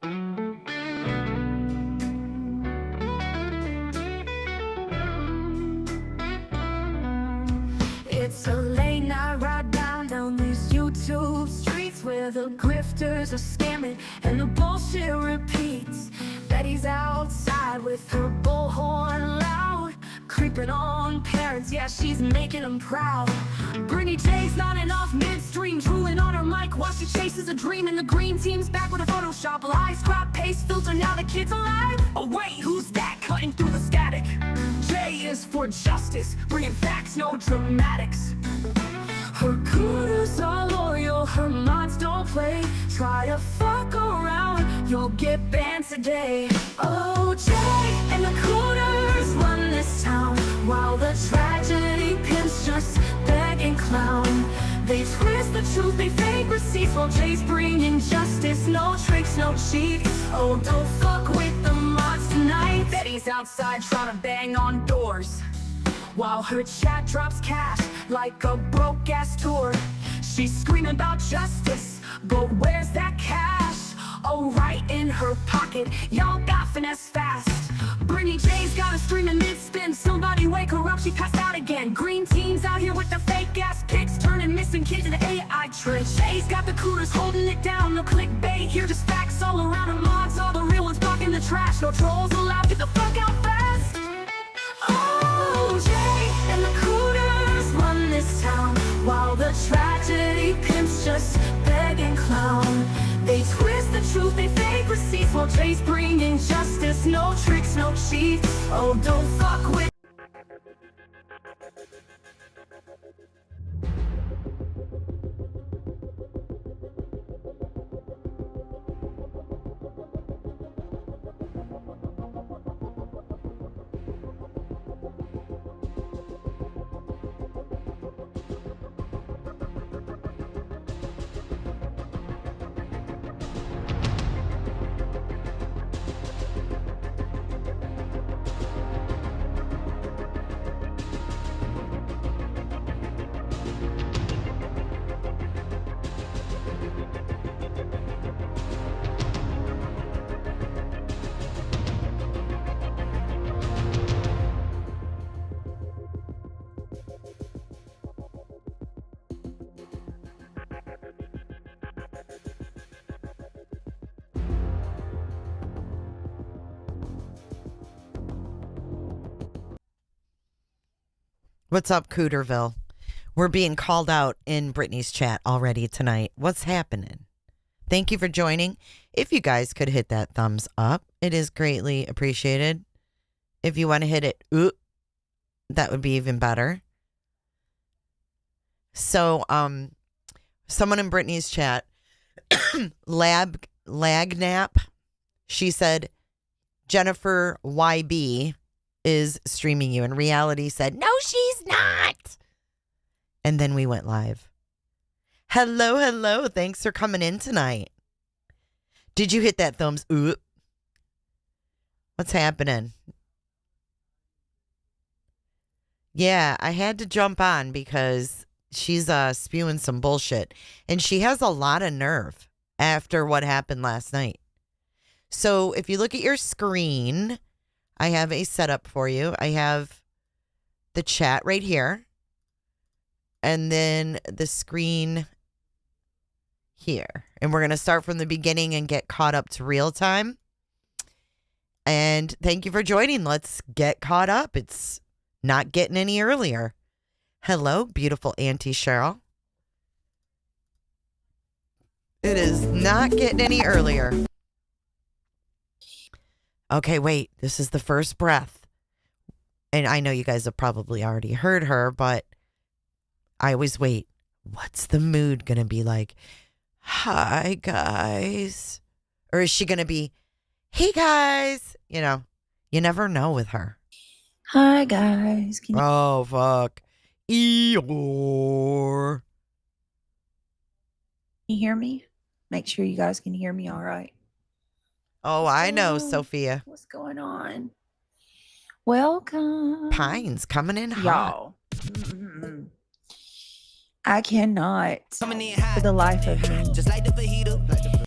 It's a late night ride down these YouTube streets where the grifters are scamming and the bullshit repeats. Betty's outside with her bullhorn loud, creeping on parents, yeah, she's making them proud. Brittany J's nodding off midstream, drooling on her mic while she chases a dream. And the green team's back with a Photoshop lies, crop paste filter, now the kid's alive. Oh wait, who's that cutting through the static? J is for justice, bringing facts, no dramatics. Her cooters are loyal, her mods don't play. Try to fuck around, you'll get banned today. Oh, Jay and the cooters run this town, while the tragedy pimps just beg and clown. They twist the truth, they fake receipts, while Jay's bringing justice. No tricks, no cheats. Oh, don't fuck with the mods tonight. Betty's outside trying to bang on doors, while her chat drops cash like a broke-ass tour. She's screaming about justice, but where's that cash? Oh, right in her pocket, y'all got finesse fast. Brittany J's got a streaming mid-spin, somebody wake her up, she passed out again. Green team's out here with the fake-ass pics, turning missing kids into AI tricks. Jay's got the cooters holding it down, no clickbait here, just facts all around her mods. All the real ones blocking the trash, no trolls allowed, get the fuck out fast. Oh, Jay and the cooters run this town, while the tragedy pimps just beg and clown. They twist the truth, they fake receipts, while Jay's bringing justice. No tricks, no cheats. Oh, don't fuck with. What's up, Cooterville? We're being called out in Brittany's chat already tonight. What's happening? Thank you for joining. If you guys could hit that thumbs up, it is greatly appreciated. If you want to hit it, that would be even better. So, someone in Brittany's chat, Lagnap, she said, Jennifer YB is streaming you, and Reality said, no, she's not. And then we went live. Hello, hello. Thanks for coming in tonight. Did you hit that thumbs up? What's happening? Yeah, I had to jump on because she's spewing some bullshit, and she has a lot of nerve after what happened last night. So if you look at your screen, I have a setup for you. I have the chat right here, and then the screen here. And we're going to start from the beginning and get caught up to real time. And thank you for joining. Let's get caught up. It's not getting any earlier. Hello, beautiful Auntie Cheryl. It is not getting any earlier. Okay, wait. This is the first breath. And I know you guys have probably already heard her, but I always wait. What's the mood going to be like? Hi, guys. Or is she going to be, hey, guys? You know, you never know with her. Hi, guys. Oh, fuck. Eeyore. Can you hear me? Make sure you guys can hear me all right. Oh, I know, Sophia. What's going on? Welcome. Pine's coming in hot. Y'all. I cannot, for the life of me,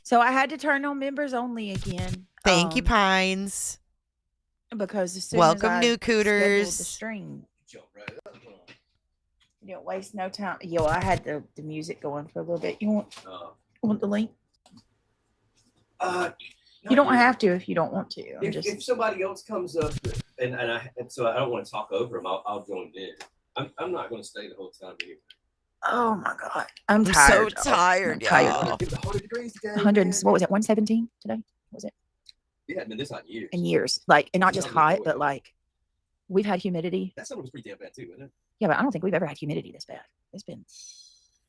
So I had to turn on members only again. Thank you, Pines. Because as soon Welcome, as I new scheduled the cooters. stream, you don't waste no time. Yo, I had the music going for a little bit. You want the link? You don't have to if you don't want to. If somebody else comes up and so I don't want to talk over them, I'll join in. I'm not going to stay the whole time here. Oh my god, I'm tired. tired. So tired, I'm tired. y'all. It's 100 degrees today. 100. What was it? 117 today? What was it? It hadn't been this hot in years. In years, like, and not just hot, but like we've had humidity. That summer was pretty damn bad too, wasn't it? Yeah, but I don't think we've ever had humidity this bad. It's been.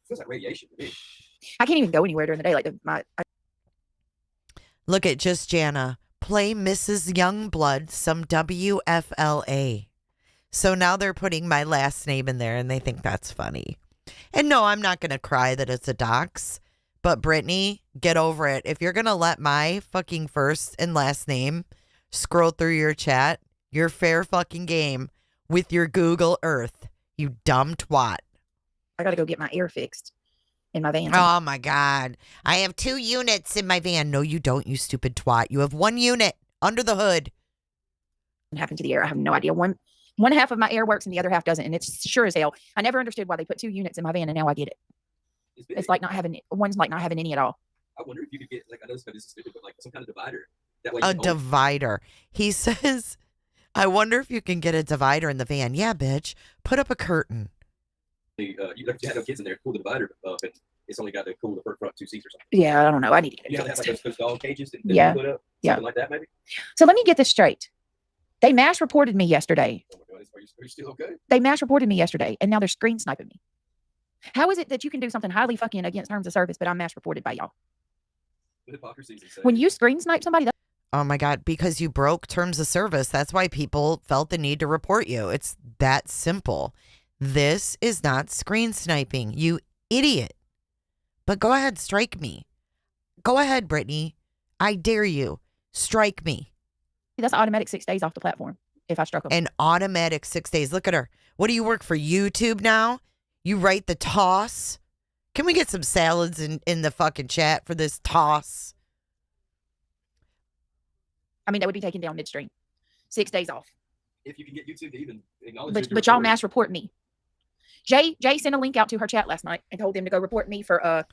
Feels like radiation to me. I can't even go anywhere during the day. Like Look at just Jana. Play Mrs. Youngblood some WFLA. So now they're putting my last name in there and they think that's funny. And no, I'm not going to cry that it's a dox. But Brittany, get over it. If you're going to let my fucking first and last name scroll through your chat, you're fair fucking game with your Google Earth, you dumb twat. I got to go get my air fixed in my van. Oh my God. I have 2 units in my van. No, you don't, you stupid twat. You have 1 unit under the hood. What happened to the air? I have no idea. One half of my air works and the other half doesn't. And it's sure as hell. I never understood why they put 2 units in my van and now I get it. It's like not having one's like not having any at all. I wonder if you could get, like, I know this is stupid, but like some kind of divider. That way A divider. He says, I wonder if you can get a divider in the van. Yeah, bitch. Put up a curtain. You had no kids in there, pull the divider up, and it's only got to cool the front 2 seats or something. Yeah, I don't know. I need to get it You have to have fixed. like those dog cages that Yeah. you put up? Yeah. Something like that, maybe? So let me get this straight. They mass reported me yesterday. Oh my God, are you still okay? They mass reported me yesterday, and now they're screen sniping me. How is it that you can do something highly fucking against terms of service, but I'm mass reported by y'all? The hypocrisy is insane. When you screen snipe somebody, Oh my God, because you broke terms of service. That's why people felt the need to report you. It's that simple. This is not screen sniping, you idiot. But go ahead, strike me. Go ahead, Brittany. I dare you. Strike me. that's automatic 6 days off the platform if I struck them. An automatic 6 days. Look at her. What do you work for, YouTube now? You write the toss? Can we get some salads in the fucking chat for this toss? I mean, that would be taken down midstream. 6 days off. If you can get YouTube to even acknowledge But y'all mass report me. Jay sent a link out to her chat last night and told them to go report me for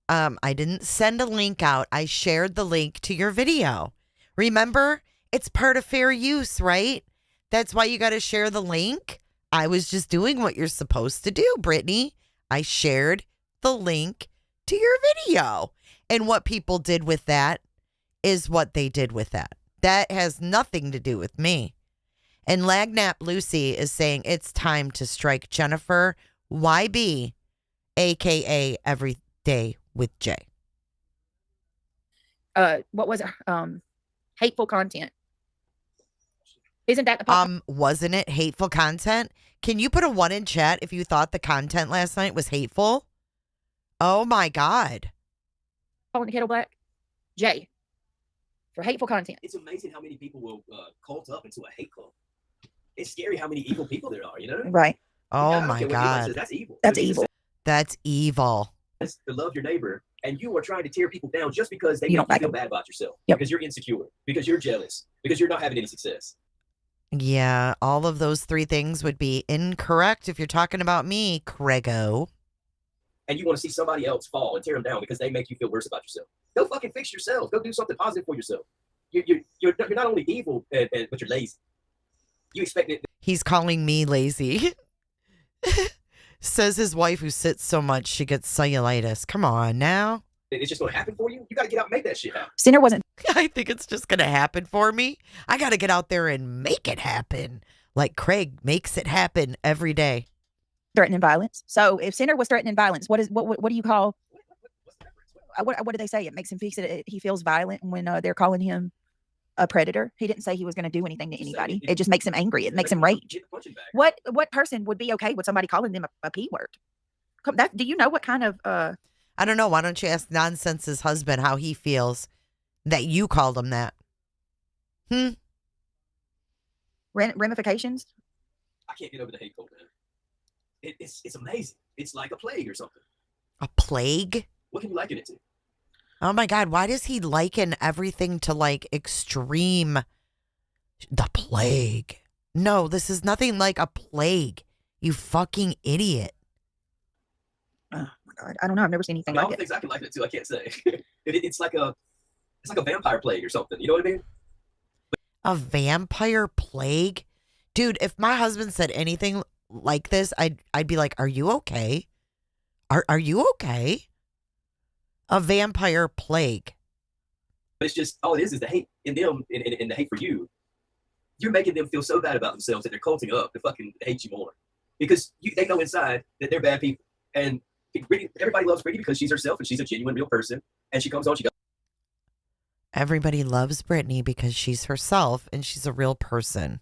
I didn't send a link out. I shared the link to your video. Remember, it's part of fair use, right? That's why you got to share the link. I was just doing what you're supposed to do, Brittany. I shared the link to your video. And what people did with that is what they did with that. That has nothing to do with me. And Lagnap Lucy is saying it's time to strike Jennifer YB, a.k.a. Every Day with Jay. what was it? Hateful content. Isn't that the Wasn't it hateful content? Can you put a 1 in chat if you thought the content last night was hateful? Oh my God. calling the kettle black? Jay. For hateful content. It's amazing how many people will cult up into a hate club. It's scary how many evil people there are, you know? Right. Oh my God. That's evil. That's evil. That's evil. To love your neighbor, and you are trying to tear people down just because they You make don't you like feel bad about yourself. Yep. Because you're insecure, because you're jealous, because you're not having any success. Yeah, all of those 3 things would be incorrect if you're talking about me, Craigo. And you want to see somebody else fall and tear them down because they make you feel worse about yourself. Go fucking fix yourself. Go do something positive for yourself. You're not only evil, but you're lazy. You expect it. He's calling me lazy. Says his wife who sits so much she gets cellulitis. Come on now. It's just going to happen for you. You got to get out and make that shit happen. Sinner wasn't I think it's just going to happen for me. I got to get out there and make it happen. Like Craig makes it happen every day. threatening violence. So if Sinner was threatening violence, what do you call? What do they say? It makes him feel that he feels violent when they're calling him a predator. He didn't say he was going to do anything to anybody. It just makes him angry. It makes him rage. What person would be okay with somebody calling them a P word? Do you know what kind of I don't know. Why don't you ask Nonsense's husband how he feels that you called him that? Ramifications? I can't get over the hate cult, man. It's amazing. It's like a plague or something. A plague? What can you liken it to? Oh my God, why does he liken everything to like extreme the plague? No, this is nothing like a plague. You fucking idiot. Oh my God, I don't know. I've never seen I anything mean, all like the it. things I can liken it to, I can't say. It's like a vampire plague or something. You know what I mean? A vampire plague? Dude, if my husband said anything like this, I'd be like, "Are you okay? Are you okay?" A vampire plague. But it's just all it is the hate in them and the hate for you. You're making them feel so bad about themselves that they're culting up to fucking hate you more because they know inside that they're bad people. And everybody loves Brittany because she's herself and she's a genuine, real person. And she comes on, she Everybody loves Brittany because she's herself and she's a real person.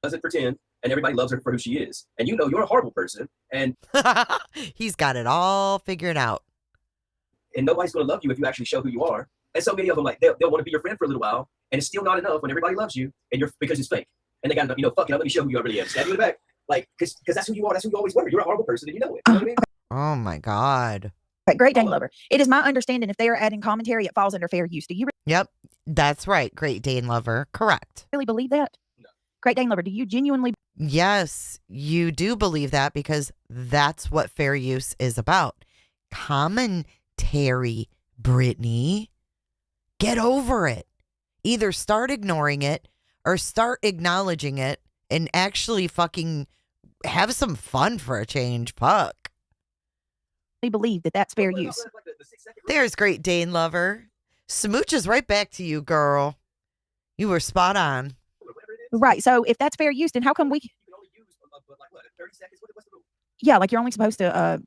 doesn't pretend, and everybody loves her for who she is. And you know you're a horrible person, and He's got it all figured out. nobody's going to love you if you actually show who you are. And so many of them, like they'll want to be your friend for a little while, and it's still not enough when everybody loves you, and you're because it's fake. And they got fuck it, let me show who you really am. Stab you in the back, like because that's who you are. That's who you always were. You're a horrible person, and you know it. You know what I mean? Oh my God. Okay, Great Dane Lover. It is my understanding if they are adding commentary, it falls under fair use. Do you Yep, that's right. Great Dane Lover. Correct. really believe that? No. Great Dane Lover, do you genuinely Yes, you do believe that because that's what fair use is about. Commentary, Brittany. Get over it. Either start ignoring it or start acknowledging it and actually fucking have some fun for a change. Fuck. believe that that's fair use? Like the 6-second rule. There's Great Dane Lover. Smooches right back to you, girl. You were spot on. Whatever it is, Right. So if that's fair use, then how come we? you can only use like what 30 seconds. What's the rule? Yeah, like you're only supposed to.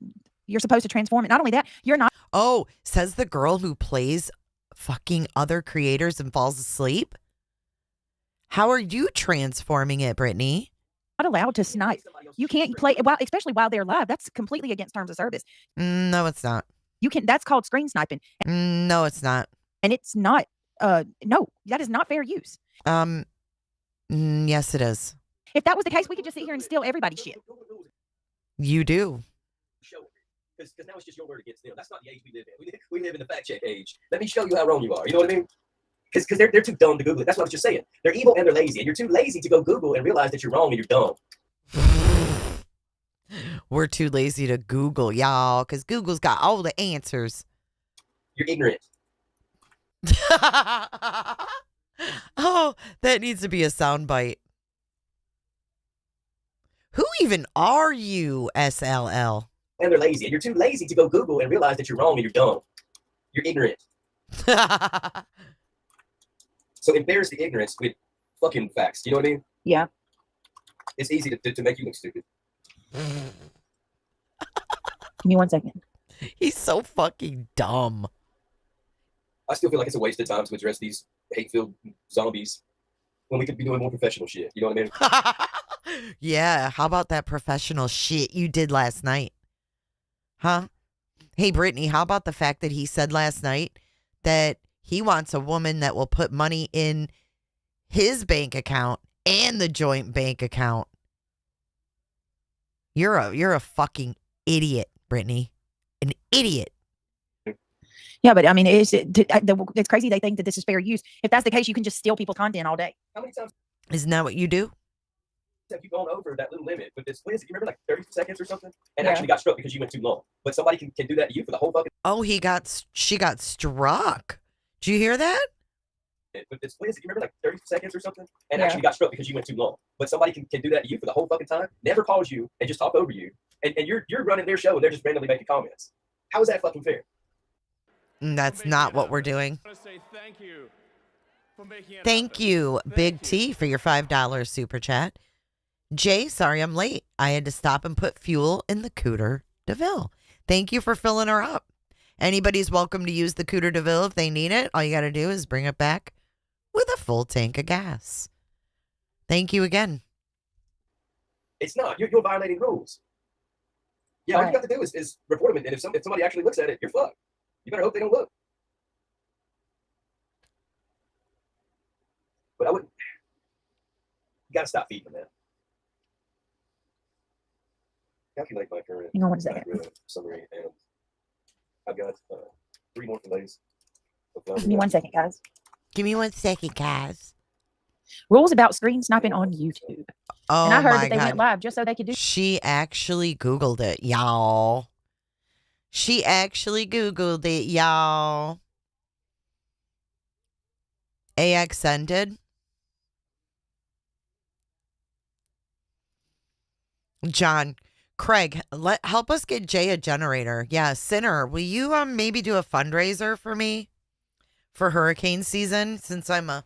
You're supposed to transform it. Not only that, you're not Oh, says the girl who plays fucking other creators and falls asleep. How are you transforming it, Brittany? allowed to snipe. You can't play well, especially while they're live. That's completely against terms of service. No, it's not. You can. That's called screen sniping, No, it's not. and it's not. No, that is not fair use. Yes, it is. If that was the case, we could just sit here and steal everybody's shit. You do. Show it. Because now it's just your word against them. That's not the age we live in. We live in the fact check age. Let me show you how wrong you are. You know what I mean? Because they're too dumb to Google it. That's what I was just saying. They're evil and they're lazy. And you're too lazy to go Google and realize that you're wrong and you're dumb. We're too lazy to Google, y'all, because Google's got all the answers. You're ignorant. Oh, that needs to be a soundbite. Who even are you, SLL? And they're lazy. And you're too lazy to go Google and realize that you're wrong and you're dumb. You're ignorant. So embarrass the ignorance with fucking facts. You know what I mean? Yeah. It's easy to make you look stupid. Give me 1 second. He's so fucking dumb. I still feel like it's a waste of time to address these hate-filled zombies when we could be doing more professional shit. You know what I mean? Yeah, how about that professional shit you did last night? Huh? Hey, Brittany, how about the fact that he said last night that he wants a woman that will put money in his bank account and the joint bank account? You're a fucking idiot, Brittany. An idiot. Yeah, but I mean, it's crazy they think that this is fair use. If that's the case, you can just steal people's content all day. How many times Isn't that what you do? have you gone over that little limit with this? What is it? You remember like 30 seconds or something? And Yeah. actually got struck because you went too long. But somebody can do that to you for the whole fucking Oh, she got struck. Did you hear that? with this. What is it? You remember like 30 seconds or something? And Yeah. actually got struck because you went too long. But somebody can do that to you for the whole fucking time, never calls you and just talk over you. And you're running their show and they're just randomly making comments. How is that fucking fair? That's not what we're doing. Thank you, Big T, for your $5 super chat. Jay, sorry I'm late. I had to stop and put fuel in the Cooter DeVille. Thank you for filling her up. Anybody's welcome to use the Cooter DeVille if they need it. All you got to do is bring it back with a full tank of gas. Thank you again. It's not. You're violating rules. Yeah, all you Right. got to do is report them. And if somebody actually looks at it, you're fucked. You better hope they don't look. But I wouldn't. You gotta stop feeding them, man. Calculate my current Hang on 1 second. summary, and I've got 3 more delays. Give me 1 second, guys. Give me 1 second, guys. Rules about screen sniping on YouTube. Oh And I heard my that they God. went live just so they could do. She actually Googled it, y'all. She actually Googled it, y'all. AX ended. John, Craig, help us get Jay a generator. Yeah, Sinner, will you maybe do a fundraiser for me for hurricane season since I'm a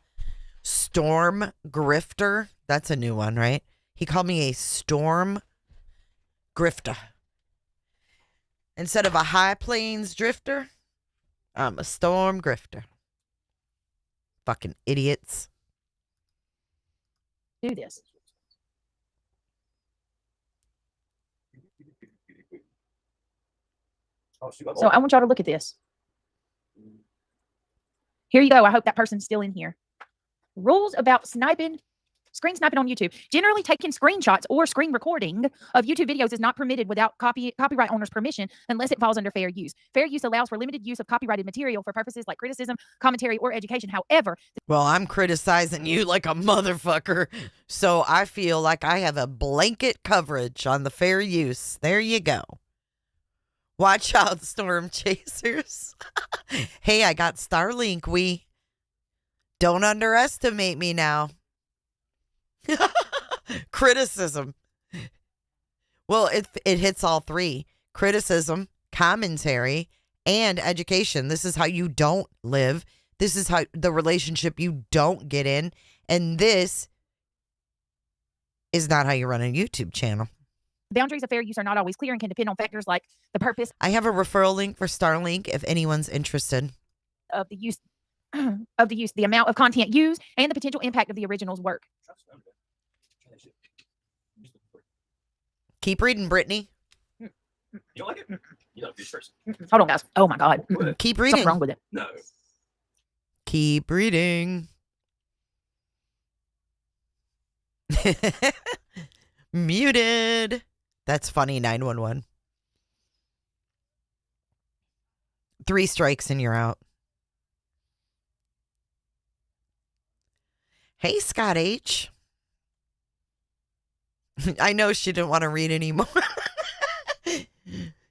storm grifter? That's a new one, right? He called me a storm grifter. Instead of a high plains drifter, I'm a storm grifter. Fucking idiots. Do this. So I want y'all to look at this. Here you go. I hope that person's still in here. Rules about sniping, screen sniping on YouTube. Generally, taking screenshots or screen recording of YouTube videos is not permitted without copyright owner's permission unless it falls under fair use. Fair use allows for limited use of copyrighted material for purposes like criticism, commentary, or education. However, Well, I'm criticizing you like a motherfucker, so I feel like I have a blanket coverage on the fair use. There you go. Watch out, storm chasers. Hey, I got Starlink. Don't underestimate me now. Criticism. Well, it hits all three. Criticism, commentary, and education. This is how you don't live. This is how the relationship you don't get in. And this is not how you run a YouTube channel. boundaries of fair use are not always clear and can depend on factors like the purpose I have a referral link for Starlink if anyone's interested. of the use, the amount of content used, and the potential impact of the original's work. Keep reading, Brittany. You don't like it? You're not a good person. Hold on, guys. Oh my God. Keep Something reading. wrong with it. No. Keep reading. Muted. That's funny, 911. 3 strikes and you're out. Hey, Scott H. I know she didn't want to read anymore.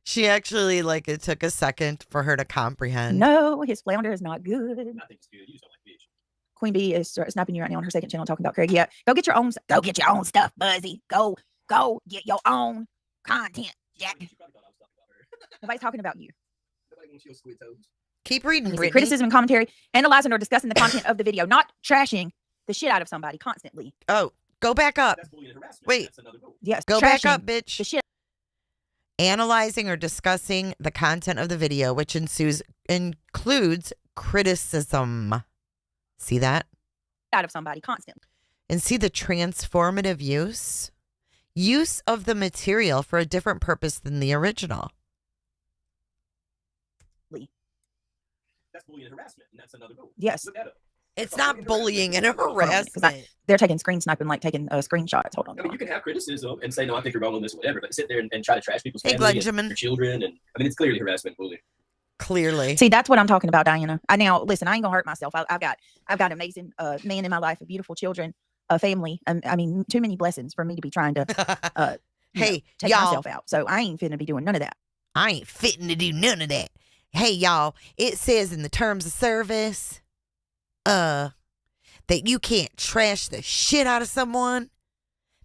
She actually, it took a second for her to comprehend. No, his flounder is not good. I think it's good. You just don't like fish. Queen Bee is snapping you right now on her second channel talking about Craig. Yeah, go get your own stuff, Buzzy. Go get your own content, Jack. She probably thought I was talking about her. Nobody's talking about you. Nobody wants your squid toes. Keep reading, Brittany. Criticism and commentary, analyzing or discussing the content of the video, not trashing the shit out of somebody constantly. Oh, go back up. That's bullying and harassment. Wait. That's another rule. Yes, Go back trashing up, bitch. the shit Analyzing or discussing the content of the video, which includes criticism. See that? out of somebody constantly. And see the transformative use of the material for a different purpose than the original. That's bullying and harassment, and that's another rule. Yes. Look that up. It's not bullying and on, 'cause harassment. They're taking screen sniping, like taking screenshots. Hold on. I mean, you can have criticism and say, no, I think you're wrong on this, whatever, but sit there and try to trash people's Hey, family Benjamin. and their children. And I mean, it's clearly harassment, bullying. Clearly. See, that's what I'm talking about, Diana. Now, listen, I ain't gonna hurt myself. I've got amazing man in my life, beautiful children, a family. I mean, too many blessings for me to be trying to Hey, take y'all. myself out. So I ain't finna be doing none of that. I ain't fitting to do none of that. Hey, y'all, it says in the terms of service, that you can't trash the shit out of someone.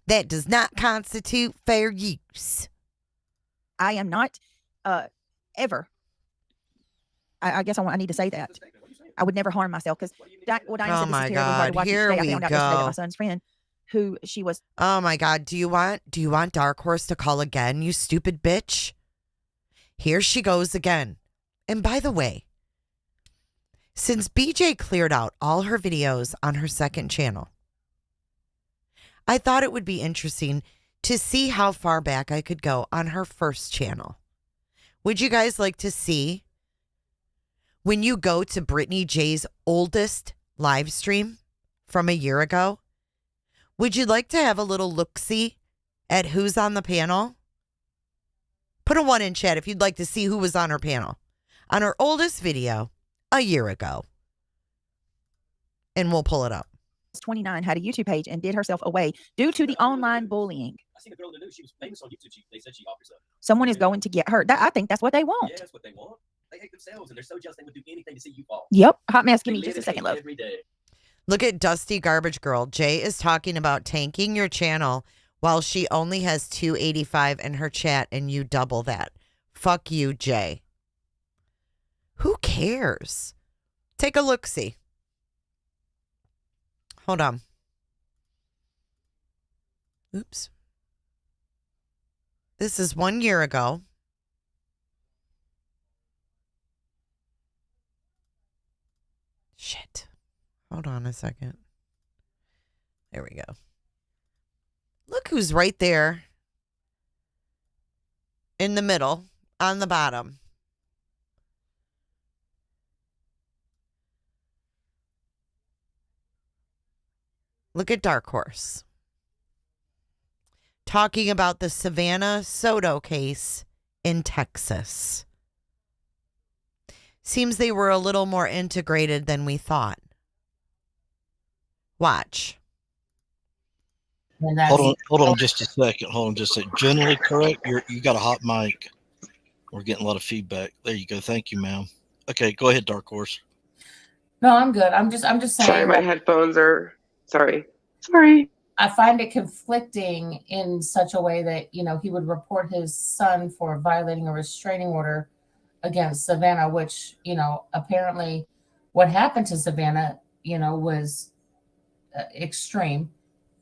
That does not constitute fair use. I am not ever. I guess I need to say that. I would never harm myself because Diana Oh said this my is terribly hard to God, watch each here day. I we found out yesterday that go. my son's friend, who she was Oh my God, do you want Dark Horse to call again, you stupid bitch? Here she goes again. And by the way, since BJ cleared out all her videos on her second channel, I thought it would be interesting to see how far back I could go on her first channel. Would you guys like to see when you go to Brittany J's oldest live stream from a year ago? Would you like to have a little look-see at who's on the panel? Put a 1 in chat if you'd like to see who was on her panel. On her oldest video, a year ago. And we'll pull it up. 29 had a YouTube page and did herself away due to the online bullying. I seen a girl in the news. She was famous on YouTube. They said she offers up. Someone is going to get hurt. I think that's what they want. Yeah, that's what they want. They hate themselves, and they're so jealous they would do anything to see you fall. Yep. Hot mess. Give They me just live a second, in love. hate every day. Look at Dusty Garbage Girl. Jay is talking about tanking your channel while she only has 285 in her chat and you double that. Fuck you, Jay. Who cares? Take a look-see. Hold on. Oops. This is 1 year ago. Shit. Hold on a second. There we go. Look who's right there in the middle on the bottom. Look at Dark Horse. Talking about the Savannah Soto case in Texas. Seems they were a little more integrated than we thought. Watch. Hold on just a second. Hold on just a second. Generally correct. You got a hot mic. We're getting a lot of feedback. There you go. Thank you, ma'am. Okay, go ahead, Dark Horse. No, I'm good. I'm just saying. Sorry, my headphones are. Sorry. I find it conflicting in such a way that, you know, he would report his son for violating a restraining order against Savannah, which, you know, apparently what happened to Savannah, you know, was extreme.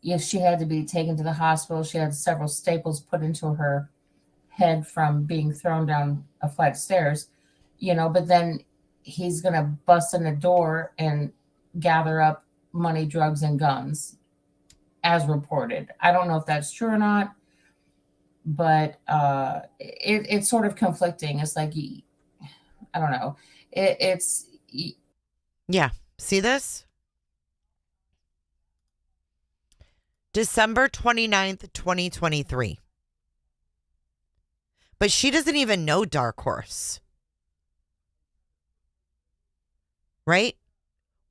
Yes, she had to be taken to the hospital. She had several staples put into her head from being thrown down a flight of stairs, you know, but then he's going to bust in the door and gather up money, drugs, and guns, as reported. I don't know if that's true or not, but it's sort of conflicting. It's like, I don't know. Yeah. See this? December 29th, 2023. But she doesn't even know Dark Horse. Right?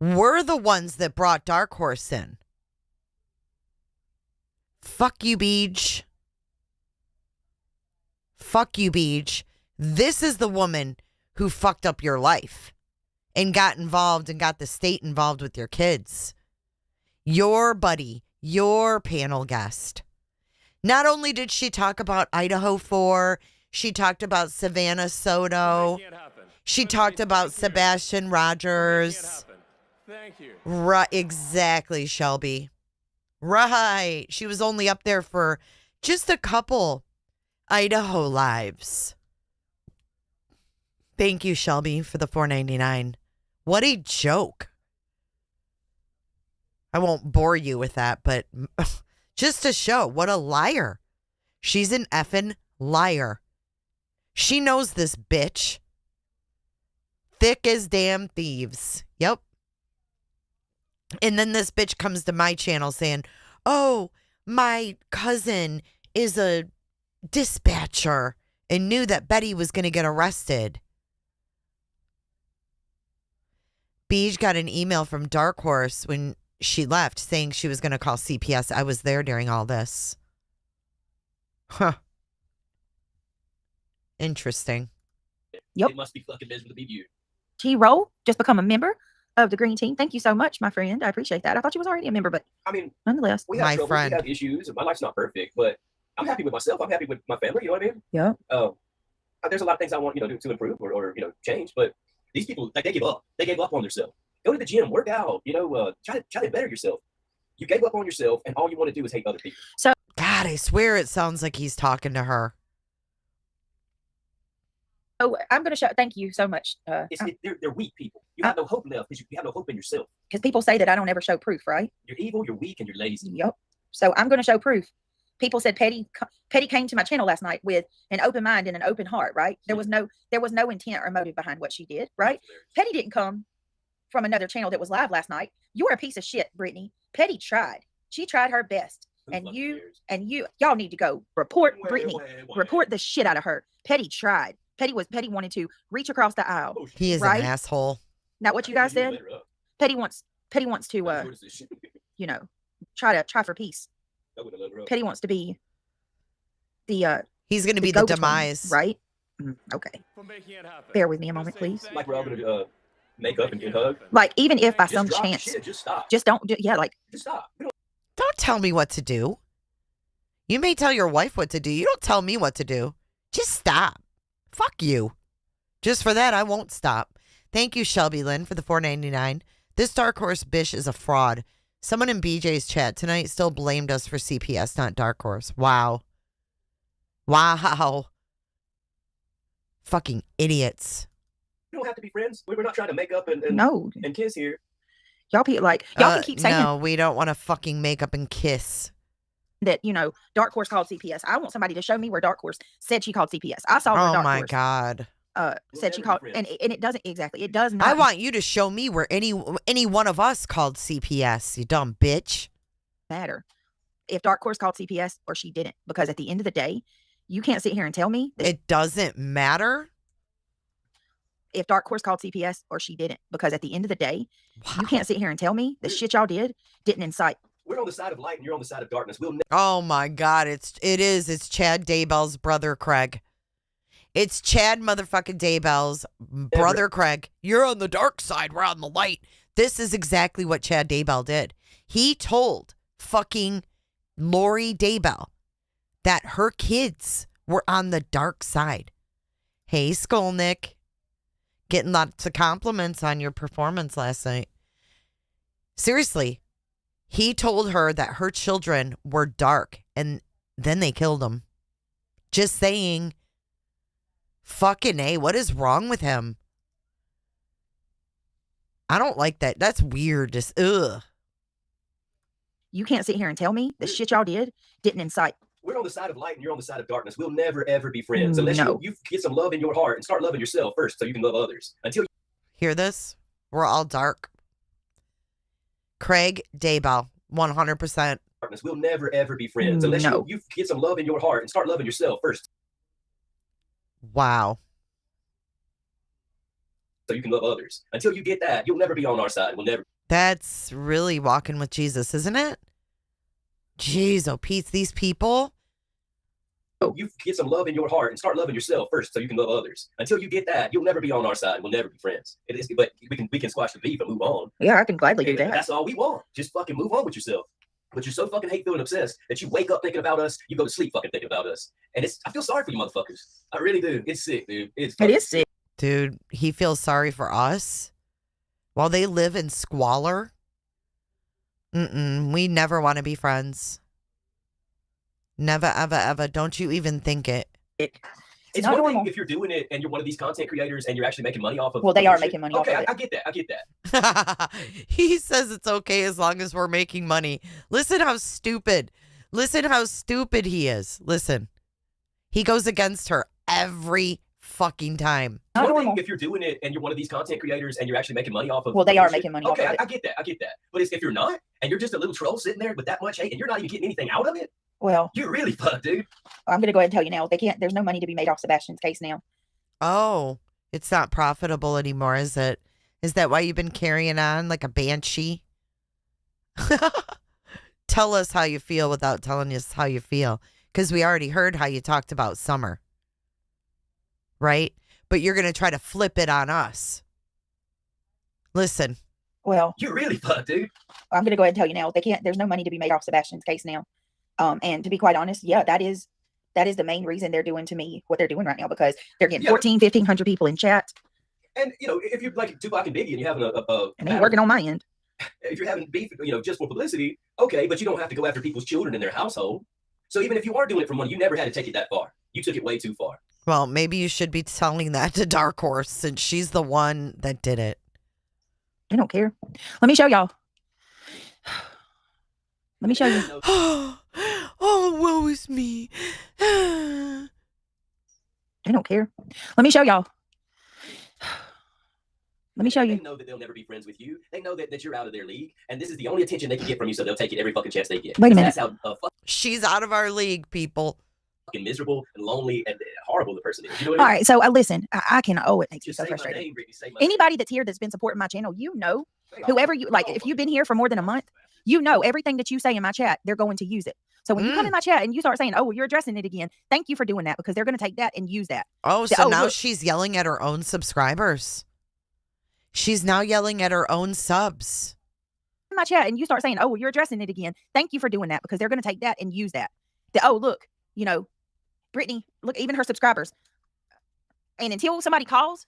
We're the ones that brought Dark Horse in. Fuck you, Beej. Fuck you, Beej. This is the woman who fucked up your life and got involved and got the state involved with your kids. Your buddy, your panel guest. Not only did she talk about Idaho 4, she talked about Savannah Soto. She talked about Sebastian Rogers. Thank you. Right, exactly, Shelby. Right. She was only up there for just a couple Idaho lives. Thank you, Shelby, for the $4.99. What a joke. I won't bore you with that, but just to show what a liar. She's an effing liar. She knows this bitch. Thick as damn thieves. Yep. And then this bitch comes to my channel saying, oh, my cousin is a dispatcher and knew that Betty was going to get arrested. Beej got an email from Dark Horse when she left saying she was going to call CPS. I was there during all this. Huh. Interesting. Yep. It must be fucking miserable to be viewed. T-Roll, just become a member of the Green Team. Thank you so much, my friend. I appreciate that. I thought you was already a member, but I mean, nonetheless. we have My trouble, friend. we have issues, and my life's not perfect, but I'm happy with myself. I'm happy with my family. You know what I mean? Yeah. There's a lot of things I want, to improve or change, but these people, like, they give up. They gave up on themselves. Go to the gym, work out, try to better yourself. You gave up on yourself, and all you want to do is hate other people. God, I swear it sounds like he's talking to her. Oh, I'm going to show. Thank you so much. They're weak people. You have no hope left because you have no hope in yourself. Because people say that I don't ever show proof, right? You're evil, you're weak, and you're lazy. Yep. So I'm going to show proof. People said Petty came to my channel last night with an open mind and an open heart, right? There was no intent or motive behind what she did, right? Petty didn't come from another channel that was live last night. You are a piece of shit, Brittany. Petty tried. She tried her best. Y'all need to go report Brittany. Report the shit out of her. Petty tried. Petty wanted to reach across the aisle. He is right? an asshole. Not what you guys You said. let her up. Petty wants to, How good is this shit? you know, try for peace. I wouldn't let her up. Petty wants to be the He's going to the be the go-between, demise. right? Okay. Bear with me a moment, please. Like we're all gonna make up and hug. Like, even if by Just some drop the chance, shit. Just stop. just don't do, yeah, like, Just stop. We don't Don't tell me what to do. You may tell your wife what to do. You don't tell me what to do. Just stop. Fuck you. Just for that, I won't stop. Thank you, Shelby Lynn, for the $4.99. This Dark Horse bish is a fraud. Someone in BJ's chat tonight still blamed us for CPS, not Dark Horse. Wow. Wow. Fucking idiots. we don't have to be friends. We're not trying to make up and no. and kiss here. Y'all can keep saying No, we don't want to fucking make up and kiss. that, Dark Horse called CPS. I want somebody to show me where Dark Horse said she called CPS. I saw where Oh Dark my Horse God. said she never called, be and friends. it doesn't exactly. It does not. I want you to show me where any one of us called CPS, you dumb bitch. matter if Dark Horse called CPS or she didn't, because at the end of the day, you can't sit here and tell me that It doesn't matter. if Dark Horse called CPS or she didn't, because at the end of the day, you Wow. can't sit here and tell me the shit y'all didn't incite. We're on the side of light and you're on the side of darkness. We'll Oh my God, it's Chad Daybell's brother Craig. It's Chad motherfucking Daybell's brother Craig. You're on the dark side, we're on the light. This is exactly what Chad Daybell did. He told fucking Lori Daybell that her kids were on the dark side. Hey, Skolnick. Getting lots of compliments on your performance last night. Seriously, he told her that her children were dark and then they killed them. Just saying. Fucking A, what is wrong with him? I don't like that. That's weird. Just, ugh. You can't sit here and tell me the shit y'all didn't incite. We're on the side of light and you're on the side of darkness. We'll never, ever be friends unless No. you get some love in your heart and start loving yourself first so you can love others. Until Hear this? We're all dark. Craig Daybell, 100%. darkness, we'll never, ever be friends unless No. you get some love in your heart and start loving yourself first Wow. so you can love others. Until you get that, you'll never be on our side. We'll never. That's really walking with Jesus, isn't it? Jeez, oh, Pete, these people. You get some love in your heart and start loving yourself first so you can love others. Until you get that, you'll never be on our side. We'll never be friends. It is, but we can squash the beef and move on. Yeah, I can gladly do And that. that's all we want. Just fucking move on with yourself. But you're so fucking hateful and obsessed that you wake up thinking about us, you go to sleep fucking thinking about us. And I feel sorry for you motherfuckers. I really do. It's sick, dude. It fucking is sick. Dude, he feels sorry for us while they live in squalor. We never want to be friends. Never, ever, ever. Don't you even think it. It's not one normal. thing if you're doing it and you're one of these content creators and you're actually making money off of. Well, they are shit. making money off Okay, of it. I get that. I get that. He says it's okay as long as we're making money. Listen how stupid. Listen how stupid he is. Listen. He goes against her every fucking time. Not One thing normal. if you're doing it and you're one of these content creators and you're actually making money off of. Well, they are shit. making money off Okay, of it. I get that. I get that. But if you're not, and you're just a little troll sitting there with that much hate, and you're not even getting anything out of it, Well, you're really fucked, dude. I'm gonna go ahead and tell you now. There's no money to be made off Sebastian's case now. Oh, it's not profitable anymore, is it? Is that why you've been carrying on like a banshee? Tell us how you feel without telling us how you feel. Because we already heard how you talked about Summer. Right? But you're going to try to flip it on us. Listen. Well, You're really fucked, dude. I'm gonna go ahead and tell you now. There's no money to be made off Sebastian's case now. And to be quite honest, yeah, that is the main reason they're doing to me what they're doing right now, because they're getting Yeah. 1,500 people in chat, And if you're like Tupac and Biggie and you're having and they're working on my end. if you're having beef, just for publicity, okay, but you don't have to go after people's children in their household. So even if you are doing it for money, you never had to take it that far. You took it way too far. Well, maybe you should be telling that to Dark Horse since she's the one that did it. They don't care. Let me show y'all. Let me show you. Oh, woe is me. They don't care. Let me show y'all. Let me show They you. know that they'll never be friends with you. They know that you're out of their league, and this is the only attention they can get from you, so they'll take it every fucking chance they get. Wait a minute. That's how She's out of our league, people. fucking miserable and lonely and horrible the person is. You know what All I mean? right, so listen, I can. Oh, it makes me Just so say my frustrated. name, Brittany. Say my name. Anybody that's here that's been supporting my channel, you know, whoever you like, if you've been here for more than a month, you know everything that you say in my chat, they're going to use it. So when you come in my chat and you start saying, "Oh, you're addressing it again," thank you for doing that, because they're going to take that and use that. Oh, so now look. she's yelling at her own subscribers. She's now yelling at her own subs. In my chat and you start saying, "Oh, you're addressing it again," thank you for doing that, because they're going to take that and use that. Oh, look, you know, Brittany, look, even her subscribers. And until somebody calls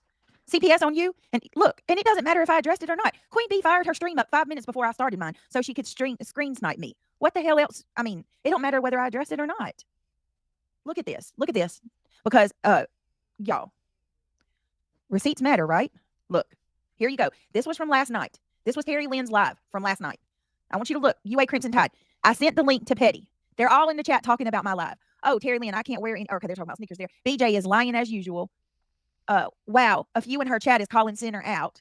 CPS on you, and look, and it doesn't matter if I addressed it or not. Queen Bee fired her stream up 5 minutes before I started mine, so she could screen snipe me. What the hell else? I mean, it don't matter whether I address it or not. Look at this. Look at this. Because, y'all, receipts matter, right? Look, here you go. This was from last night. This was Terry Lynn's live from last night. I want you to look. UA Crimson Tide. I sent the link to Petty. They're all in the chat talking about my live. Oh, Terry Lynn, I can't wear any. Okay, they're talking about sneakers there. BJ is lying as usual. Wow. A few in her chat is calling Center out.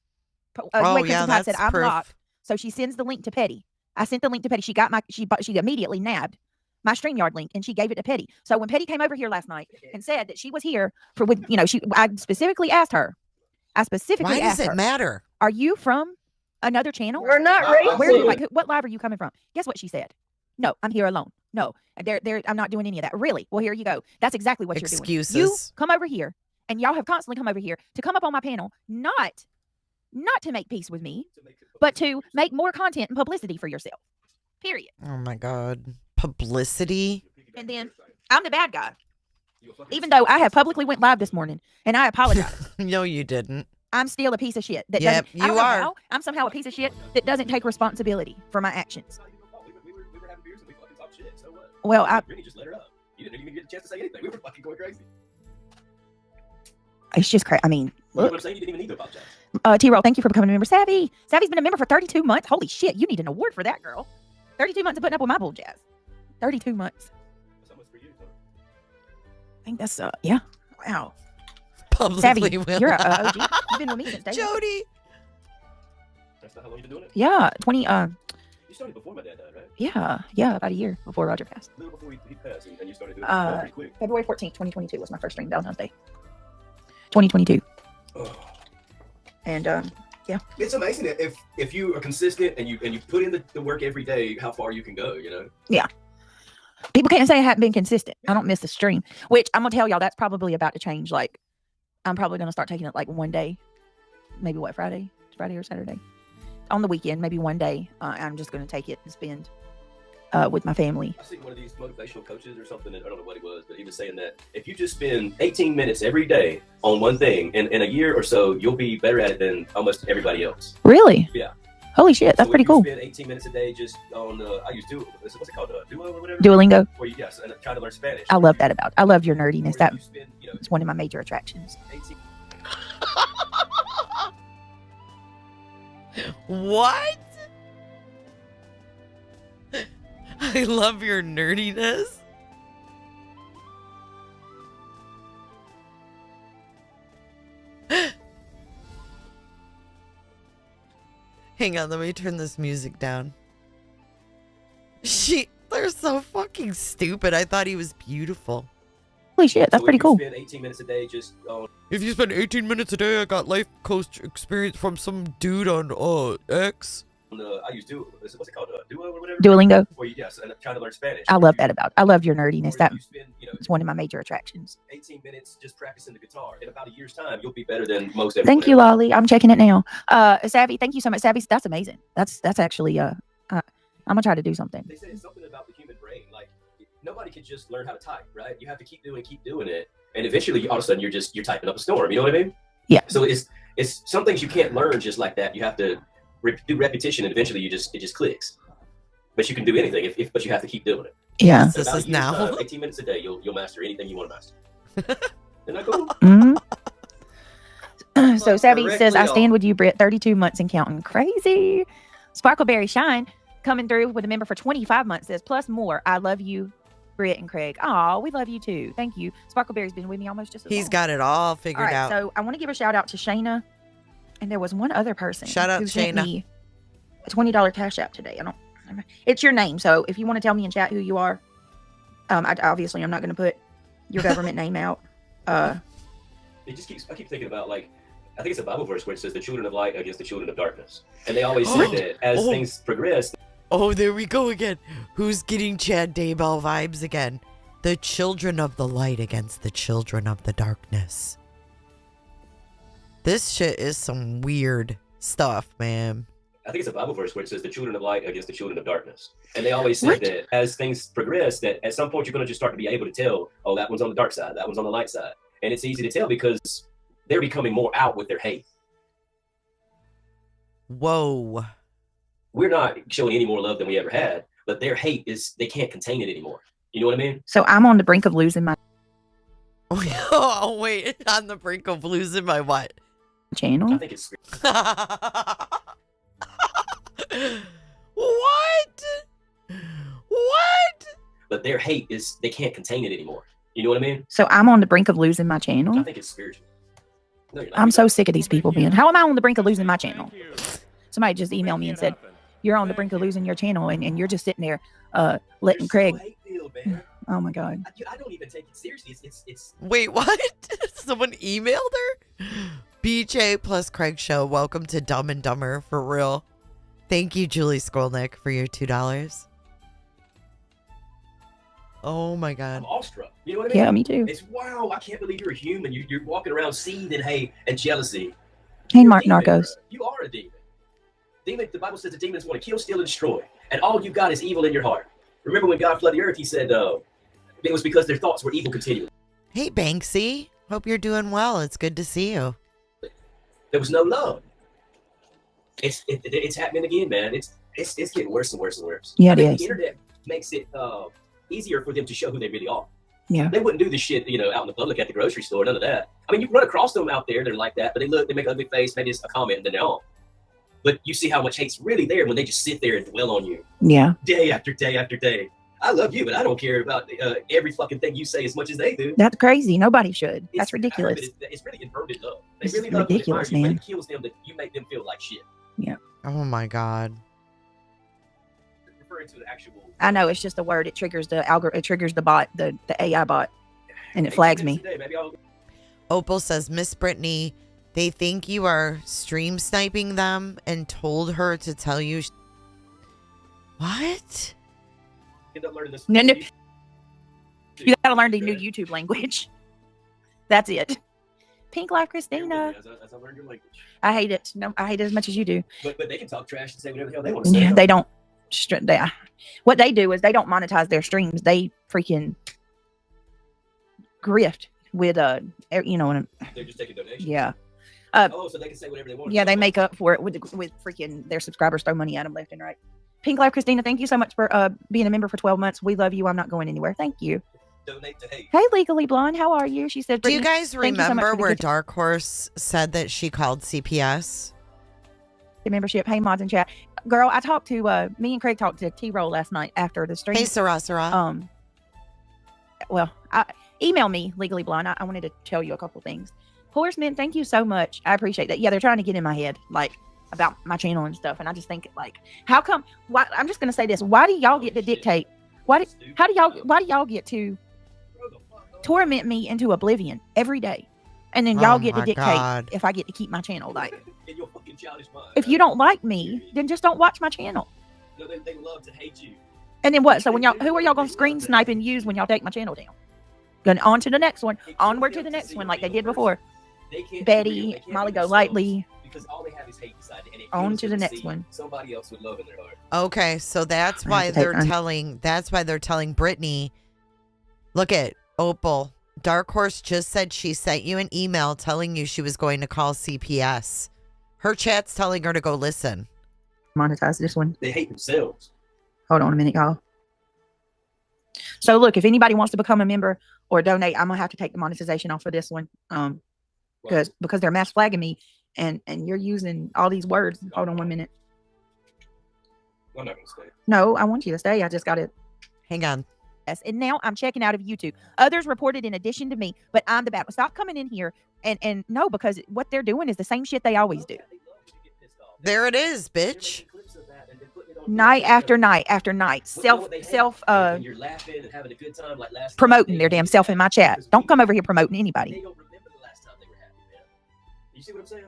UA Crimson Tide said, I'm blocked. So she sends the link to Petty. I sent the link to Petty. She got she immediately nabbed my StreamYard link and she gave it to Petty. So when Petty came over here last night and said that she was here for, I specifically asked her. Why does it matter? Are you from another channel? We're not racist. Where are you, like, what live are you coming from? Guess what she said? No, I'm here alone. No, I'm not doing any of that. Really? Well, here you go. That's exactly what you're doing. Excuses. You come over here, and y'all have constantly come over here to come up on my panel, not to make peace with me, but to make more content and publicity for yourself. Period. Oh my God. Publicity. And then I'm the bad guy. Even though I have publicly went live this morning and I apologize. No, you didn't. I'm still a piece of shit. That Yep, doesn't, I don't you know are. how. I'm somehow a piece of shit that doesn't take responsibility for my actions. We were having beers and we fucking talked shit. So what? Well, Brittany just let her up. You didn't even get a chance to say anything. We were fucking going crazy. It's just crazy. I mean, You know look. what I'm saying? You didn't even need to apologize. T-Roll, thank you for becoming a member. Savvy's been a member for 32 months. Holy shit, you need an award for that, girl. 32 months of putting up with my bull jazz. 32 months. So much for you. So. I think that's, yeah. Wow. Publicly Savvy, will. you're a OG. You've been with me since day one. Jody. That's not how long you've been doing it? Yeah, 20, You started before my dad died, right? yeah, about a year before Roger passed. A little before he passed, and you started doing it pretty quick. February 14th, 2022 was my first stream, Valentine's Day. 2022. Oh. And, yeah. It's amazing that if you are consistent and you put in the work every day, how far you can go, you know? Yeah. People can't say I haven't been consistent. I don't miss a stream, which I'm going to tell y'all that's probably about to change. Like, I'm probably going to start taking it like one day, maybe what, Friday or Saturday? On the weekend, maybe one day, I'm just going to take it and spend with my family. I seen one of these motivational coaches or something, and I don't know what he was, but he was saying that if you just spend 18 minutes every day on one thing, in a year or so, you'll be better at it than almost everybody else. Really? Yeah. Holy shit, that's pretty cool. Spend 18 minutes a day just on, I use Duo, what's it called, Duo or whatever? Duolingo. Where you, yes, and trying to learn Spanish. I love that about. I love your nerdiness. Or That you spend, it's one of my major attractions. 18 What? I love your nerdiness. Hang on, let me turn this music down. They're so fucking stupid. I thought he was beautiful. Holy shit, that's So pretty if cool. you spend 18 minutes a day just on If you spend 18 minutes a day, I got life coach experience from some dude on X. I use Duo, what's it called, Duo or whatever? Duolingo. Where you, yes, and trying to learn Spanish. I love that about. I love your nerdiness. Or That you spend, it's one of my major attractions. 18 minutes just practicing the guitar. In about a year's time, you'll be better than most everyone Thank you, else. Lolly. I'm checking it now. Savvy, thank you so much. Savvy, that's amazing. That's actually I'm gonna try to do something. They say it's something about the human brain. Like, nobody can just learn how to type, right? You have to keep doing it. And eventually, all of a sudden, you're typing up a storm. You know what I mean? Yeah. So it's some things you can't learn just like that. You have to do repetition, and eventually, it just clicks. But you can do anything, but you have to keep doing it. Yeah. This About a is year's now. time, 18 minutes a day, you'll master anything you want to master. Isn't that cool? So Savvy Correctly, says, I y'all. stand with you, Britt. 32 months and counting. Crazy. Sparkleberry Shine coming through with a member for 25 months says, plus more. I love you, Britt and Craig. Oh, we love you too. Thank you. Sparkleberry's been with me almost just as He's long. got it all All figured right, out. so I want to give a shout out to Shayna. And there was one other person Shout out who to sent Shayna. me a $20 cash app today. It's your name. So if you want to tell me in chat who you are, obviously I'm not going to put your government name out. It just keeps. I keep thinking about, like, I think it's a Bible verse where it says the children of light against the children of darkness, and they always say that as things progress. Oh, there we go again. Who's getting Chad Daybell vibes again? The children of the light against the children of the darkness. This shit is some weird stuff, man. I think it's a Bible verse where it says the children of light against the children of darkness. And they always say that as things progress, that at some point you're going to just start to be able to tell, oh, that one's on the dark side, that one's on the light side. And it's easy to tell because they're becoming more out with their hate. Whoa. We're not showing any more love than we ever had, but their hate is, they can't contain it anymore. You know what I mean? So I'm on the brink of losing my Oh, wait. On the brink of losing my what? channel. I think it's What? What? but their hate is, they can't contain it anymore. You know what I mean? So I'm on the brink of losing my I channel. think it's spiritual. No, you're not. I'm so sick of these people being. How am I on the brink of losing my channel? Somebody just emailed me and said, you're on the brink of losing your channel, and you're just sitting there letting Craig. So hate-filled, man. Oh my God. I don't even take it seriously. It's Wait, what? Someone emailed her? BJ plus Craig show. Welcome to Dumb and Dumber for real. Thank you, Julie Skolnick, for your $2. Oh my I'm God. awestruck. You know what I mean? Yeah, me too. It's wow. I can't believe you're a human. You're walking around seething hate and jealousy. Hey, You're a Mark demon, Narcos. bro. You are a demon. Demon. The Bible says the demons want to kill, steal, and destroy, and all you got is evil in your heart. Remember when God flooded the earth? He said it was because their thoughts were evil continually. Hey, Banksy. Hope you're doing well. It's good to see you. There was no love. It's happening again, man. It's getting worse and worse and worse. Yeah, I it think is. the internet makes it easier for them to show who they really are. Yeah. They wouldn't do this shit, out in the public at the grocery store. None of that. I mean, you run across them out there, they're like that, but they make a ugly face, maybe it's a comment, and then they're on. But you see how much hate's really there when they just sit there and dwell on you Yeah. day after day after day. I love you, but I don't care about every fucking thing you say as much as they do. That's crazy. Nobody should. That's It's ridiculous. It's really inverted love. They It's really love you, ridiculous, admire you, man. but it kills them that you make them feel like shit. Oh my God. Referring to the actual. I know it's just a word. It triggers the algorithm. It triggers the bot, the AI bot, and it flags me. Today, maybe I'll Opal says, Miss Brittany, they think you are stream sniping them and told her to tell you. What? end up learning this. No, no. You gotta learn the new YouTube language. That's it. Pink Life Christina. As I learned your language. I hate it. No, I hate it as much as you do. But they can talk trash and say whatever the hell they want to say. Yeah, they don't. What they do is they don't monetize their streams. They freaking grift with They're just taking donations. yeah. So they can say whatever they want. Yeah, they make up for it with freaking their subscribers throw money at them left and right. Pink Life Christina, thank you so much for being a member for 12 months. We love you. I'm not going anywhere. Thank you. Donate to hate. Hey, Legally Blonde, how are you? She said, Do you Brittany, guys thank you so much remember for the where gift Dark Horse said that she called CPS? membership. Hey, mods in chat. Girl, I talked to me and Craig talked to T-Roll last night after the stream. Hey, Sarah. Email me, Legally Blonde. I wanted to tell you a couple things. Horseman, thank you so much. I appreciate that. Yeah, they're trying to get in my head, like, about my channel and stuff. And I just think, like, how come, why, I'm just going to say this. Why do y'all get to dictate? Why do y'all get to torment me into oblivion every day? And then y'all get to my dictate God. if I get to keep my channel. Like, In your fucking childish mind. if you don't like me, then just don't watch my channel. No, they love to hate you. And then what? So when who are y'all going to screen snipe and use when y'all take my channel down? Going on to the next one, onward to the next one, like they did before. They can't Betty, Molly Go Lightly. Because all they have is hate inside, and it On kills to them the next see one. Somebody else with love in their heart. Okay, so that's I why have to take they're that's why they're telling Brittany, look at Opal. Dark Horse just said she sent you an email telling you she was going to call CPS. Her chat's telling her to go listen. Monetize this one. They hate themselves. Hold on a minute, y'all. So look, if anybody wants to become a member or donate, I'm gonna have to take the monetization off for this one. Because they're mass flagging me and you're using all these words. Hold on 1 minute. I'm not gonna stay. No, I want you to stay. I just got it. Hang on. Yes, and now I'm checking out of YouTube. Others reported in addition to me, but I'm the bad one. Stop coming in here and no, because what they're doing is the same shit they always do. There it is, bitch. night after night after night, when you're laughing and having a good time, like last night, promoting they their don't damn do self that in my chat. because Don't we- come over here promoting They anybody. don't remember the last time they were happy, man. You see what I'm saying?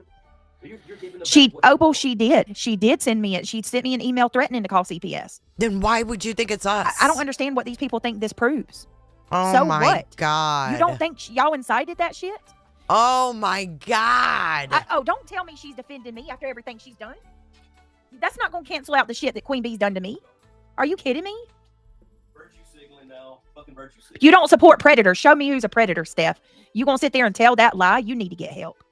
You're giving them She, back what- well, she did. She did send me it. She sent me an email threatening to call CPS. Then why would you think it's us? I don't understand what these people think this proves. Oh So my what? God. You don't think y'all incited that shit? Oh my God. Don't tell me she's defending me after everything she's done. That's not going to cancel out the shit that Queen Bee's done to me. Are you kidding me? Virtue signaling now. Fucking virtue signaling. You don't support predators. Show me who's a predator, Steph. You going to sit there and tell that lie? You need to get help.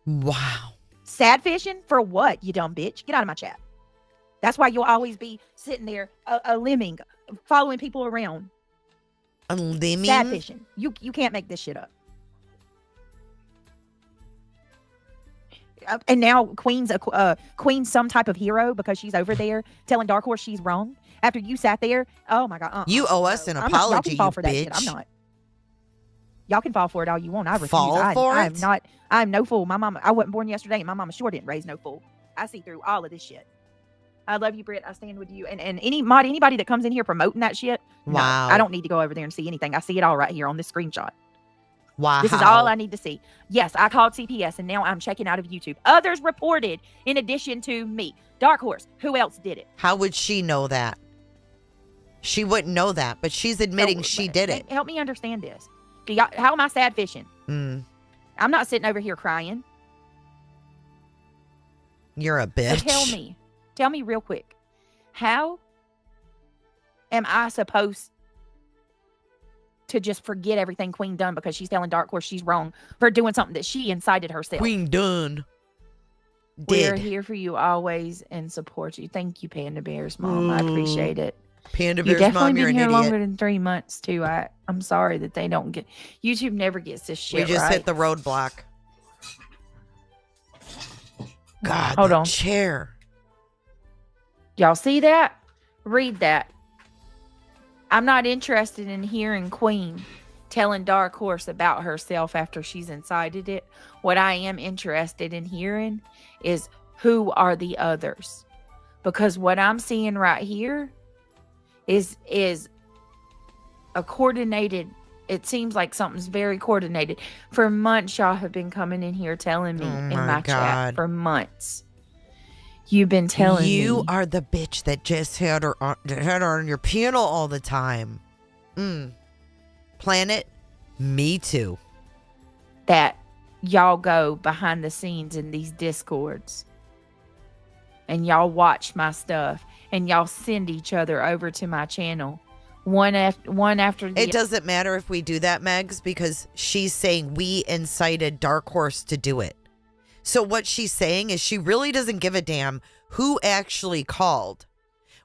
Wow. Sad fishing? For what, you dumb bitch? Get out of my chat. That's why you'll always be sitting there, a lemming, following people around. A lemming? Sad fishing. You can't make this shit up. And now Queen's some type of hero because she's over there telling Dark Horse she's wrong. After you sat there, oh my God. You owe us an I'm not- y'all apology, can fall you for that shit. I'm bitch. not. Y'all can fall for it all you want. I refuse. Fall for I'm it? not. I'm no fool. My mama. I wasn't born yesterday, and my mama sure didn't raise no fool. I see through all of this shit. I love you, Britt. I stand with you. And anybody that comes in here promoting that shit. No, Wow. I don't need to go over there and see anything. I see it all right here on this screenshot. Wow. This is all I need to see. Yes, I called CPS, and now I'm checking out of YouTube. Others reported in addition to me. Dark Horse. Who else did it? How would she know that? She wouldn't know that, but she's admitting she did it. Help me understand this. How am I sad fishing? Mm, I'm not sitting over here crying. you're a So bitch. tell me real quick. How am I supposed to just forget everything Queen done because she's telling Dark Horse she's wrong for doing something that she incited herself? Queen done. We're Did. here for you always and support you. Thank you, Panda Bears Mom. I appreciate it. Panda You've Bear's definitely mom, you're been an here idiot. longer than 3 months too. I'm sorry that they don't get YouTube never gets this shit We just right. hit the roadblock. God, Hold that on. chair. Y'all see that? Read that. I'm not interested in hearing Queen telling Dark Horse about herself after she's incited it. What I am interested in hearing is who are the others. Because what I'm seeing right here is a coordinated, it seems like something's very coordinated. For months, y'all have been coming in here telling me Oh in my my chat. God. For months. You've been telling me. You are the bitch that just had her on your piano all the time. Planet, me too. that y'all go behind the scenes in these discords and y'all watch my stuff and y'all send each other over to my channel one after the It doesn't matter if we do that, Megs, because she's saying we incited Dark Horse to do it. So what she's saying is she really doesn't give a damn who actually called.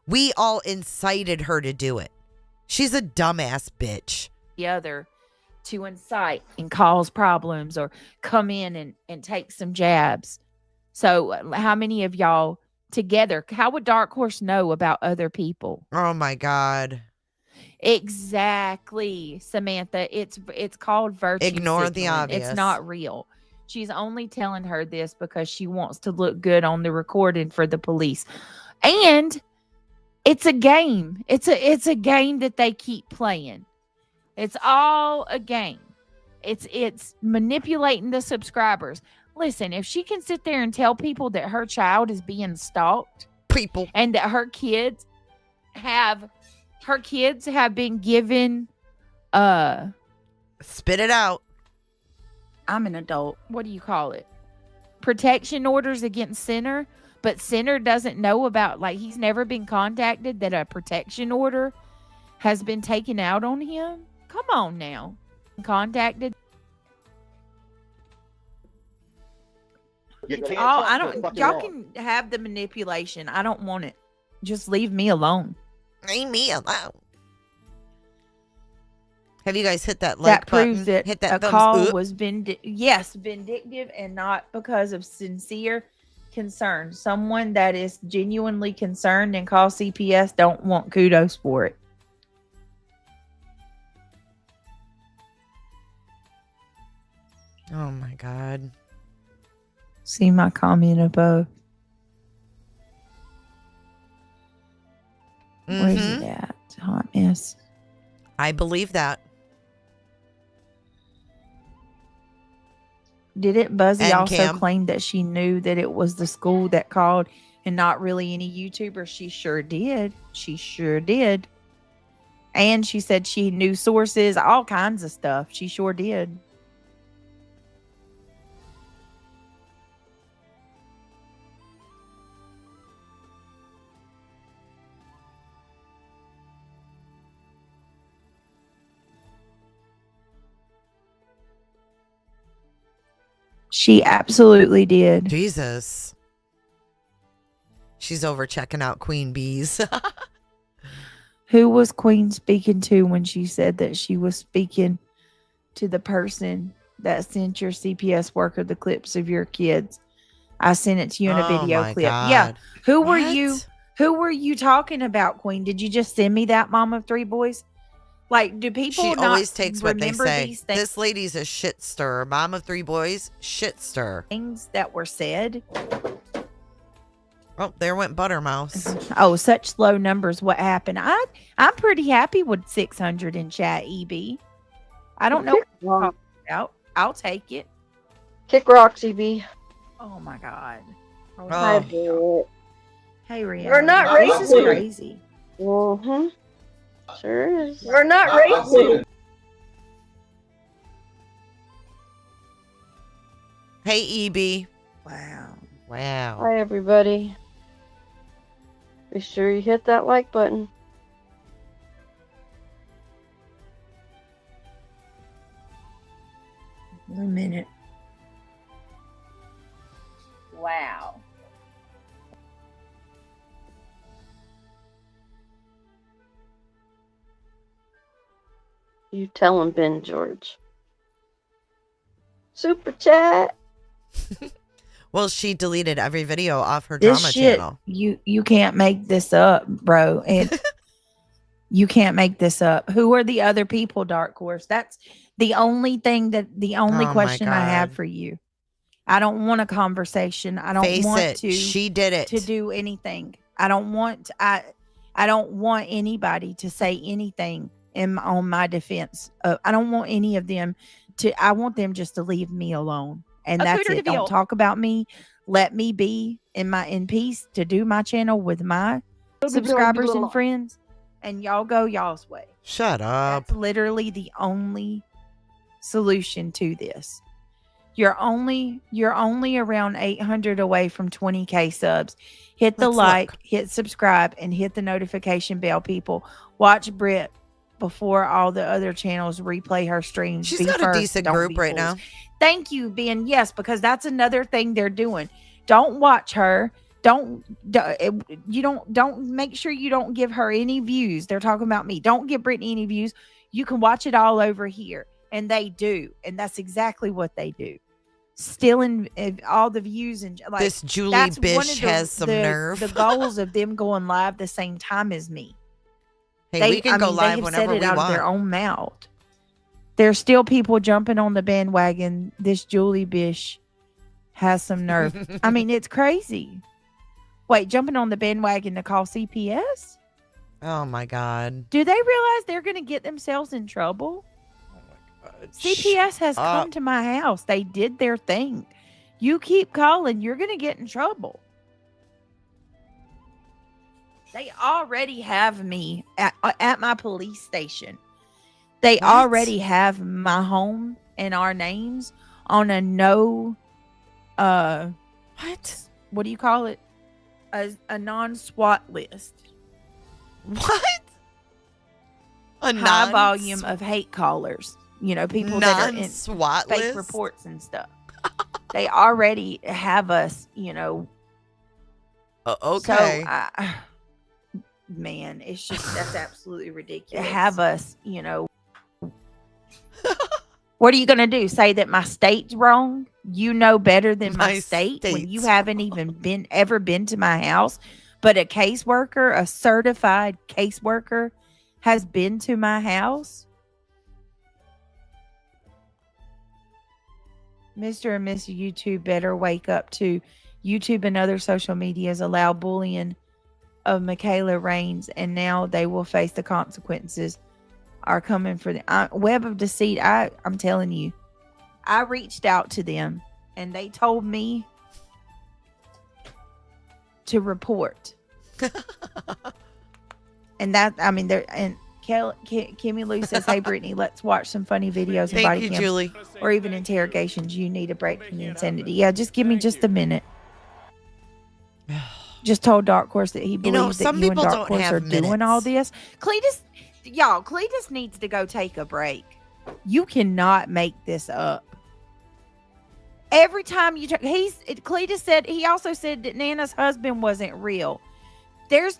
We all incited her to do it. She's a dumbass bitch. other to incite and cause problems or come in and take some jabs. So how many of y'all together, how would Dark Horse know about other people? Oh my God. Exactly, Samantha. It's called virtue Ignore the signaling. obvious. It's not real. She's only telling her this because she wants to look good on the recording for the police. And it's a game. It's a game that they keep playing. It's all a game. It's manipulating the subscribers. Listen, if she can sit there and tell people that her child is being stalked People. and that her kids have been given Spit it out. I'm an adult. What do you call it? Protection orders against Center, but Center doesn't know about, like, he's never been contacted that a protection order has been taken out on him. Come on now. Contacted. You can't Oh, talk I to a don't. fucking Y'all wall. can have the manipulation. I don't want it. Just leave me alone. Leave me alone. Have you guys hit that like That proves button? that Hit that a thumbs call up. was vindictive and not because of sincere concern. Someone that is genuinely concerned and call CPS don't want kudos for it. Oh my God. See my comment above. Where's Mhm. it at? Hot mess. I believe that. Didn't Buzzy And also Cam. claim that she knew that it was the school that called and not really any YouTuber? She sure did. She sure did. And she said she knew sources, all kinds of stuff. She sure did. She absolutely did. Jesus. She's over checking out Queen Bees. Who was Queen speaking to when she said that she was speaking to the person that sent your CPS worker the clips of your kids? I sent it to you in a Oh video my clip. Yeah. God. Who What? were you? Who were you talking about, Queen? Did you just send me that, mom of three boys? Like, do people She not always takes what they remember say. these things This lady's a shit stirrer. Mom of three boys, shit stir. that were said? Oh, there went Buttermouse. Oh, such low numbers. What happened? I'm pretty happy with 600 in chat, EB. I don't know what you're Well, talking about. I'll take it. kick rocks, EB. Oh my God. Oh. I do it. Hey, Rihanna. We're not This is racist. crazy. Mm-hmm. Sure is. We're not racist. Hey, EB. Wow. Wow. Hi, everybody. Be sure you hit that like button. A minute. Wow. You tell him, Ben George. Super chat. Well, she deleted every video off her This drama shit, channel. you can't make this up, bro. And you can't make this up. Who are the other people, Dark Horse? That's the only Oh my question I have God. for you. I don't want a conversation. I don't Face want it. to She did it. to do anything. I don't want anybody to say anything on my defense. I don't want any of them to. I want them just to leave me alone, and that's it. Don't talk about me. Let me be in peace to do my channel with my subscribers and friends, and y'all go y'all's way. Shut up. That's literally the only solution to this. You're only around 800 away from 20K subs. Hit the Let's like, look. hit subscribe, and hit the notification bell, people. Watch Brit before all the other channels replay her streams. She's Be got first, a decent don't group be right fools. now. Thank you, Ben. Yes, because that's another thing they're doing. Don't watch her. Don't make sure you don't give her any views. They're talking about me. Don't give Brittany any views. You can watch it all over here. And they do. And that's exactly what they do. Stealing all the views and like This Julie that's one Bish of the- has some nerve. The goals of them going live the same time as me. Hey, we can go they live have whenever said it we out want. of their own mouth. There's still people jumping on the bandwagon. This Julie Bish has some nerve. I mean, it's crazy. Wait, jumping on the bandwagon to call CPS? Oh my God. Do they realize they're going to get themselves in trouble? CPS has come to my house. They did their thing. You keep calling, you're going to get in trouble. They already have me at my police station. They What? already have my home and our names on a no what do you call it? A non-SWAT list. What? A High volume of hate callers. You know, people that are in non-SWAT fake list? reports and stuff. They already have us, you know. Okay. So, man, it's just that's absolutely ridiculous. Have us, you know. What are you gonna do? Say that my state's wrong? You know better than my state when you state's haven't even ever been to my house. But a caseworker, a certified caseworker, has been to my house. Mr. and Mrs. YouTube better wake up to YouTube and other social medias allow bullying of Michaela Raines, and now they will face the consequences are coming for the web of deceit. I'm telling you, I reached out to them and they told me to report. And that, I mean, there, and Kimmy Lou says, "Hey Brittany, let's watch some funny videos and Thank body you, cams Julie. or even interrogations. You need a break from the insanity." Yeah, just give me just a minute. Just told Dark Horse that he believes that some you and people Dark don't Horse have are doing all minutes. this. Cletus needs to go take a break. You cannot make this up. Every time you Cletus said, he also said that Nana's husband wasn't real. There's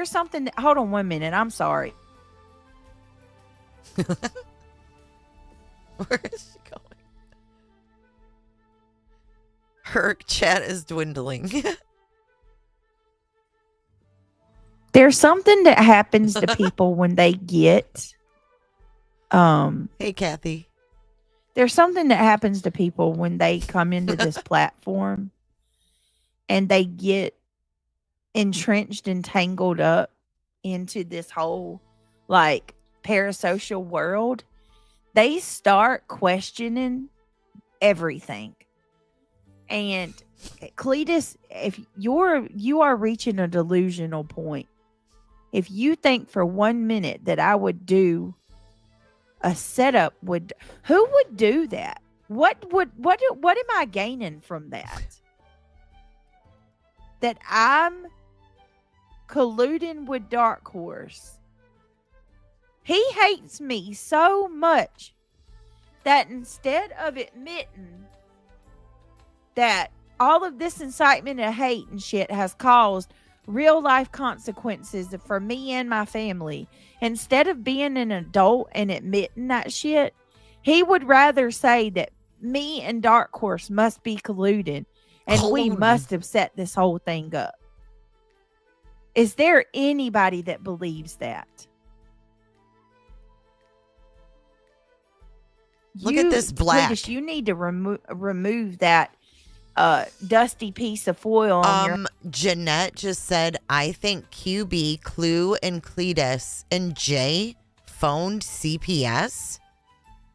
something that, hold on 1 minute. I'm sorry. Where is she going? Her chat is dwindling. There's something that happens to people when they get Hey, Kathy. there's something that happens to people when they come into this platform and they get entrenched and tangled up into this whole like parasocial world. They start questioning everything. And Cletus, if you are reaching a delusional point. If you think for 1 minute that I would do a setup, who would do that? What am I gaining from that? That I'm colluding with Dark Horse. He hates me so much that instead of admitting that all of this incitement of hate and shit has caused real life consequences for me and my family, instead of being an adult and admitting that shit, he would rather say that me and Dark Horse must be colluding and we must have set this whole thing up. Is there anybody that believes that? Look at this black. Cletus, you need to remove that dusty piece of foil on your... Jeanette just said, I think QB, Clue, and Cletus and Jay phoned CPS.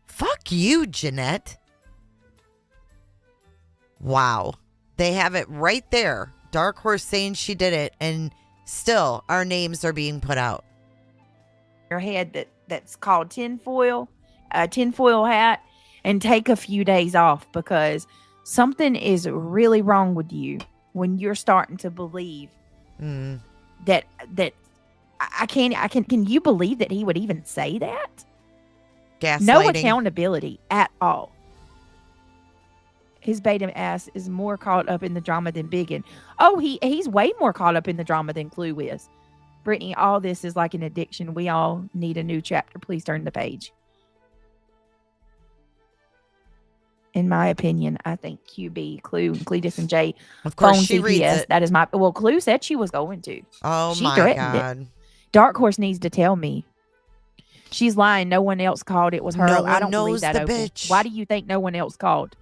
Fuck you, Jeanette. Wow. They have it right there. Dark Horse saying she did it, and still our names are being put out. Your head that's called tinfoil hat, and take a few days off, because something is really wrong with you when you're starting to believe that can you believe that he would even say that? Gaslighting. No accountability at all. His beta ass is more caught up in the drama than Biggin. Oh, he's way more caught up in the drama than Clue is. Brittany, all this is like an addiction. We all need a new chapter. Please turn the page. In my opinion, I think QB, Clue, Cletus, and Jay of course phone she CPS. reads it. That is my... Well, Clue said she was going to. Oh, she my threatened God. It. Dark Horse needs to tell me. She's lying. No one else called. It was her. No I one don't believe knows that. the Opal. bitch. Why do you think no one else called?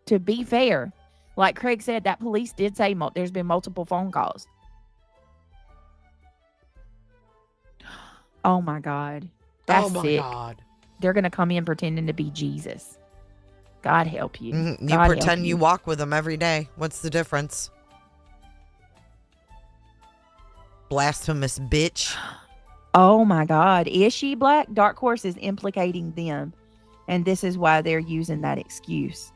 To be fair, like Craig said, that police did say there's been multiple phone calls. Oh my God. That's sick. God. They're going to come in pretending to be Jesus. God help you. You God pretend help you walk with them every day. What's the difference? Blasphemous bitch. Oh my God. Is she black? Dark Horse is implicating them. And this is why they're using that excuse.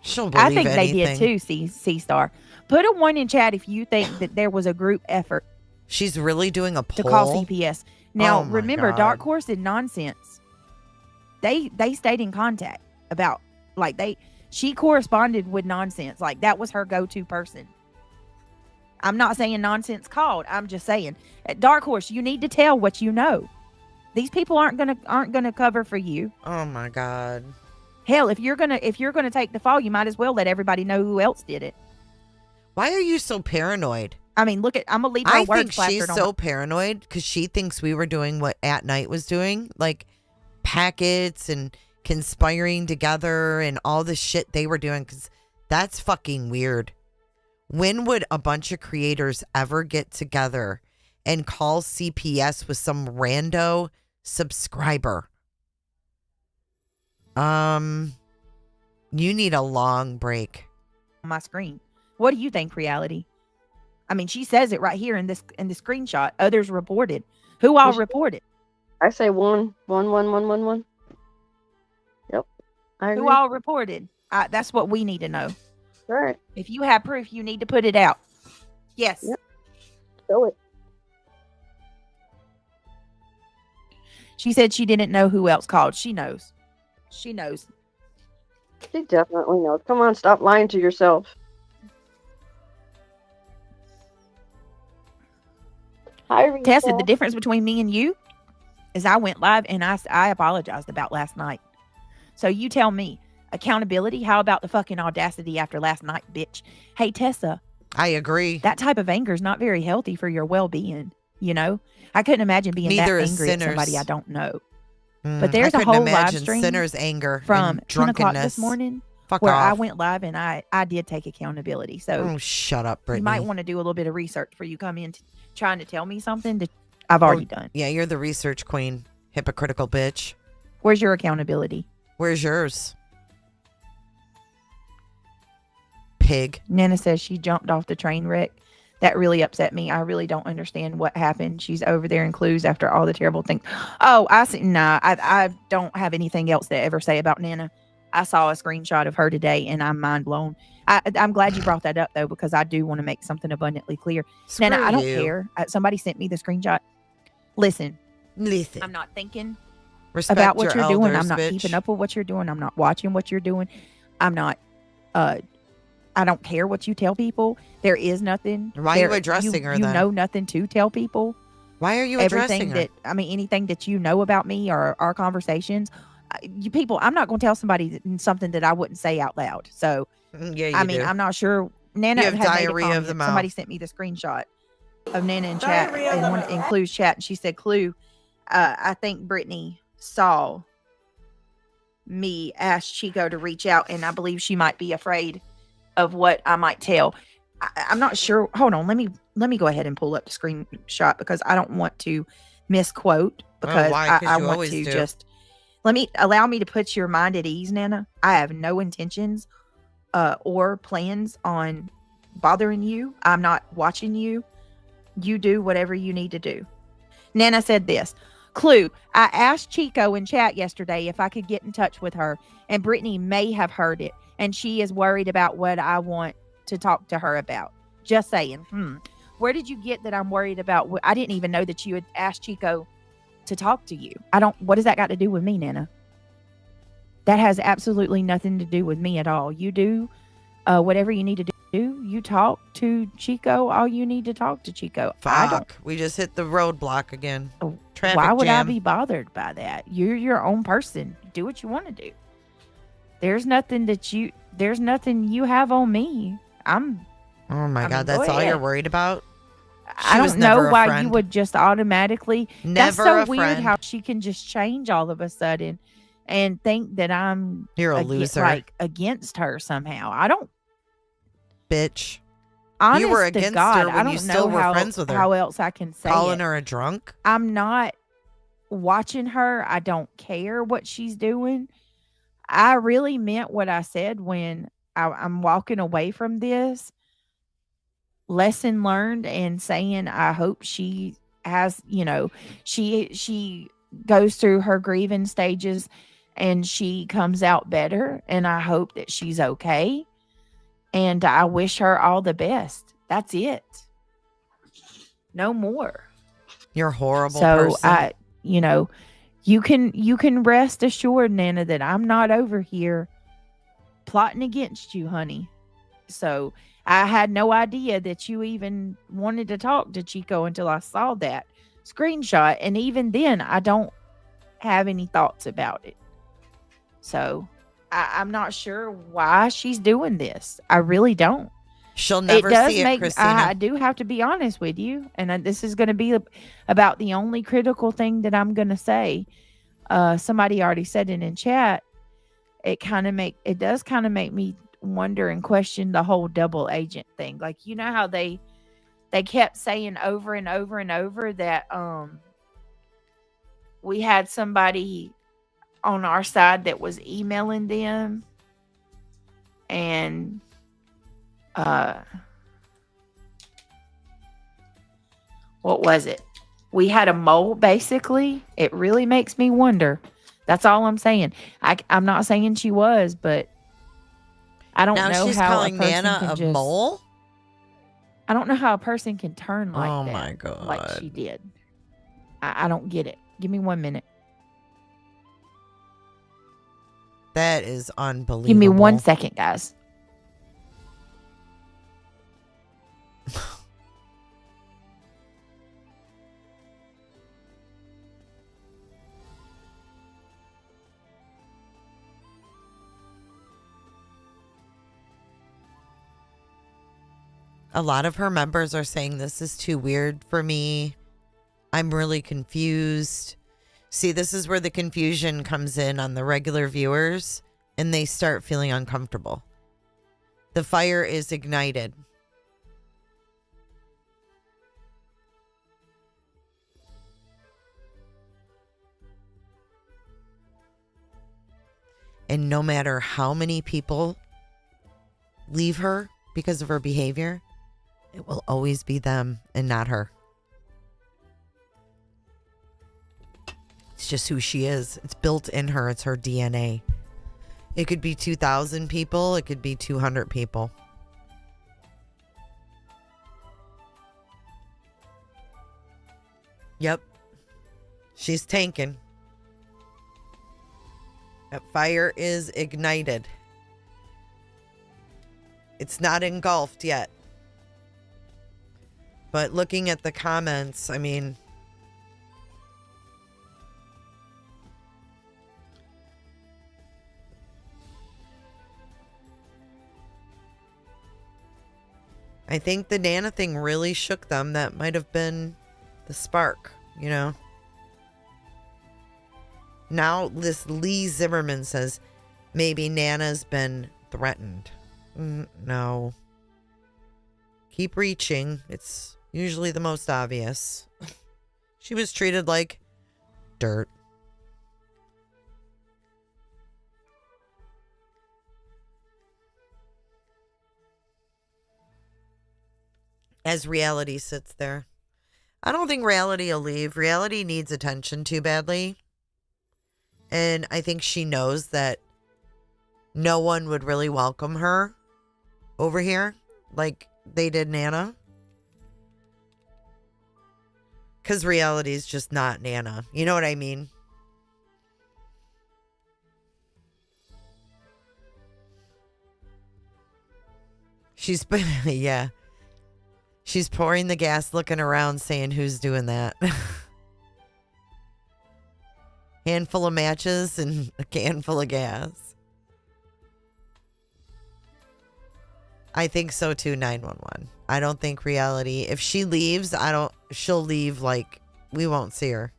She'll believe I think anything. they did too, C-Star. Put a 1 in chat if you think that there was a group effort. She's really doing a poll? To call CPS. Now, Oh my remember, God. Dark Horse did nonsense. They stayed in contact about, she corresponded with nonsense. Like, that was her go-to person. I'm not saying nonsense called. I'm just saying, at Dark Horse, you need to tell what you know. These people aren't gonna cover for you. Oh my God. Hell, if you're gonna take the fall, you might as well let everybody know who else did it. Why are you so paranoid? I mean, look at, I'm gonna leave her I words think plastered she's on so paranoid because she thinks we were doing what At Night was doing, like packets and conspiring together and all the shit they were doing, because that's fucking weird. When would a bunch of creators ever get together and call CPS with some rando subscriber? You need a long break. On my screen. What do you think, reality? I mean, she says it right here in this screenshot. Others reported. Who all reported? I say 11111. Yep. I agree. Who all reported? That's what we need to know. Right. If you have proof, you need to put it out. Yes. Yep. Show it. She said she didn't know who else called. She knows. She knows. She definitely knows. Come on, stop lying to yourself. Hi, Tessa, the difference between me and you is I went live and I apologized about last night. So you tell me, accountability, how about the fucking audacity after last night, bitch? Hey, Tessa. I agree. That type of anger is not very healthy for your well-being, you know? I couldn't imagine being Neither that is angry at sinners. somebody I don't know. But there's I a whole couldn't live imagine stream sinners' anger from and 10 o'clock drunkenness. this morning Fuck where off. I went live and I did take accountability. So Oh, shut up, Brittany. you might want to do a little bit of research before you come in trying to tell me something that I've already done. Yeah, you're the research queen, hypocritical bitch. Where's your accountability? Where's yours? Pig. Nana says she jumped off the train wreck. That really upset me. I really don't understand what happened. She's over there in Clues after all the terrible things. Oh, I see. Nah, I don't have anything else to ever say about Nana. I saw a screenshot of her today and I'm mind blown. I'm glad you brought that up though, because I do want to make something abundantly clear. Screw Nana, I don't you. care. Somebody sent me the screenshot. Listen, Listen. I'm not thinking Respect about what your you're doing. elders, I'm not bitch. keeping up with what you're doing. I'm not watching what you're doing. I'm not I don't care what you tell people. There is nothing. Why are you addressing her You then? know nothing to tell people. Why are you Everything addressing her? anything that you know about me or our conversations, you people, I'm not going to tell somebody something that I wouldn't say out loud. So, Yeah, you I mean, do. I'm not sure. Nana You have had made a diarrhea of the comment. mouth. Somebody sent me the screenshot of Nana in chat in Clue's chat, and she said, "Clue, I think Brittany saw me ask Chico to reach out, and I believe she might be afraid of what I might tell." I'm not sure. Hold on, let me go ahead and pull up the screenshot because I don't want to misquote because why? 'Cause I you want always to do. just allow me to put your mind at ease, Nana. I have no intentions or plans on bothering you. I'm not watching you. You do whatever you need to do. Nana said this. Clue, I asked Chico in chat yesterday if I could get in touch with her, and Brittany may have heard it, and she is worried about what I want to talk to her about. Just saying. Where did you get that I'm worried about? I didn't even know that you had asked Chico to talk to you. What does that got to do with me, Nana? That has absolutely nothing to do with me at all. You do whatever you need to do. You talk to Chico. All you need to talk to Chico. I don't. Fuck. We just hit the roadblock again. Traffic Why would jam. I be bothered by that? You're your own person. Do what you want to do. There's nothing you have on me. Oh my I God, mean, that's go all you're ahead. worried about? I was don't know never a why friend. you would just automatically. That's Never so a weird friend. how she can just change all of a sudden and think that I'm You're a ag- loser. like against her somehow. I don't. Bitch. Honest You were to against God, her when I don't you still know were how, friends with her. how else I can say Calling it. her a drunk? I'm not watching her. I don't care what she's doing. I really meant what I said when I'm walking away from this. Lesson learned, and saying I hope she has, she goes through her grieving stages and she comes out better, and I hope that she's okay, and I wish her all the best. That's it. No more. You're a horrible So person. you can rest assured, Nana, that I'm not over here plotting against you, honey. So I had no idea that you even wanted to talk to Chico until I saw that screenshot. And even then, I don't have any thoughts about it. So I'm not sure why she's doing this. I really don't. She'll never it does see it, make Christina. I do have to be honest with you, and this is going to be about the only critical thing that I'm going to say. Somebody already said it in chat. It does kind of make me wonder and question the whole double agent thing. Like, you know how they kept saying over and over and over that we had somebody on our side that was emailing them, and what was it? We had a mole, basically. It really makes me wonder. That's all I'm saying. I'm not saying she was, but I don't Now know she's how calling a person Nana can a just, mole? I don't know how a person can turn like Oh that. my God. Like she did. I don't get it. Give me 1 minute. That is unbelievable. Give me 1 second, guys. A lot of her members are saying this is too weird for me. I'm really confused. See, this is where the confusion comes in on the regular viewers, and they start feeling uncomfortable. The fire is ignited. And no matter how many people leave her because of her behavior, it will always be them and not her. It's just who she is. It's built in her. It's her DNA. It could be 2,000 people. It could be 200 people. Yep. She's tanking. That fire is ignited. It's not engulfed yet. But looking at the comments, I mean, I think the Nana thing really shook them. That might have been the spark, you know? Now this Lee Zimmerman says maybe Nana's been threatened. No. Keep reaching. It's usually the most obvious. She was treated like dirt. As reality sits there. I don't think reality will leave. Reality needs attention too badly. And I think she knows that no one would really welcome her over here like they did Nana. Because reality is just not Nana. You know what I mean? She's been, yeah. She's pouring the gas, looking around, saying, who's doing that? Handful of matches and a can full of gas. I think so too, 911. I don't think reality, if she leaves, she'll leave like we won't see her.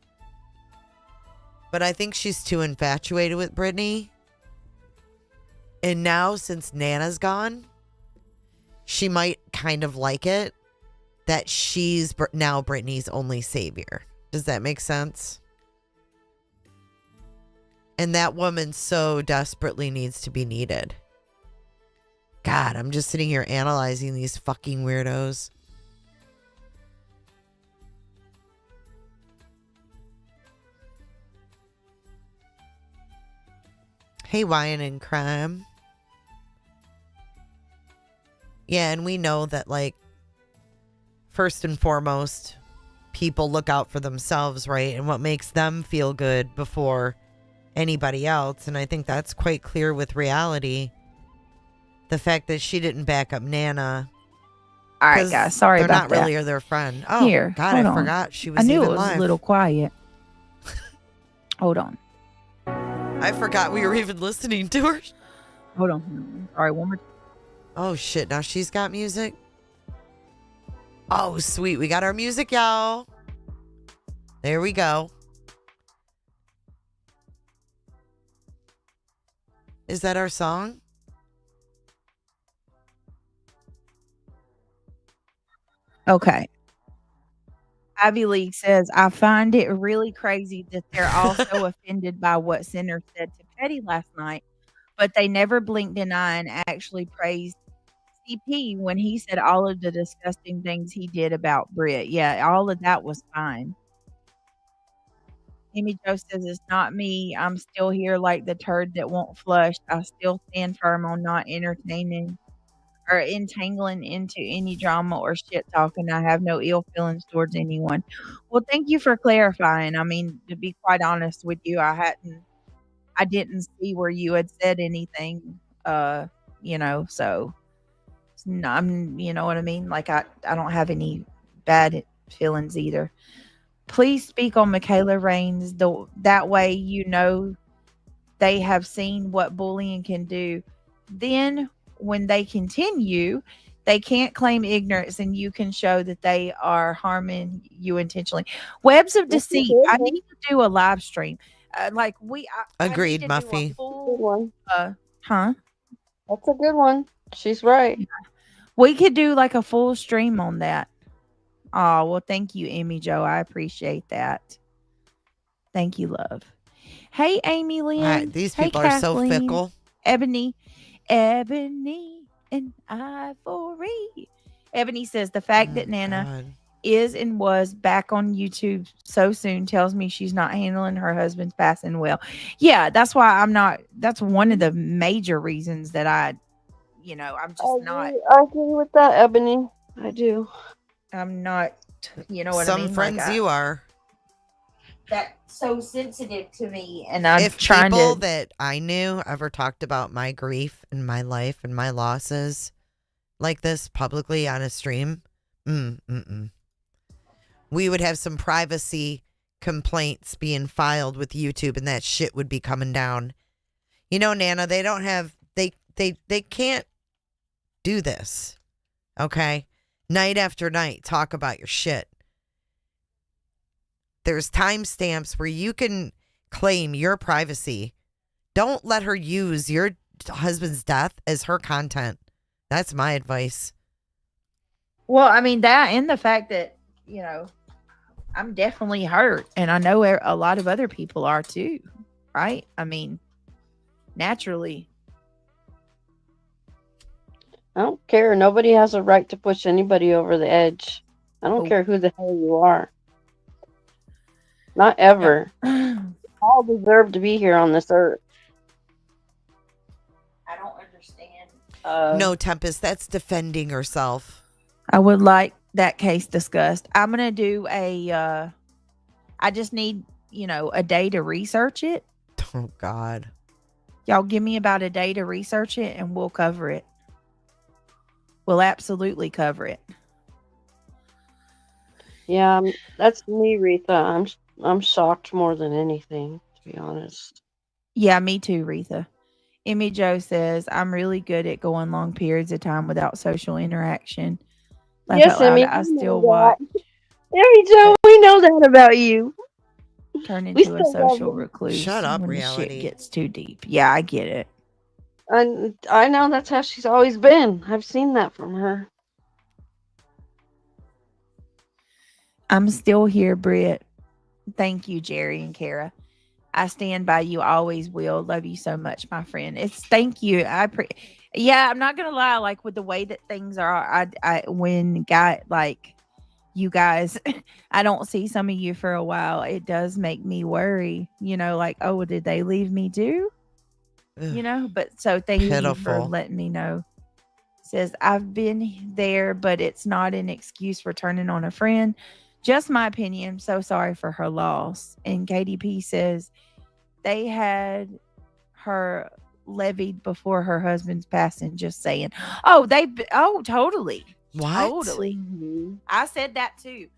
But I think she's too infatuated with Brittany. And now, since Nana's gone, she might kind of like it that she's now Brittany's only savior. Does that make sense? And that woman so desperately needs to be needed. God, I'm just sitting here analyzing these fucking weirdos. Hey, Wine and Crime. Yeah, and we know that, like, first and foremost, people look out for themselves, right? And what makes them feel good before anybody else. And I think that's quite clear with reality. The fact that she didn't back up Nana. All right, guys. Sorry they're about not really that. their friend. Oh, Here, God, hold I on. forgot she was I knew even it was live. a little quiet. Hold on. I forgot we were even listening to her. Hold on. All right, one more. Oh, shit. Now she's got music. Oh, sweet. We got our music, y'all. There we go. Is that our song? Okay. Ivy League says, I find it really crazy that they're all so offended by what Sinner said to Petty last night, but they never blinked an eye and actually praised CP when he said all of the disgusting things he did about Britt. Yeah, all of that was fine. Amy Jo says, it's not me. I'm still here like the turd that won't flush. I still stand firm on not entertaining or entangling into any drama or shit talking. I have no ill feelings towards anyone. Well, thank you for clarifying. I mean, to be quite honest with you, I didn't see where you had said anything, so I'm, you know what I mean? Like, I don't have any bad feelings either. Please speak on Michaela Reigns. That way, they have seen what bullying can do. Then, when they continue, they can't claim ignorance, and you can show that they are harming you intentionally. Webs of That's a deceit. good I one. need to do a live stream. Like I need Agreed, to do a Muffy. Good full. one. Huh? That's a good one. She's right. We could do like a full stream on that. Oh, well, thank you, Amy Jo. I appreciate that. Thank you, love. Hey, Amy Lynn. These Hey, people are so Kathleen. fickle. Ebony and Ivory. Ebony says the fact that Nana God. is and was back on YouTube so soon tells me she's not handling her husband's passing well. Yeah, that's why I'm not. That's one of the major reasons that I'm just not. I agree with that, Ebony. I do. I'm not. You know what Some I mean? friends you are. That's so sensitive to me, and I'm If trying people to. that I knew ever talked about my grief and my life and my losses like this publicly on a stream, we would have some privacy complaints being filed with YouTube, and that shit would be coming down. You know, Nana, they don't have they can't do this. Okay? Night after night, talk about your shit. There's timestamps where you can claim your privacy. Don't let her use your husband's death as her content. That's my advice. Well, I mean that, and the fact that I'm definitely hurt, and I know a lot of other people are too, right? I mean, naturally. I don't care. Nobody has a right to push anybody over the edge. I don't care who the hell you are. Not ever. All deserve to be here on this earth. I don't understand. No, Tempest, that's defending herself. I would like that case discussed. I'm gonna do a. I just need a day to research it. Oh God. Y'all give me about a day to research it, and we'll cover it. We'll absolutely cover it. Yeah, that's me, Retha. I'm shocked more than anything, to be honest. Yeah, me too, Retha. Emmy Jo says, I'm really good at going long periods of time without social interaction. Laugh Yes, out loud. Emmy, I we know still that. watch. Emmy Jo, we know that about you. Turn We into a still love social you. recluse Shut up, when the reality. shit gets too deep. Yeah, I get it. And I know that's how she's always been. I've seen that from her. I'm still here, Britt. Thank you, Jerry and Kara. I stand by you, always will. Love you so much, my friend. Thank you. Yeah, I'm not gonna lie. Like with the way that things are, when you guys, I don't see some of you for a while. It does make me worry. Like, oh, did they leave me too? But so thank you for Pitiful. letting me know. Says I've been there, but it's not an excuse for turning on a friend. Just my opinion. I'm so sorry for her loss. And KDP says they had her levied before her husband's passing. Just saying. Oh, totally. What? Totally. I said that too.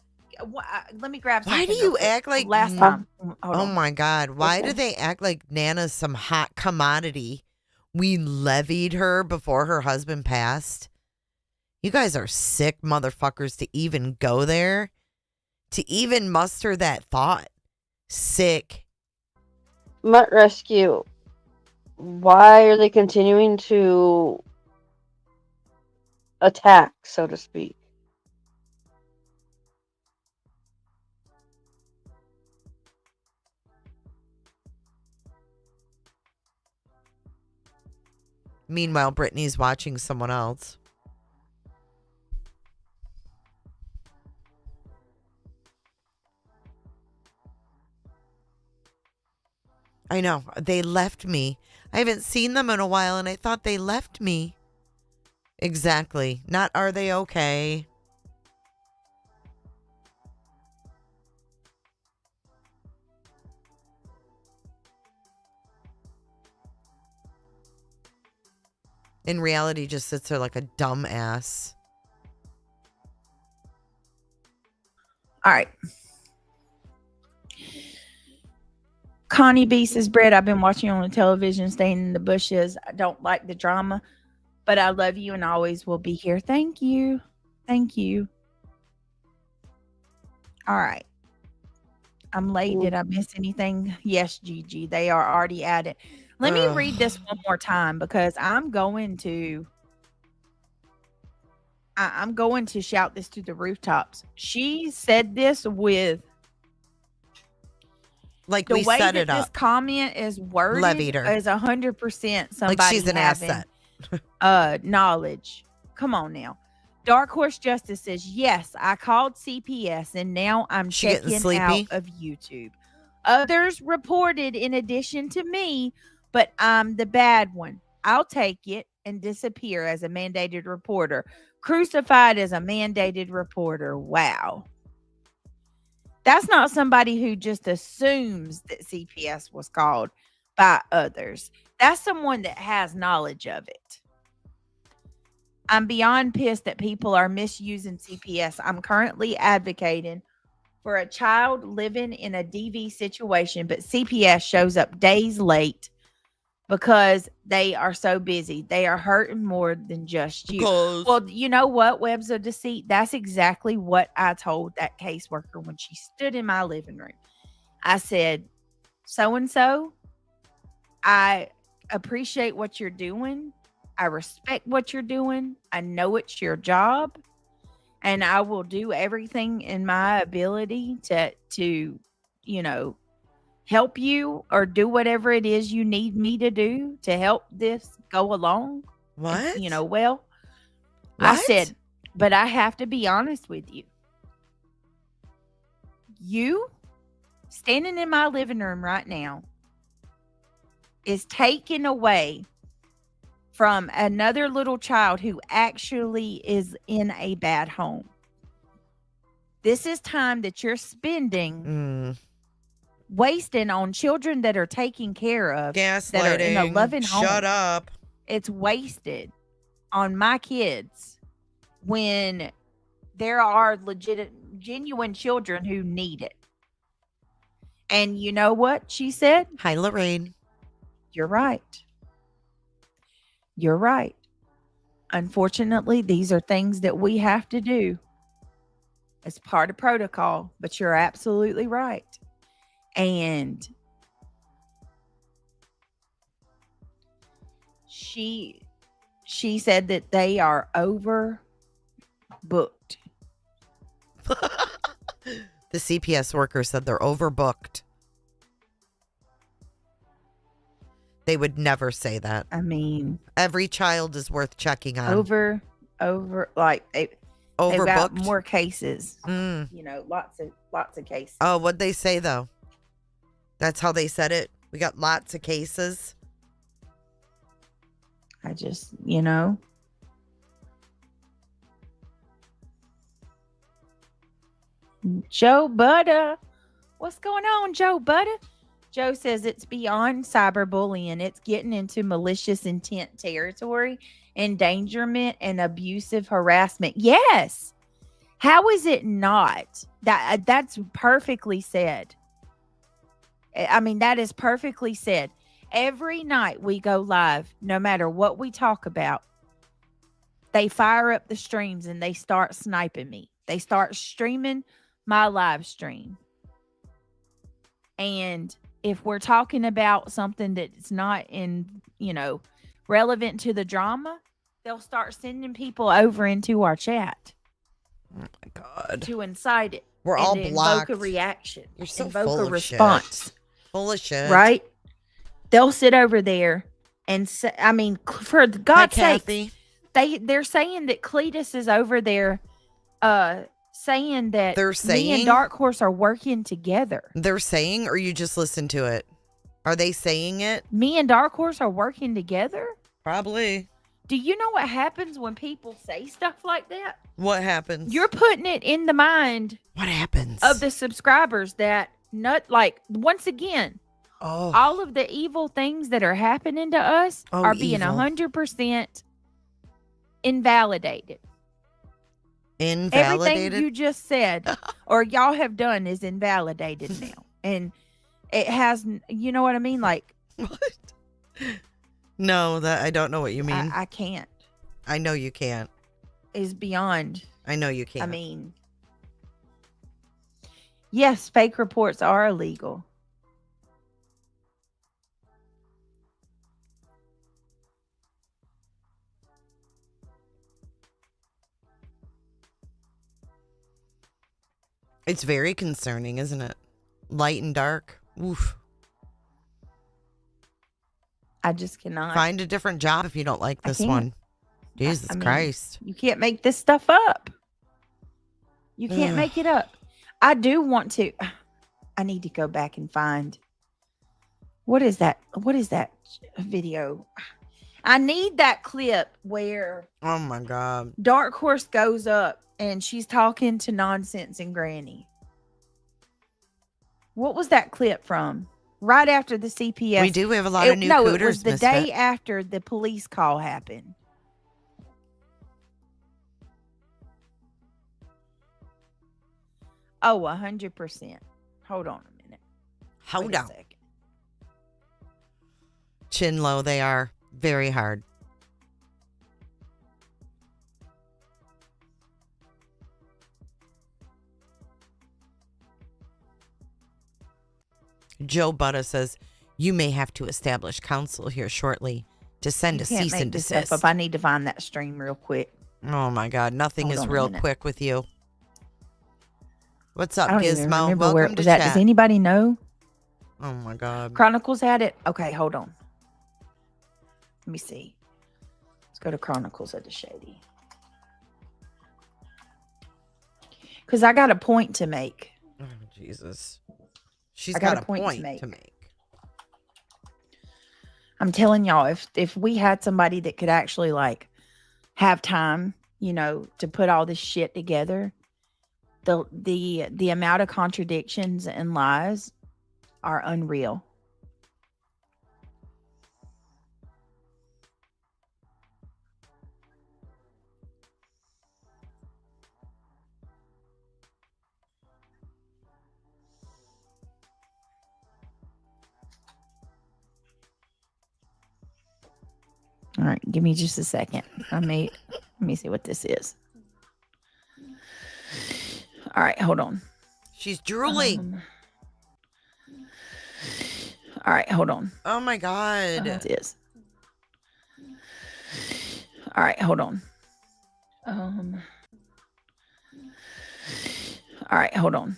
Let me grab something. Why do real you quick. act like last time? Hold Oh on. my God. Why do Okay. they act like Nana's some hot commodity? We levied her before her husband passed. You guys are sick motherfuckers to even go there. To even muster that thought. Sick. Mutt Rescue. Why are they continuing to attack, so to speak? Meanwhile, Brittany's watching someone else. I know. They left me. I haven't seen them in a while, and I thought they left me. Exactly. Not are they okay? In reality, just sits there like a dumb ass. All right. Connie B says, Brett, I've been watching you on the television, staying in the bushes. I don't like the drama, but I love you and always will be here. Thank you. Thank you. All right. I'm late. Did I miss anything? Yes, Gigi. They are already at it. Let me read this one more time because I'm going to shout this to the rooftops. She said this with like the we way set that it this up. comment is worded Levied her. is 100% somebody Like she's an having, asset. knowledge. Come on now. Dark Horse Justice says, yes, I called CPS and now I'm She getting checking sleepy? out of YouTube. Others reported in addition to me, but I'm the bad one. I'll take it and disappear as a mandated reporter. Crucified as a mandated reporter. Wow. That's not somebody who just assumes that CPS was called by others. That's someone that has knowledge of it. I'm beyond pissed that people are misusing CPS. I'm currently advocating for a child living in a DV situation, but CPS shows up days late because they are so busy. They are hurting more than just you. Because Well, you know what? Webs of deceit. That's exactly what I told that caseworker when she stood in my living room. I said, so-and-so, I appreciate what you're doing. I respect what you're doing. I know it's your job. And I will do everything in my ability to, you know, help you or do whatever it is you need me to do to help this go along. what? You know, well, I What? said, but I have to be honest with you. You standing in my living room right now is taken away from another little child who actually is in a bad home. This is time that you're spending wasting on children that are taken care of, that are in a Gaslighting. loving home. Shut up. It's wasted on my kids when there are genuine children who need it. And you know what she said? Hi, Lorraine. You're right. You're right. Unfortunately, these are things that we have to do as part of protocol, but you're absolutely right. And she said that they are overbooked. The CPS worker said they're overbooked. They would never say that. I mean, Every child is worth checking on. over like they've got Overbooked. more cases. Mm. You know, lots of cases. Oh, what'd they say though? That's how they said it. We got lots of cases. I just, you know. Joe Butter. What's going on, Joe Butter? Joe says it's beyond cyberbullying. It's getting into malicious intent territory, endangerment, and abusive harassment. Yes. How is it not? That's perfectly said. I mean, that is perfectly said. Every night we go live, no matter what we talk about, they fire up the streams and they start sniping me. They start streaming my live stream. And if we're talking about something that's not relevant to the drama, they'll start sending people over into our chat. Oh my God. To incite it. We're and all to blocked. Invoke a reaction. You're so invoke full a of response. shit. Full of shit. Right? They'll sit over there And so, I mean, for Hi, God's sake, Kathy. they're saying that Cletus is over there, saying that They're me and saying? Dark Horse are working together. They're saying, or you just listen to it? Are they saying it? Me and Dark Horse are working together. Probably. Do you know what happens when people say stuff like that? What happens? You're putting it in the mind What happens? of the subscribers that once again, oh, all of the evil things that are happening to us Oh, are being evil. 100% invalidated. invalidated. Everything you just said or y'all have done is invalidated now. And it has, you know what I mean? Like, What? No, that I don't know what you mean. I can't. I know you can't. Is beyond. I know you can't. I mean, yes, fake reports are illegal. It's very concerning, isn't it? Light and dark. Oof. I just cannot. Find a different job if you don't like I this can't. one. Jesus I mean, Christ. You can't make this stuff up. You can't Ugh. make it up. I do want to. I need to go back and find. What is that? What is that video? I need that clip where Oh my God. Dark Horse goes up and she's talking to Nonsense and Granny. What was that clip from? Right after the CPS. We do have a lot of new No, cooters, it was the Misfit. day after the police call happened. Oh, 100%. Hold on a minute. Hold Wait a on. second. Chin low, they are very hard. Joe Butta says, you may have to establish counsel here shortly to send You a can't cease make and this stuff desist. up. I need to find that stream real quick. Oh my God. Nothing Hold is on a real minute. quick with you. What's up, I don't even Gizmo? remember where Welcome it was to at. chat. Does anybody know? Oh my God. Chronicles had it? Okay, hold on. Let me see. Let's go to Chronicles of the Shady. Because I got a point to make. Oh, Jesus. She's I got, a point to make. I'm telling y'all, if we had somebody that could actually like have time, you know, to put all this shit together, the amount of contradictions and lies are unreal. All right, give me just a second. Let me see what this is. All right, hold on. She's drooling. All right, hold on. Oh my God. It is. All right, hold on. All right, hold on.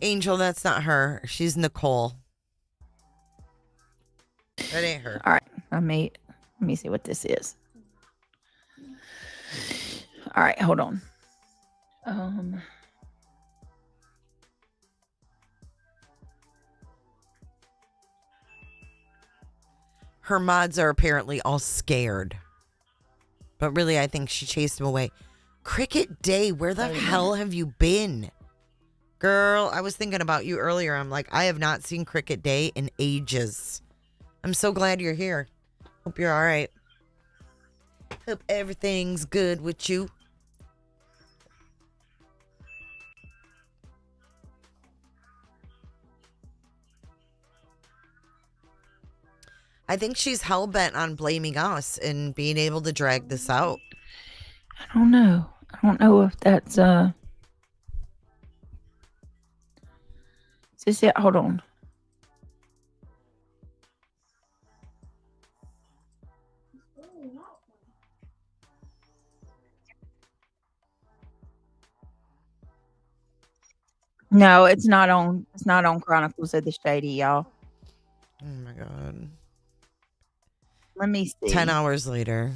Angel, that's not her. She's Nicole. That ain't her. All right, let me see what this is. All right, hold on. Her mods are apparently all scared. But really, I think she chased him away. Cricket Day, where the hell have you been? Girl, I was thinking about you earlier. I'm like, I have not seen Cricket Day in ages. I'm so glad you're here. Hope you're all right. Hope everything's good with you. I think she's hell-bent on blaming us and being able to drag this out. I don't know. I don't know if that's Is this it? Hold on. No, it's not on Chronicles of the Shady, y'all. Oh my God. Let me see. 10 hours later.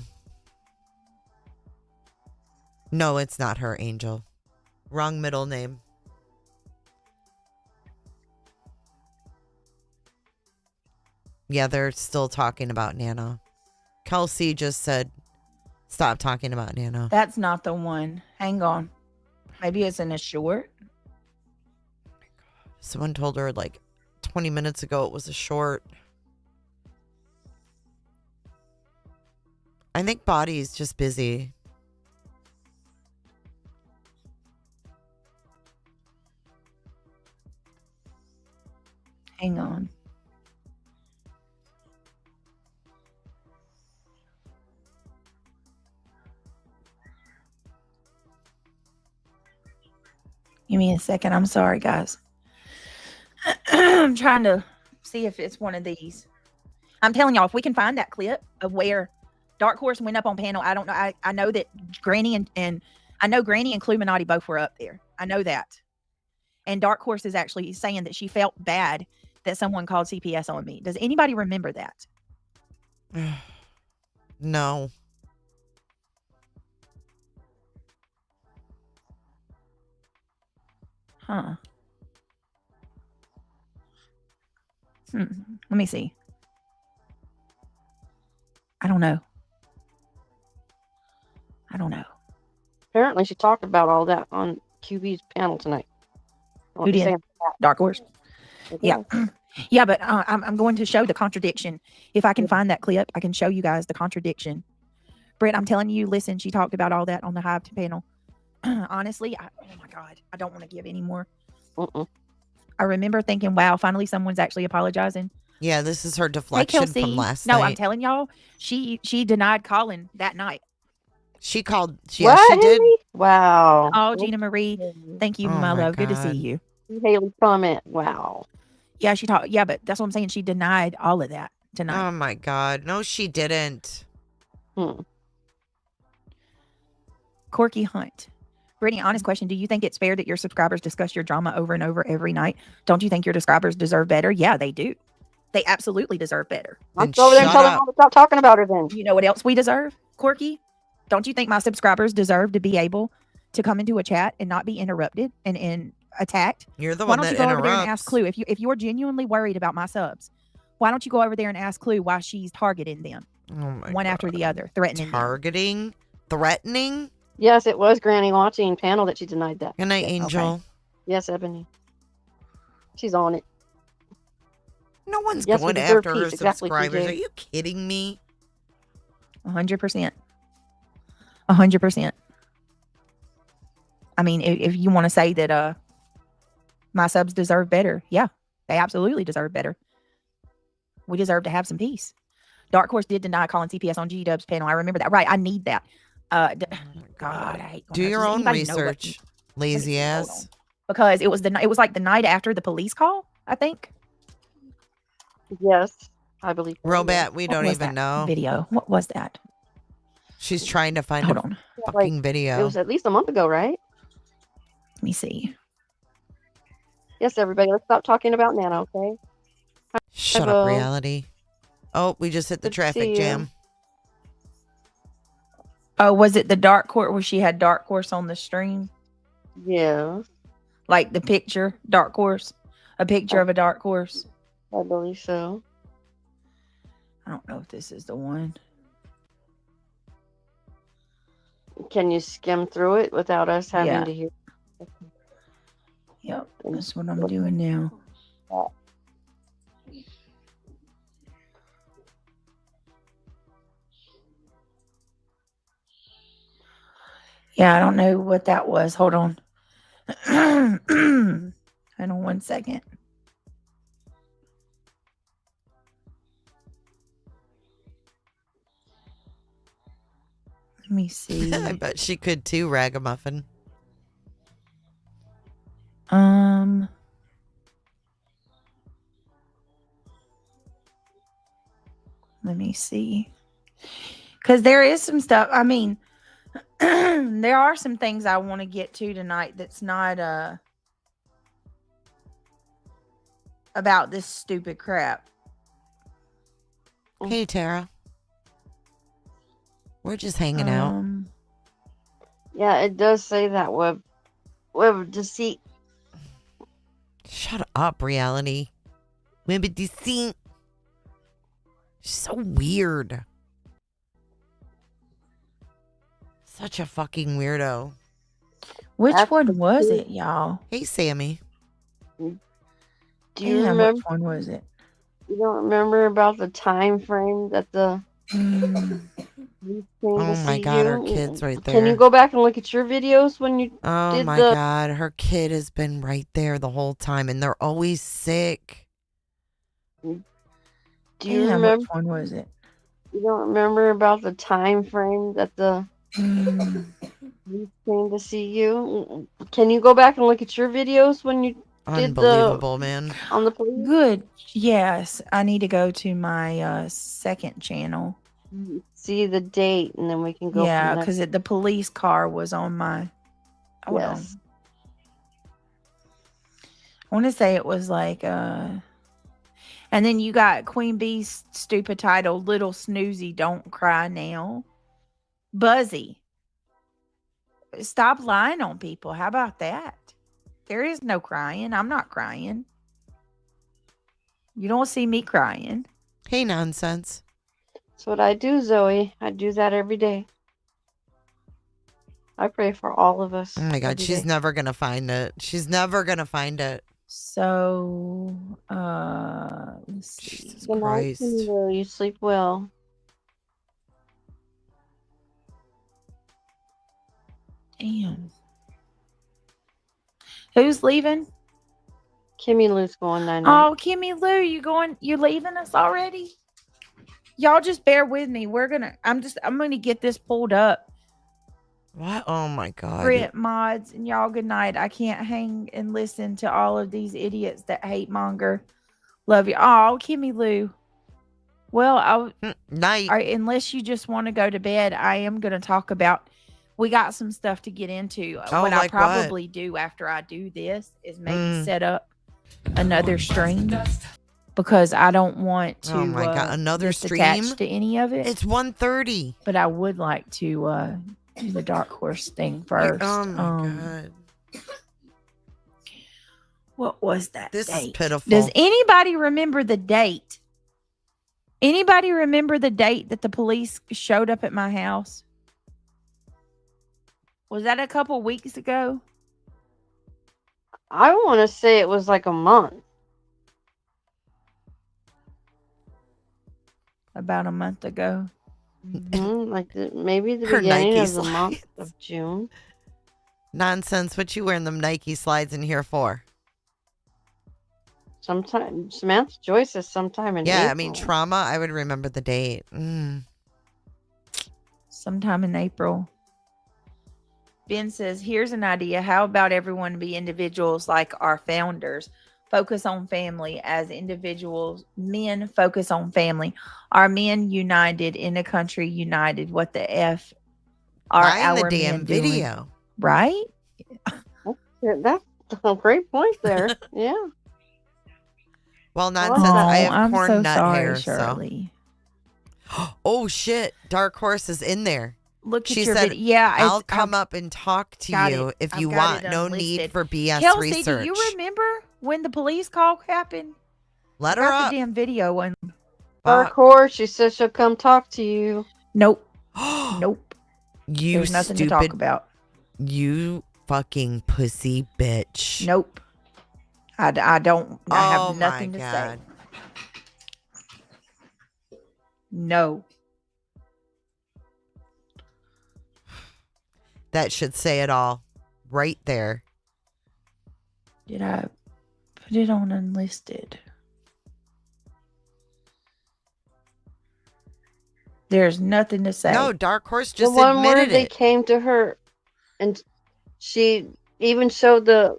No, it's not her, Angel. Wrong middle name. Yeah, they're still talking about Nana. Kelsey just said, stop talking about Nana. That's not the one. Hang on. Maybe it's in a short. Someone told her like 20 minutes ago it was a short. I think Body's just busy. Hang on. Give me a second. I'm sorry, guys. I'm trying to see if it's one of these. I'm telling y'all, if we can find that clip of where Dark Horse went up on panel, I don't know. I know that Granny and I know Granny and Cluminati both were up there. I know that. And Dark Horse is actually saying that she felt bad that someone called CPS on me. Does anybody remember that? No. Huh. Let me see. I don't know. Apparently, she talked about all that on QB's panel tonight. Who did? Dark Horse. Yeah. Yeah. Yeah, but I'm going to show the contradiction. If I can find that clip, I can show you guys the contradiction. Britt, I'm telling you, listen, she talked about all that on the Hive panel. Honestly, oh my God, I don't want to give any more. I remember thinking, wow, finally someone's actually apologizing. Yeah, this is her Hey, deflection Kelsey. from last No, night. I'm telling y'all, she denied calling that night. She called. Yeah, What, she did. Haley? Wow. Oh, Gina Marie, thank you, Oh my my love. Good to see God. you. Haley comment. Wow. Yeah, she talked. Yeah, but that's what I'm saying. She denied all of that tonight. Oh my God. No, she didn't. Corky Hunt. Brittany, honest question. Do you think it's fair that your subscribers discuss your drama over and over every night? Don't you think your subscribers deserve better? Yeah, they do. They absolutely deserve better. I'm over there and tell them all to stop talking about her then. You know what else we deserve, Corky? Don't you think my subscribers deserve to be able to come into a chat and not be interrupted and attacked? You're the Why one don't that you go over there and interrupts. ask Clue if you're genuinely worried about my subs? Why don't you go over there and ask Clue why she's targeting them Oh my one after the other, threatening them? Targeting? Threatening? Yes, it was Granny watching panel that she denied that. Good night, Yes. Angel. Yes, Ebony. She's on it. No one's Yes, we going deserve after her peace. Exactly, subscribers. TJ. Are you kidding me? 100%. 100%. I mean, if you want to say that my subs deserve better, yeah, they absolutely deserve better. We deserve to have some peace. Dark Horse did deny calling CPS on G-Dub's panel. I remember that. Right, I need that. God, I hate going Do there. your Does own anybody know what- research, lazy Hold ass. on. Because it was like the night after the police call, I think. Yes, I believe. Robat, we What don't was even that know. video. What was that? She's trying to find Hold a on. fucking video. It was at least a month ago, right? Let me see. Yes, everybody, let's stop talking about Nana, okay? Shut Hello. up, reality. Oh, we just hit the Good to see traffic you. jam. Oh, was it the Dark Horse where she had Dark Horse on the stream? Yeah, Like the picture, Dark Horse? A picture of a Dark Horse? I believe so. I don't know if this is the one. Can you skim through it without us having Yeah. to hear? Yep, that's what I'm doing now. Yeah, I don't know what that was. Hold on. Hang on one second. Let me see. I bet she could too, Ragamuffin. Let me see. Because there is some stuff. I mean, there are some things I want to get to tonight that's not about this stupid crap. Hey, Tara. We're just hanging out. Yeah, it does say that web of deceit. Shut up, reality. Maybe deceit. So weird. Such a fucking weirdo. Which That's one the was truth. it, y'all? Hey, Sammy. Do you Damn, remember? which one was it? You don't remember about the time frame that the police came to Oh my see God, you? her kid's right Can you there. go back and look at your videos when you Oh did my the? God, her kid has been right there the whole time, and they're always sick. Do you Damn, remember? which one was it? You don't remember about the time frame that the police came to see you? Can you go back and look at your videos when you did the Unbelievable, man. on the police? Good. Yes, I need to go to my second channel. See the date, and then we can go. Yeah, from there. because the police car was on my. Hold on. Yes. I want to say it was like and then you got Queen Bee's stupid title, Little Snoozy, Don't Cry Now. Buzzy. Stop lying on people. How about that? There is no crying. I'm not crying. You don't see me crying. Hey, nonsense. That's what I do, Zoe. I do that every day. I pray for all of us. Oh my God, every she's day. never gonna find it. She's never gonna find it. So, let's see. Jesus Good night, Christ. Kimbo. You sleep well. Damn. Who's leaving? Kimmy Lou's going night-night. Oh, Kimmy Lou, you leaving us already? Y'all just bear with me. I'm gonna get this pulled up. What? Oh my God. Brit mods and y'all good night. I can't hang and listen to all of these idiots that hate monger. Love you. Oh, Kimmy Lou. Well, Night. unless you just want to go to bed, I am gonna talk about. We got some stuff to get into. Oh, what like I'll probably do after I do this is maybe set up another stream because I don't want to. Oh my God, another just stream? attach to any of it. It's 1:30. But I would like to do the Dark Horse thing first. Oh my God. What was that This date? is pitiful. Does anybody remember the date? Anybody remember the date that the police showed up at my house? Was that a couple weeks ago? I want to say it was like a month. About a month ago. Maybe the Her beginning Nike of the month slides. of June. Nonsense. What you wearing them Nike slides in here for? Sometime Samantha Joy says sometime in Yeah, April. I mean, trauma. I would remember the date. Sometime in April. Ben says, here's an idea. How about everyone be individuals like our founders? Focus on family as individuals. Men focus on family. Are men united in a country united? What the F are Find the our damn men doing? video. Right? That's a great point there. Yeah. Well, nonsense. I have I'm corn so nut sorry, hair. Shirley. So. Oh shit! Dark Horse is in there. Look She at your said, video. Yeah, I'll come up and talk to got you it. if I've you got want. it No unlisted. need for BS Kelsey, research. do you remember when the police call happened? Let I her got up. the damn video and Dark Horse, she says she'll come talk to you. nope. Nope. You There's nothing stupid. to talk about. You fucking pussy bitch. Nope. I don't. I Oh have nothing my to God. say. No. That should say it all. Right there. Did I put it on unlisted? There's nothing to say. No, Dark Horse The just one where admitted they it. came to her and she even showed the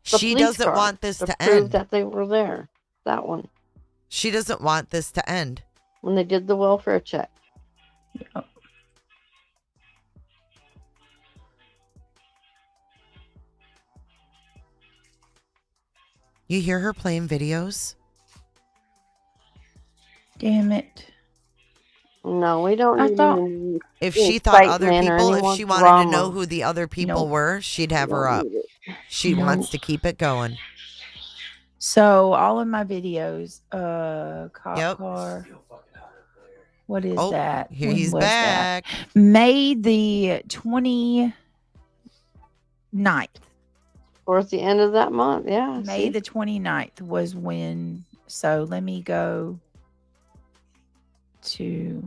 She police doesn't car want this to prove end. that they were there. That one. She doesn't want this to end. When they did the welfare check. Yep. You hear her playing videos? Damn it. No, we don't I need thought- any If she thought other excitement or people, any if more she wanted to know drama. who the other people Nope. were, she'd have We her don't up. need it. She Nope. wants to keep it going. So all of my videos, cop Yep. car. What is Oh, that? here When he's was that? back. May the 29th. Towards the end of that month, yeah. May see? the 29th was when. So let me go to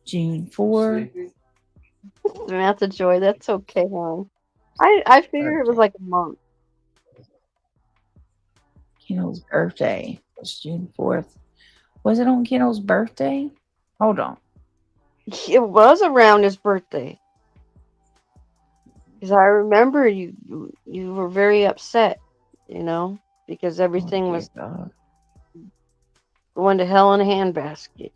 June 4. Samantha Joy, that's okay, hon. I figured it was like a month. Kendall's birthday was June 4th. Was it on Kendall's birthday? Hold on. It was around his birthday. Because I remember you were very upset, you know, because everything Oh, was dear God. going to hell in a handbasket.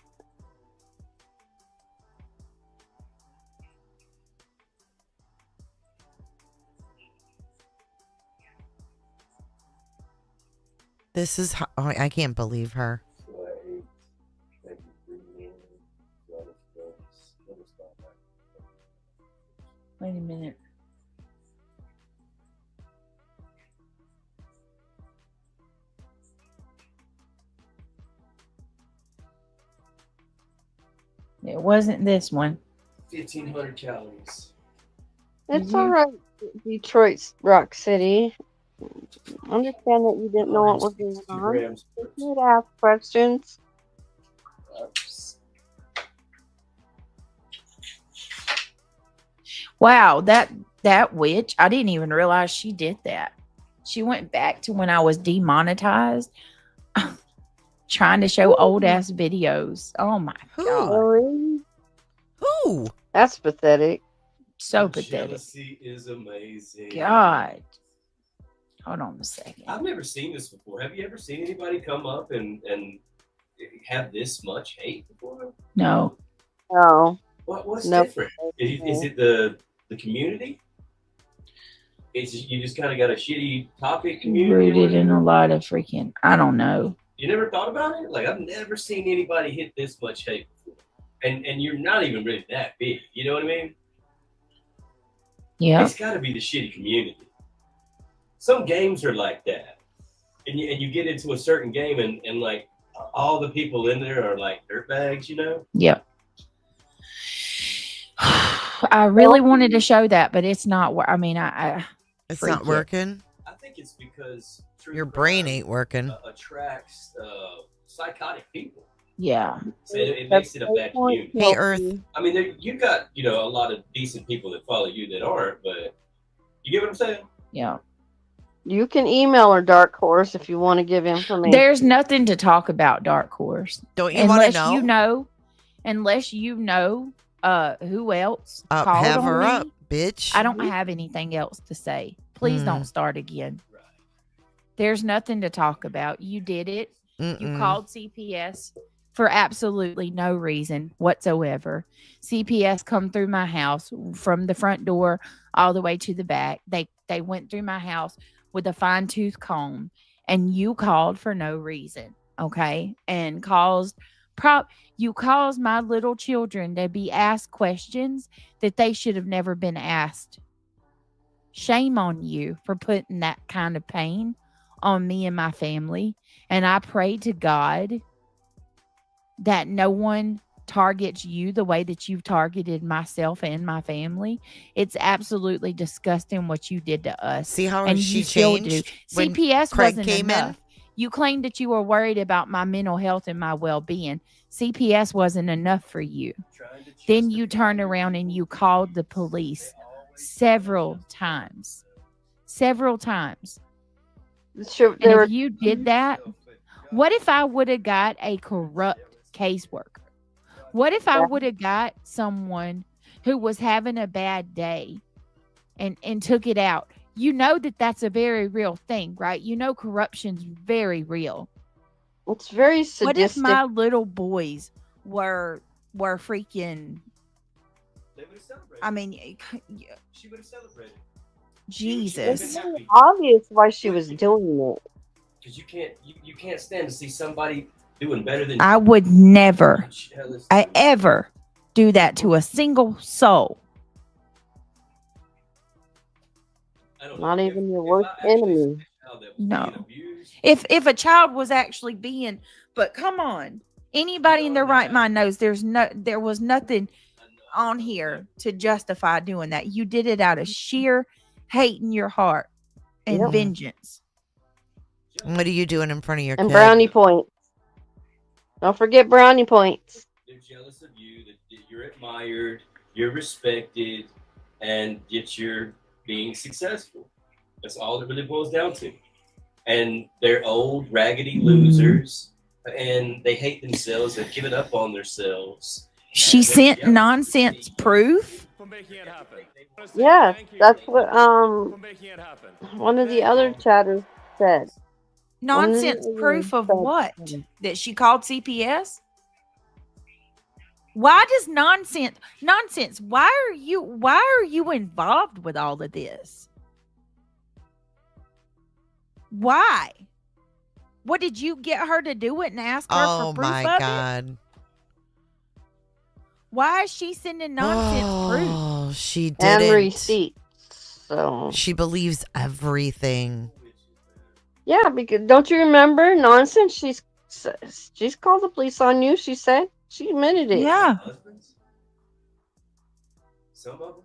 This is how, oh, I can't believe her. Wait a minute. It wasn't this one. 1,500 calories. It's Mhm. all right, Detroit's Rock City. Understand that you didn't know what was going 162 on. grams. You could ask questions. Wow, that witch, I didn't even realize she did that. She went back to when I was demonetized, trying to show old ass videos. Oh my Who? God. Really? Who? That's pathetic. So pathetic. Jealousy is amazing. God. Hold on a second. I've never seen this before. Have you ever seen anybody come up and have this much hate before? No. No. What's Nope. different? Is it the community? You just kind of got a shitty topic community. Rooted in a lot of freaking, I don't know. You never thought about it? Like, I've never seen anybody hit this much hate before. And you're not even really that big. You know what I mean? Yeah. It's got to be the shitty community. Some games are like that. And you get into a certain game and like all the people in there are like dirtbags, you know? Yep. I really wanted to show that, but it's not. I mean, It's freak not it. working. I think it's because true Your brain crime ain't working. attracts psychotic people. Yeah. So it makes it a bad community. Hey, Earth. I mean, you've got, a lot of decent people that follow you that aren't, but you get what I'm saying? Yeah. You can email her, Dark Horse, if you want to give information. There's nothing to talk about, Dark Horse. Don't you want to Unless know? unless you know who else called have on her me. up, bitch. I don't have anything else to say. Please don't start again. Right. There's nothing to talk about. You did it. You Mm-mm. called CPS for absolutely no reason whatsoever. CPS come through my house from the front door all the way to the back. They went through my house with a fine-tooth comb, and you called for no reason, okay? And you caused my little children to be asked questions that they should have never been asked. Shame on you for putting that kind of pain on me and my family. And I pray to God that no one targets you the way that you've targeted myself and my family. It's absolutely disgusting what you did to us. See how And she you still changed do. when CPS Craig wasn't came enough. You claimed that you were worried about my mental health and my well-being. CPS wasn't enough for you. Then you turned around and you called the police several times. Several times. Sure, And if you did that, what if I would have got a corrupt caseworker? What if I would have got someone who was having a bad day and took it out? You know that that's a very real thing, right? You know corruption's very real. It's very sadistic. What if my little boys were freaking would have celebrated. I mean, She would have celebrated. Jesus. It's very obvious why she was doing it. Because you can't stand to see somebody doing better than I you. would never, Jealous I too. ever do that to a single soul. I don't Not know. even your If worst I actually enemy. see a child that was No. being abused, If a child was actually being, but come on, anybody in their right mind knows there was nothing on here to justify doing that. You did it out of sheer hate in your heart and Yep. vengeance. What are you doing in front of your And kid? brownie points. Don't forget brownie points. they're jealous of you, that you're admired, you're respected, and yet you're being successful. That's all it really boils down to. And they're old, raggedy losers, and they hate themselves. They've given up on themselves. She And they're sent jealous. nonsense proof. For making it happen. Yes, Thank you that's what for making it happen. one of the other chatters said. Nonsense proof of what? That she called CPS? Why does nonsense? Why are you involved with all of this? Why? What did you get her to do it and ask her Oh for proof my of it? God. Why is she sending nonsense proof? Oh, she And didn't. receipts. So She believes everything. yeah, because don't you remember nonsense? She's called the police on you. She said she admitted it. Yeah. Husbands? Some of them?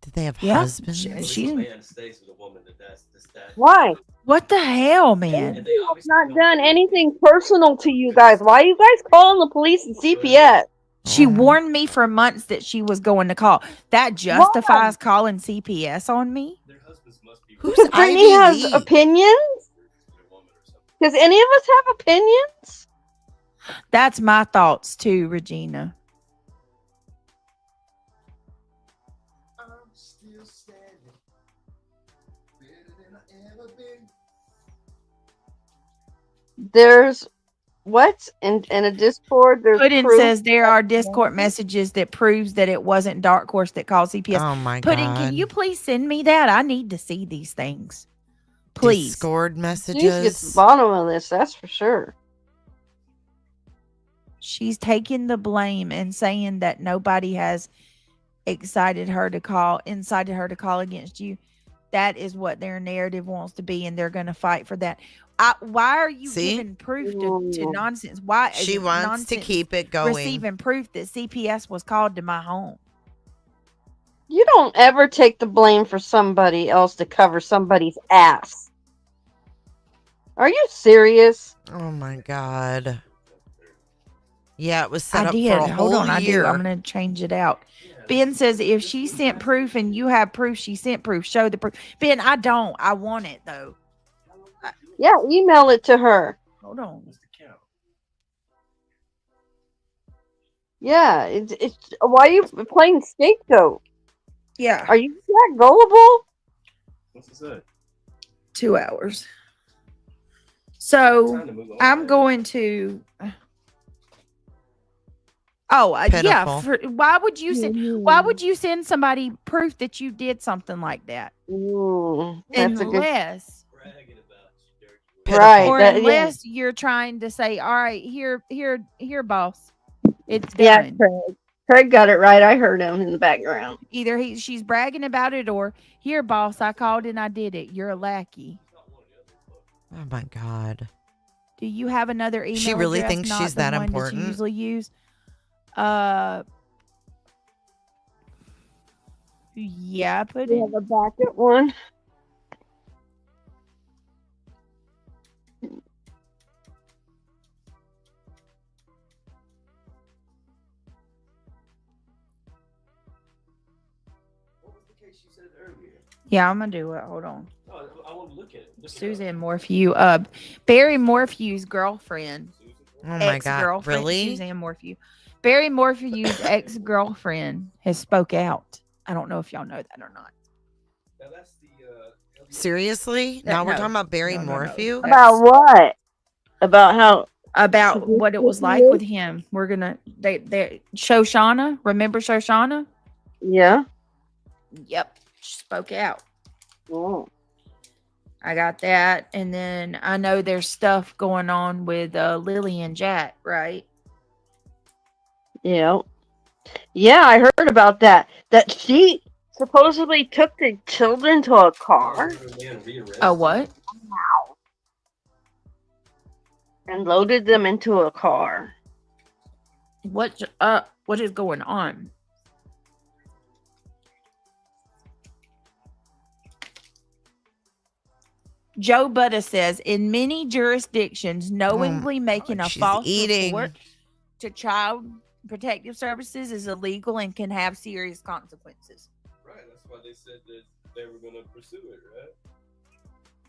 Did they have Yeah. husbands? She- A man stays with a woman that's that. Why? What the hell, man? And they I've obviously not don't done do anything personal to you guys. Why are you guys calling the police and CPS? She Oh. warned me for months that she was going to call. That justifies calling CPS on me? Their husbands must be Who's Because Brittany Ivy has Lee? opinions. a woman or something. Does any of us have opinions? That's my thoughts too, Regina. I'm still standing, better than I ever been. There's what in a Discord. There's Puddin proof. says there are Discord messages that proves that it wasn't Dark Horse that called CPS. Oh my Puddin, God. can you please send me that? I need to see these things. Please. Discord She needs to get to the messages. bottom of this. That's for sure. She's taking the blame and saying that nobody has incited her to call against you. That is what their narrative wants to be, and they're going to fight for that. Why are you See? giving proof to Ooh. nonsense? Why is She it wants to nonsense keep it going. receiving proof that CPS was called to my home? You don't ever take the blame for somebody else to cover somebody's ass. Are you serious? Oh my God. Yeah, it was set I up did. for a Hold whole on, I year. do. I'm going to change it out. Ben says if she sent proof and you have proof, she sent proof. Show the proof. Ben, I don't. I want it though. Yeah, email it to her. Hold on. What's the count? Yeah, it's why are you playing scapegoat? Yeah. Are you that gullible? What's it say? 2 hours. So Time to move on, I'm man. going to. Oh yeah. Pitiful. Why would you send somebody proof that you did something like that? Ooh, that's a good Unless, Bragging about you, dirty word. Pitiful. right. or that- yeah. unless you're trying to say, all right, here, boss, it's Yeah, done. Craig got it right. I heard him in the background. Either she's bragging about it, or here, boss, I called and I did it. You're a lackey. Oh my God. Do you have another email? She really address, thinks not she's the that one important? you usually use. Yeah, put We it. have a backup one. What was the case you said earlier? Yeah, I'm gonna do it. Hold on. Oh, I want to look at it. Look it up. Suzanne Morphew. Barry Morphew's girlfriend. Oh my God. Ex-girlfriend, Really? Suzanne Morphew. Barry Morphew's ex-girlfriend has spoke out. I don't know if y'all know that or not. Now that's the Seriously? No, Now we're no. talking about Barry No, no, no. Morphew? That- About what? About how about what it was like with him. We're gonna they Shoshana. Remember Shoshana? Yeah. Yep. She spoke out. Oh. I got that. And then I know there's stuff going on with Lily and Jack, right? Yeah. Yeah, I heard about that. That she supposedly took the children to a car Oh, what? and loaded them into a car. What is going on? Joe Budda says, in many jurisdictions, knowingly making a she's false eating. report to Child Protective Services is illegal and can have serious consequences. Right, that's why they said that they were going to pursue it, right?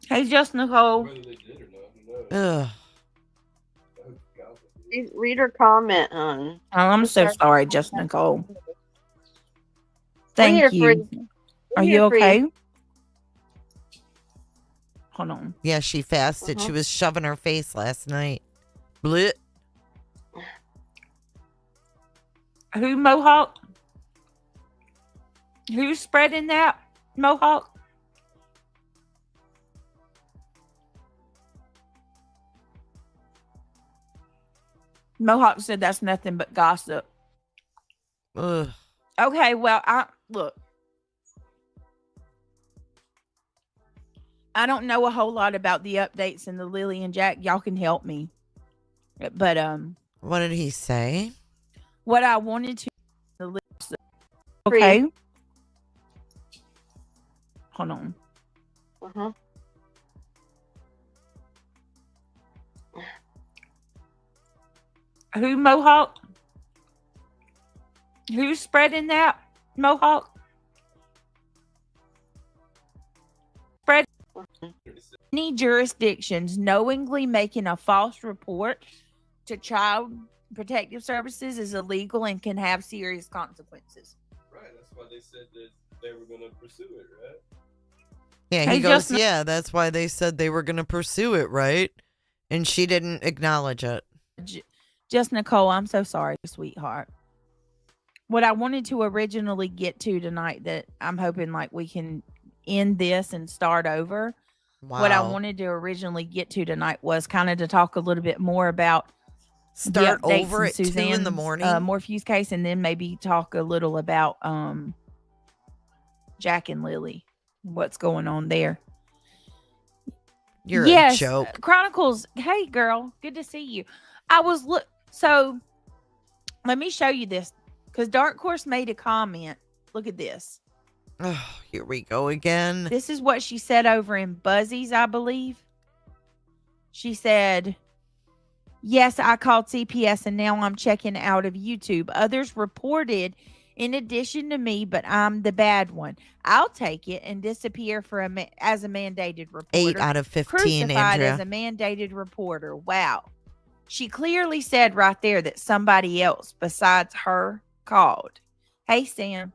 Hey, just Nicole. Whether they did or not, who knows? Ugh. Oh, God, they did. Read her comment, hon. Oh, I'm so sorry, just Nicole. Thank here for you. Are you okay? Hold on. Yeah, she fasted. She was shoving her face last night. Blit. Who Mohawk? Who's spreading that Mohawk? Mohawk said that's nothing but gossip. Ugh. Okay, well, look. I don't know a whole lot about the updates in the Lily and Jack. Y'all can help me. But What did he say? what I wanted to okay. Hold on. Who Mohawk? Who's spreading that Mohawk? Spread any jurisdictions knowingly making a false report to Child Protective Services is illegal and can have serious consequences. Right, that's why they said that they were going to pursue it, right? Yeah, he goes, yeah, that's why they said they were going to pursue it, right? And she didn't acknowledge it. Just Nicole, I'm so sorry, sweetheart. What I wanted to originally get to tonight that I'm hoping like we can end this and start over. Wow. What I wanted to originally get to tonight was kind of to talk a little bit more about start the updates over in at 2 in the morning. Morpheus case, and then maybe talk a little about Jack and Lily, what's going on there. You're a joke. Chronicles. Hey, girl, good to see you. I was so let me show you this because Dark Horse made a comment. Look at this. Oh, here we go again. This is what she said over in Buzzies, I believe. She said, yes, I called CPS and now I'm checking out of YouTube. Others reported in addition to me, but I'm the bad one. I'll take it and disappear for as a mandated reporter. 8 out of 15, Crucified Andrea. as a mandated reporter. Wow. She clearly said right there that somebody else besides her called. Hey, Sam.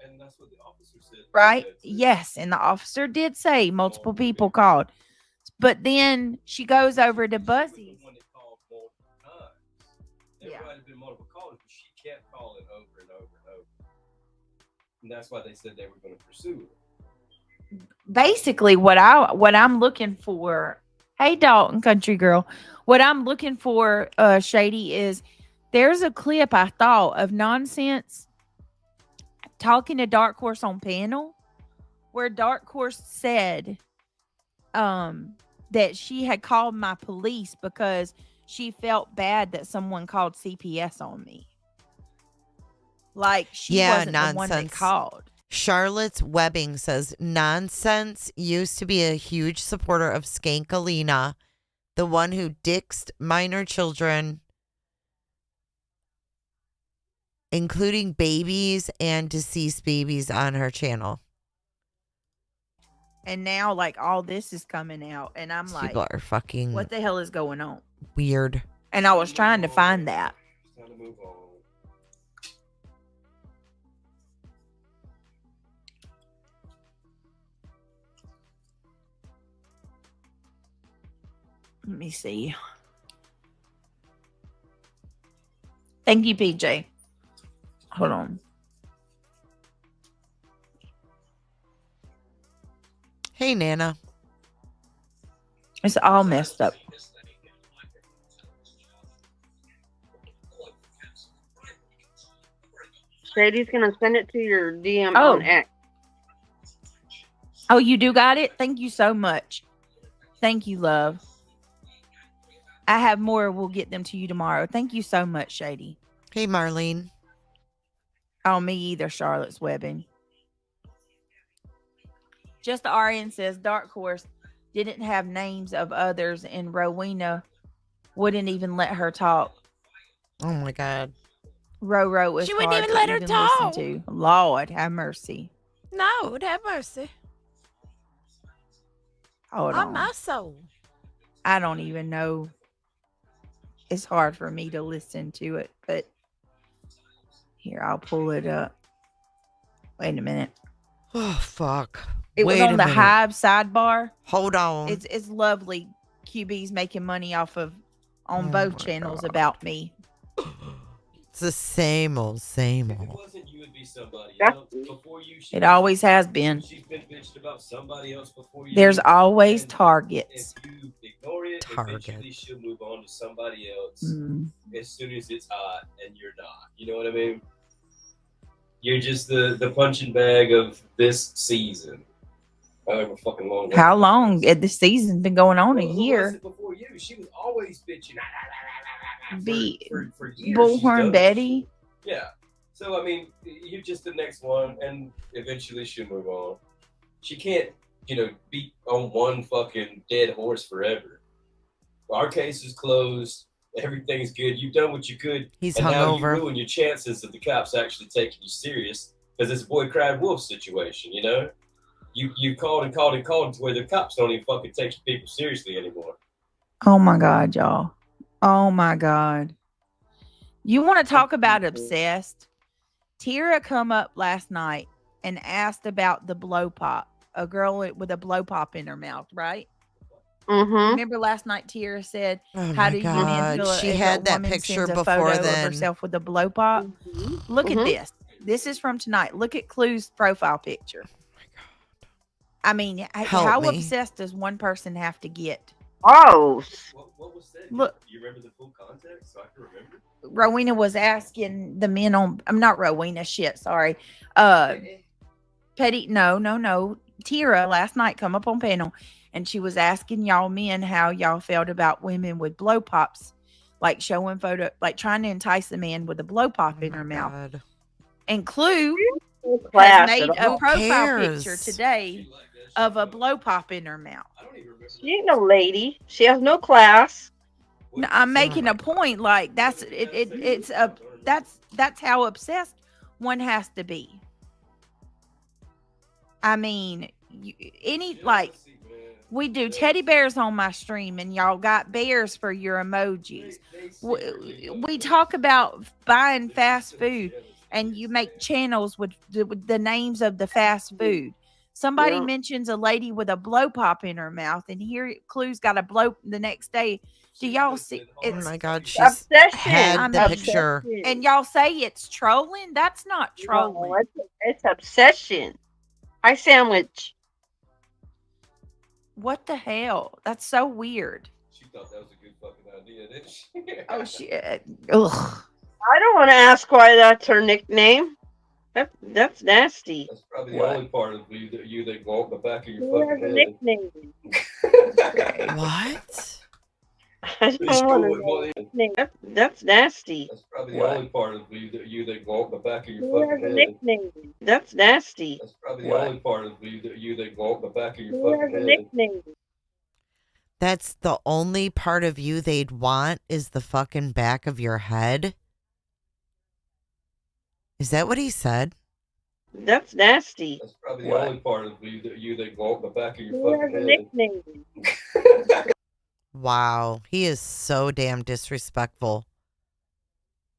And that's what the officer said. Right? Yes. And the officer did say multiple people called. But then she goes over to Buzzy. There might have been multiple callers, but she kept calling over and over and over. And that's why they said they were going to pursue it. Basically, what I'm looking for, hey Dalton, country girl, what I'm looking for, Shady, is there's a clip I thought of Nonsense talking to Dark Horse on panel, where Dark Horse said, that she had called my police because she felt bad that someone called CPS on me. Like she wasn't the one that called. Charlotte's Webbing says, Nonsense used to be a huge supporter of Skankalina, the one who dixed minor children, including babies and deceased babies on her channel. And now, like, all this is coming out, and I'm like, people are fucking what the hell is going on? Weird. And I was trying to find that. It's time to move on. Let me see. Thank you, PJ. Hold on. Hey, Nana. It's all messed up. Shady's gonna send it to your DM Oh. on X. Oh, you do got it? Thank you so much. Thank you, love. I have more. We'll get them to you tomorrow. Thank you so much, Shady. Hey, Marlene. Oh, me either, Charlotte's Webbing. Just RN says Dark Horse didn't have names of others, and Rowena wouldn't even let her talk. Oh my God. Roro was She wouldn't hard even to let her even talk. listen to. Lord have mercy. No, have mercy. Hold On on. my soul. I don't even know. It's hard for me to listen to it, but here, I'll pull it up. Wait a minute. Oh, fuck. It was Wait on a the minute. Hive sidebar. Hold on. It's lovely. QB's making money off of on Oh both my channels God. about me. It's the same old, same If it old. wasn't you, it'd be somebody That's- else. Before you, It always has been. she's been bitched about somebody else before you. There's always And targets. If you ignore it, eventually Targets. she'll move on to somebody else Mm. as soon as it's hot and you're not. You know what I mean? You're just the punching bag of this season. However fucking long. that How is. long? This season's been going on a Who was year. it before you? She was always bitching. Be For years. she's Bullhorn done Betty. this shit. Yeah. So I mean, you're just the next one, and eventually she'll move on. She can't, beat on one fucking dead horse forever. Our case is closed. Everything's good. You've done what you could. He's and now you hungover. ruin your chances of the cops actually taking you serious because it's a boy cried wolf situation. You called and called and called to where the cops don't even fucking take people seriously anymore. Oh my God, y'all. Oh my God. You want to talk about obsessed? Tira come up last night and asked about the blow pop. A girl with a blow pop in her mouth, right? Mm-hmm. Remember last night Tira said, Oh how my do you men God. feel She if had a that woman picture sends a before photo then. of herself with a blow pop? Look at this. This is from tonight. Look at Clue's profile picture. I mean, Help how me. obsessed does one person have to get? Oh, What was that? Look. You remember the full context so I can remember? Rowena was asking the men on. I'm not Rowena. Shit, sorry. Petty. No. Tira last night come up on panel, and she was asking y'all men how y'all felt about women with blow pops, like showing photo, like trying to entice the man with a blow pop Oh in my her mouth. God. And Clue no has class made at a all. profile cares? picture today of a blow pop in her mouth. I don't even remember. She ain't no lady. She has no class. No, I'm making a point. Like that's it. It's a that's how obsessed one has to be. I mean, we do teddy bears on my stream, and y'all got bears for your emojis. We talk about buying fast food, and you make channels with the names of the fast food. Somebody Yeah. mentions a lady with a blow pop in her mouth, and here Clue's got a blow the next day. Do y'all see? Oh It's my God. She's Obsession. had the Obsession. picture. and y'all say it's trolling. That's not trolling. No, it's obsession. Hi, sandwich. What the hell? That's so weird. She thought that was a good fucking idea, didn't she? Oh shit. Ugh. I don't want to ask why that's her nickname. That's nasty. That's probably the What? only part of you that go up the back of your Who has fucking a head. nickname? What? I It's don't want to cool, know. boy. Nickname. That's nasty. That's probably What? the only part of you that go up the back of your Who has fucking a head. nickname? That's nasty. That's probably What? the only part of you that go up the back of your Who has fucking a head. nickname? That's the only part of you they'd want is the fucking back of your head? Is that what he said? That's nasty. That's probably What? the only part of you that go up the back of your Who has fucking a head. nickname? Wow. He is so damn disrespectful.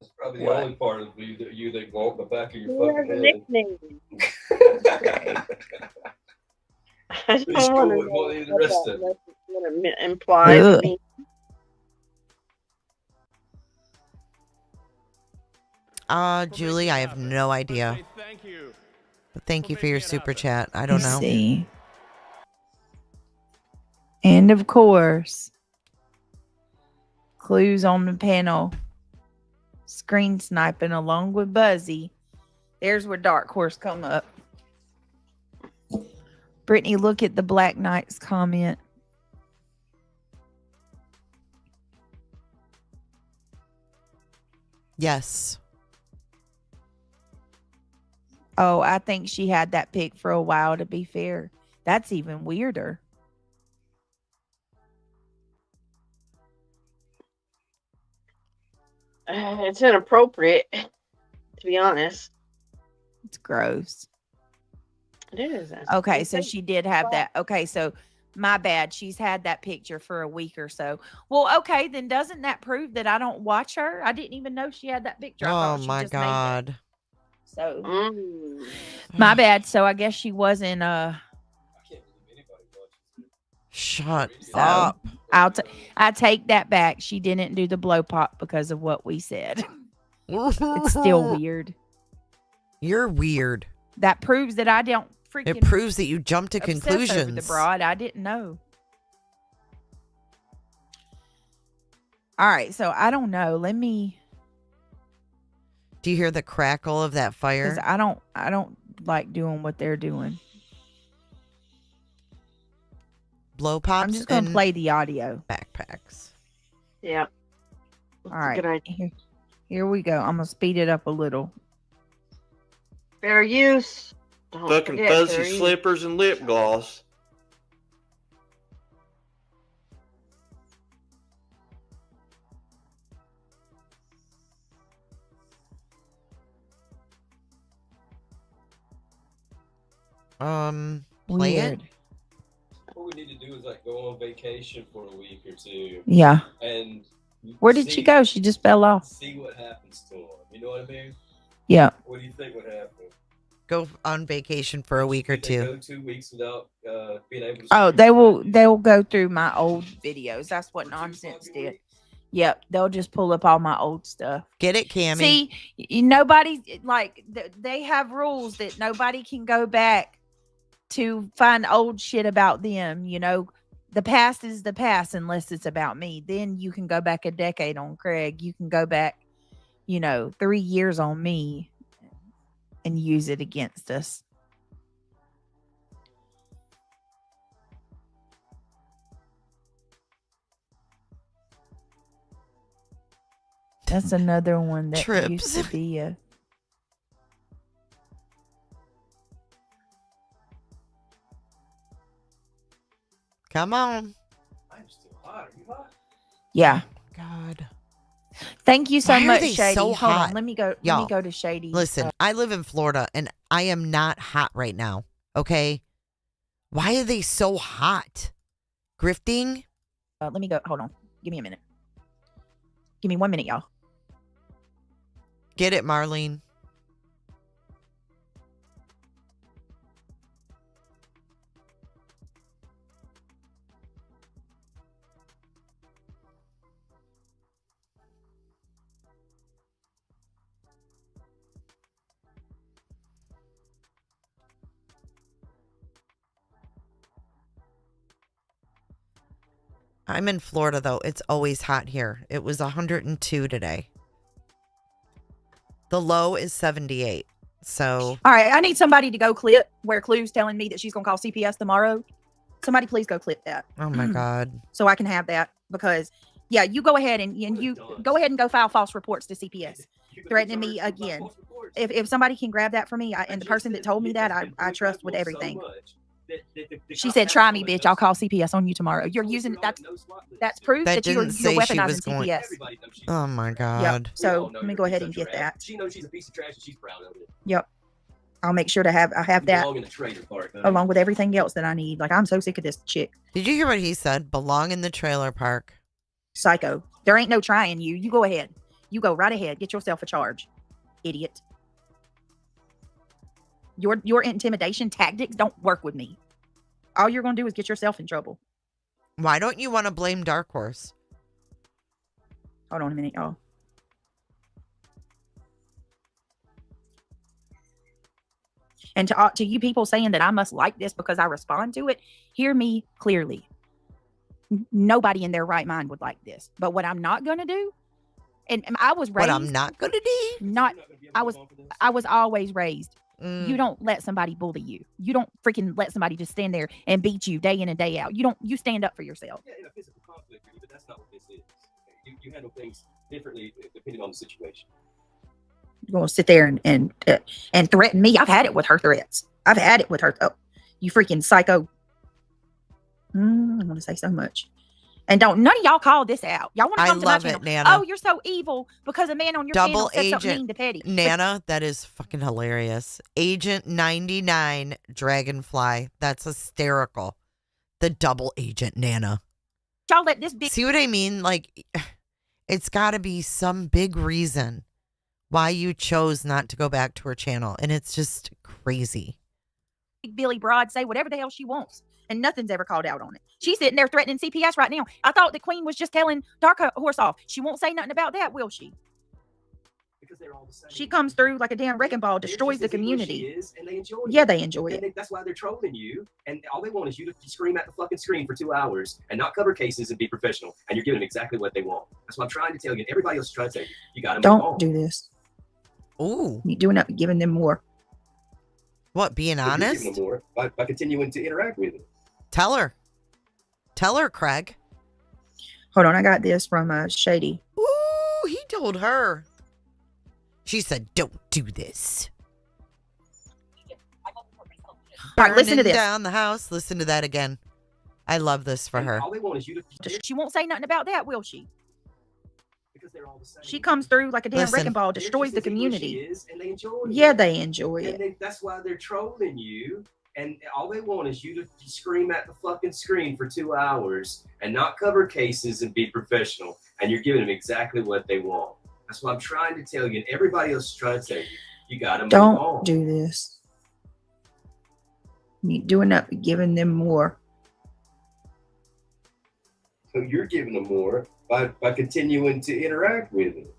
That's probably What? the only part of you that go up the back of your Who has fucking a head. nickname? I It's don't want to cool, know boy. The what rest that of it. message implies. 'Cause implies. I Ugh. mean, Julie, I have no idea. But thank you for your super chat. I don't Let's know. see. And of course, clues on the panel. Screen sniping along with Buzzy. There's where Dark Horse come up. Brittany, look at the Black Knight's comment. Yes. Oh, I think she had that pic for a while, to be fair. That's even weirder. It's inappropriate, to be honest. It's gross. It is. Okay, so she did have that. Okay, so my bad. She's had that picture for a week or so. Well, okay, then doesn't that prove that I don't watch her? I didn't even know she had that picture. I Oh thought she my just made that. God. So my bad. So I guess she wasn't Shut so up. I take that back. She didn't do the blow pop because of what we said. It's still weird. You're weird. That proves that I don't freaking It proves that you jump to obsess conclusions. over the broad. I didn't know. All right, so I don't know. Let me. Do you hear the crackle of that Because fire? I don't like doing what they're doing. Blow pops. I'm just gonna and play the audio. backpacks. Yeah. All right. Good idea. Here we go. I'm gonna speed it up a little. Fair use. Don't Fucking forget, fuzzy fair use. slippers and lip gloss. Play it. Weird. What we need to do is like go on vacation for a week or two. Yeah. And Where did she go? She just fell off. See what happens to him. You know what I mean? Yeah. What do you think would happen? Go on vacation for a week or Did they two. go 2 weeks without being able to. Oh, screen they will go through my old videos. That's what for 2 nonsense fucking did. weeks? Yep, they'll just pull up all my old stuff. Get it, Cammy? See, nobody like they have rules that nobody can go back to find old shit about them. You know, the past is the past unless it's about me. Then you can go back a decade on Craig. You can go back, 3 years on me and use it against us. That's another one that used to be a. Come on. I'm still hot. Are you hot? Yeah. God. Thank you so Why are much, they Shady. so Hold hot? on. Let me go. Y'all, Let me go to Shady. Listen, I live in Florida and I am not hot right now. Okay. Why are they so hot? Grifting? Let me go. Hold on. Give me a minute. Give me 1 minute, y'all. Get it, Marlene. I'm in Florida, though. It's always hot here. It was 102 today. The low is 78. So, All right. I need somebody to go clip where Clue's telling me that she's going to call CPS tomorrow. Somebody please go clip that. oh my God. So I can have that because, yeah, you go ahead and you go ahead and go file false reports to CPS, threatening me again. If somebody can grab that for me, and the person that told me that, I trust with everything. She said, "Try me, bitch. I'll call CPS on you tomorrow." You're using that's proof That that you're didn't say she was weaponizing going- CPS. Oh my Yep. God. So let me go ahead and get that. She knows she's a piece of trash and she's proud of it. Yep. I'll make sure to have that Belong in the trailer park, honey. along with everything else that I need. Like, I'm so sick of this chick. Did you hear what he said? Belong in the trailer park. Psycho. There ain't no trying you. You go ahead. You go right ahead. Get yourself a charge. Idiot. Your intimidation tactics don't work with me. All you're going to do is get yourself in trouble. Why don't you want to blame Dark Horse? Hold on a minute, y'all. And to you people saying that I must like this because I respond to it, hear me clearly. Nobody in their right mind would like this. But what I'm not going to do, and I was raised. What I'm not going to do? I was always raised. Mm. You don't let somebody bully you. You don't freaking let somebody just stand there and beat you day in and day out. You stand up for yourself. Yeah, in a physical conflict, but that's not what this is. You handle things differently depending on the situation. You're going to sit there and threaten me. I've had it with her threats. I've had it with her. Oh, you freaking psycho. I'm going to say so much. And none of y'all call this out. Y'all want to come to my channel. Nana. Oh, you're so evil because a man on your channel said something mean to Petty. Nana, that is fucking hilarious. Agent 99 Dragonfly. That's hysterical. The double agent Nana. Y'all let this big. See what I mean? Like, it's got to be some big reason why you chose not to go back to her channel. And it's just crazy. Billy Broad say whatever the hell she wants. And nothing's ever called out on it. She's sitting there threatening CPS right now. I thought the Queen was just telling Dark Horse off. She won't say nothing about that, will she? Because they're all the same. She comes through like a damn wrecking ball, destroys the community. She is, and they enjoy it. Yeah, they enjoy it. That's why they're trolling you. And all they want is you to scream at the fucking screen for 2 hours and not cover cases and be professional. And you're giving them exactly what they want. That's what I'm trying to tell you. Everybody else is trying to tell you. You got to Don't do this. Ooh. You're doing that, giving them more. What, being honest? Giving them more by continuing to interact with it. Tell her. Tell her, Craig. Hold on, I got this from Shady. Ooh, he told her. She said, don't do this. All right, listen to this. Down the house. Listen to that again. I love this for her. All they want is you to... She won't say nothing about that, will she? Because they're all the same. She comes through like a damn Listen. wrecking ball, destroys the community. She is, and they enjoy Yeah, it. they enjoy it. And that's why they're trolling you. And all they want is you to scream at the fucking screen for 2 hours and not cover cases and be professional. And you're giving them exactly what they want. That's what I'm trying to tell you. And everybody else is trying to tell you. You got to move on. Don't do this. You're doing that, giving them more. So you're giving them more by continuing to interact with it.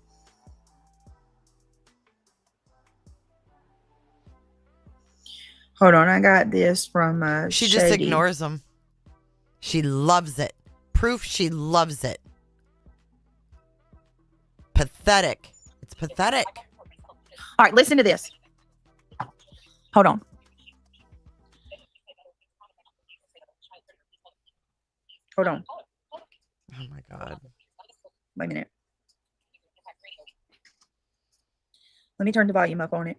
Hold on, I got this from She Shady. just ignores them. She loves it. Proof she loves it. Pathetic. It's pathetic. All right, listen to this. Hold on. Hold on. Oh my God. Wait a minute. Let me turn the volume up on it.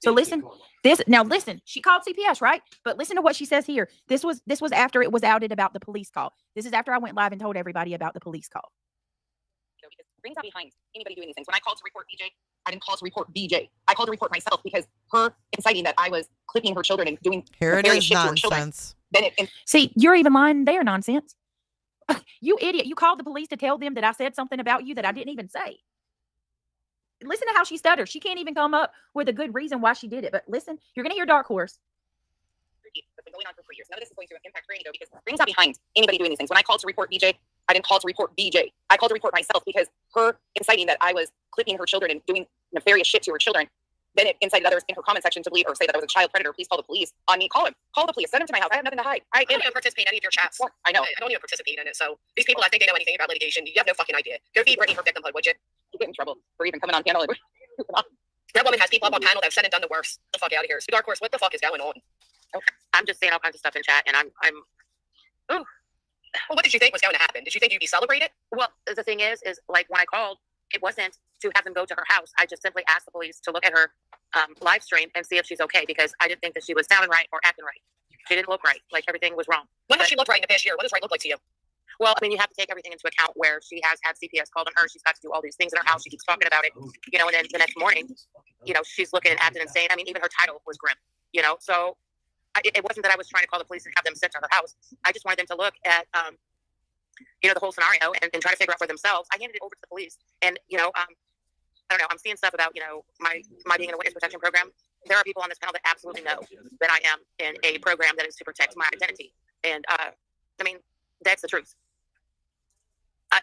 So listen, listen, she called CPS, right? But listen to what she says here. This was after it was outed about the police call. This is after I went live and told everybody about the police call. Brings out behind anybody doing these things. When I called to report BJ, I didn't call to report BJ. I called to report myself because her inciting that I was clipping her children and doing Here it nefarious is, shit to her children. nonsense. See, you're even lying there, nonsense. You idiot. You called the police to tell them that I said something about you that I didn't even say. Listen to how she stutters. She can't even come up with a good reason why she did it. But listen, you're going to hear Dark Horse. It's been going on for 3 years. None of this is going to impact her because it brings out behind anybody doing these things. When I called to report BJ, I didn't call to report BJ. I called to report myself because her inciting that I was clipping her children and doing nefarious shit to her children. Then it incited others in her comment section to believe or say that I was a child predator. Please call the police on me. Call him. Call the police. Send him to my house. I have nothing to hide. I don't even participate in any of your chats. Well, I know. I don't even participate in it. So these people, I think they know anything about litigation. You have no fucking idea. Go feed Brittany for victimhood, would you? You get in trouble for even coming on panel. That woman has people up on panel that have said and done the worst. Get the fuck out of here. So Dark Horse, what the fuck is going on? Okay. I'm just saying all kinds of stuff in chat, and I'm. Ooh. Well, what did you think was going to happen? Did you think you'd be celebrated? Well, the thing is like when I called, it wasn't to have them go to her house. I just simply asked the police to look at her live stream and see if she's okay because I didn't think that she was sounding right or acting right. She didn't look right. Like everything was wrong. When has she looked right in the past year? What does right look like to you? Well, I mean, you have to take everything into account where she has had CPS called on her. She's got to do all these things in her house. She keeps talking about it, and then the next morning, she's looking and acting insane. I mean, even her title was grim, so it wasn't that I was trying to call the police and have them sent to her house. I just wanted them to look at, the whole scenario and try to figure out for themselves. I handed it over to the police and, I don't know, I'm seeing stuff about, my being in a witness protection program. There are people on this panel that absolutely know that I am in a program that is to protect my identity. And, I mean, that's the truth.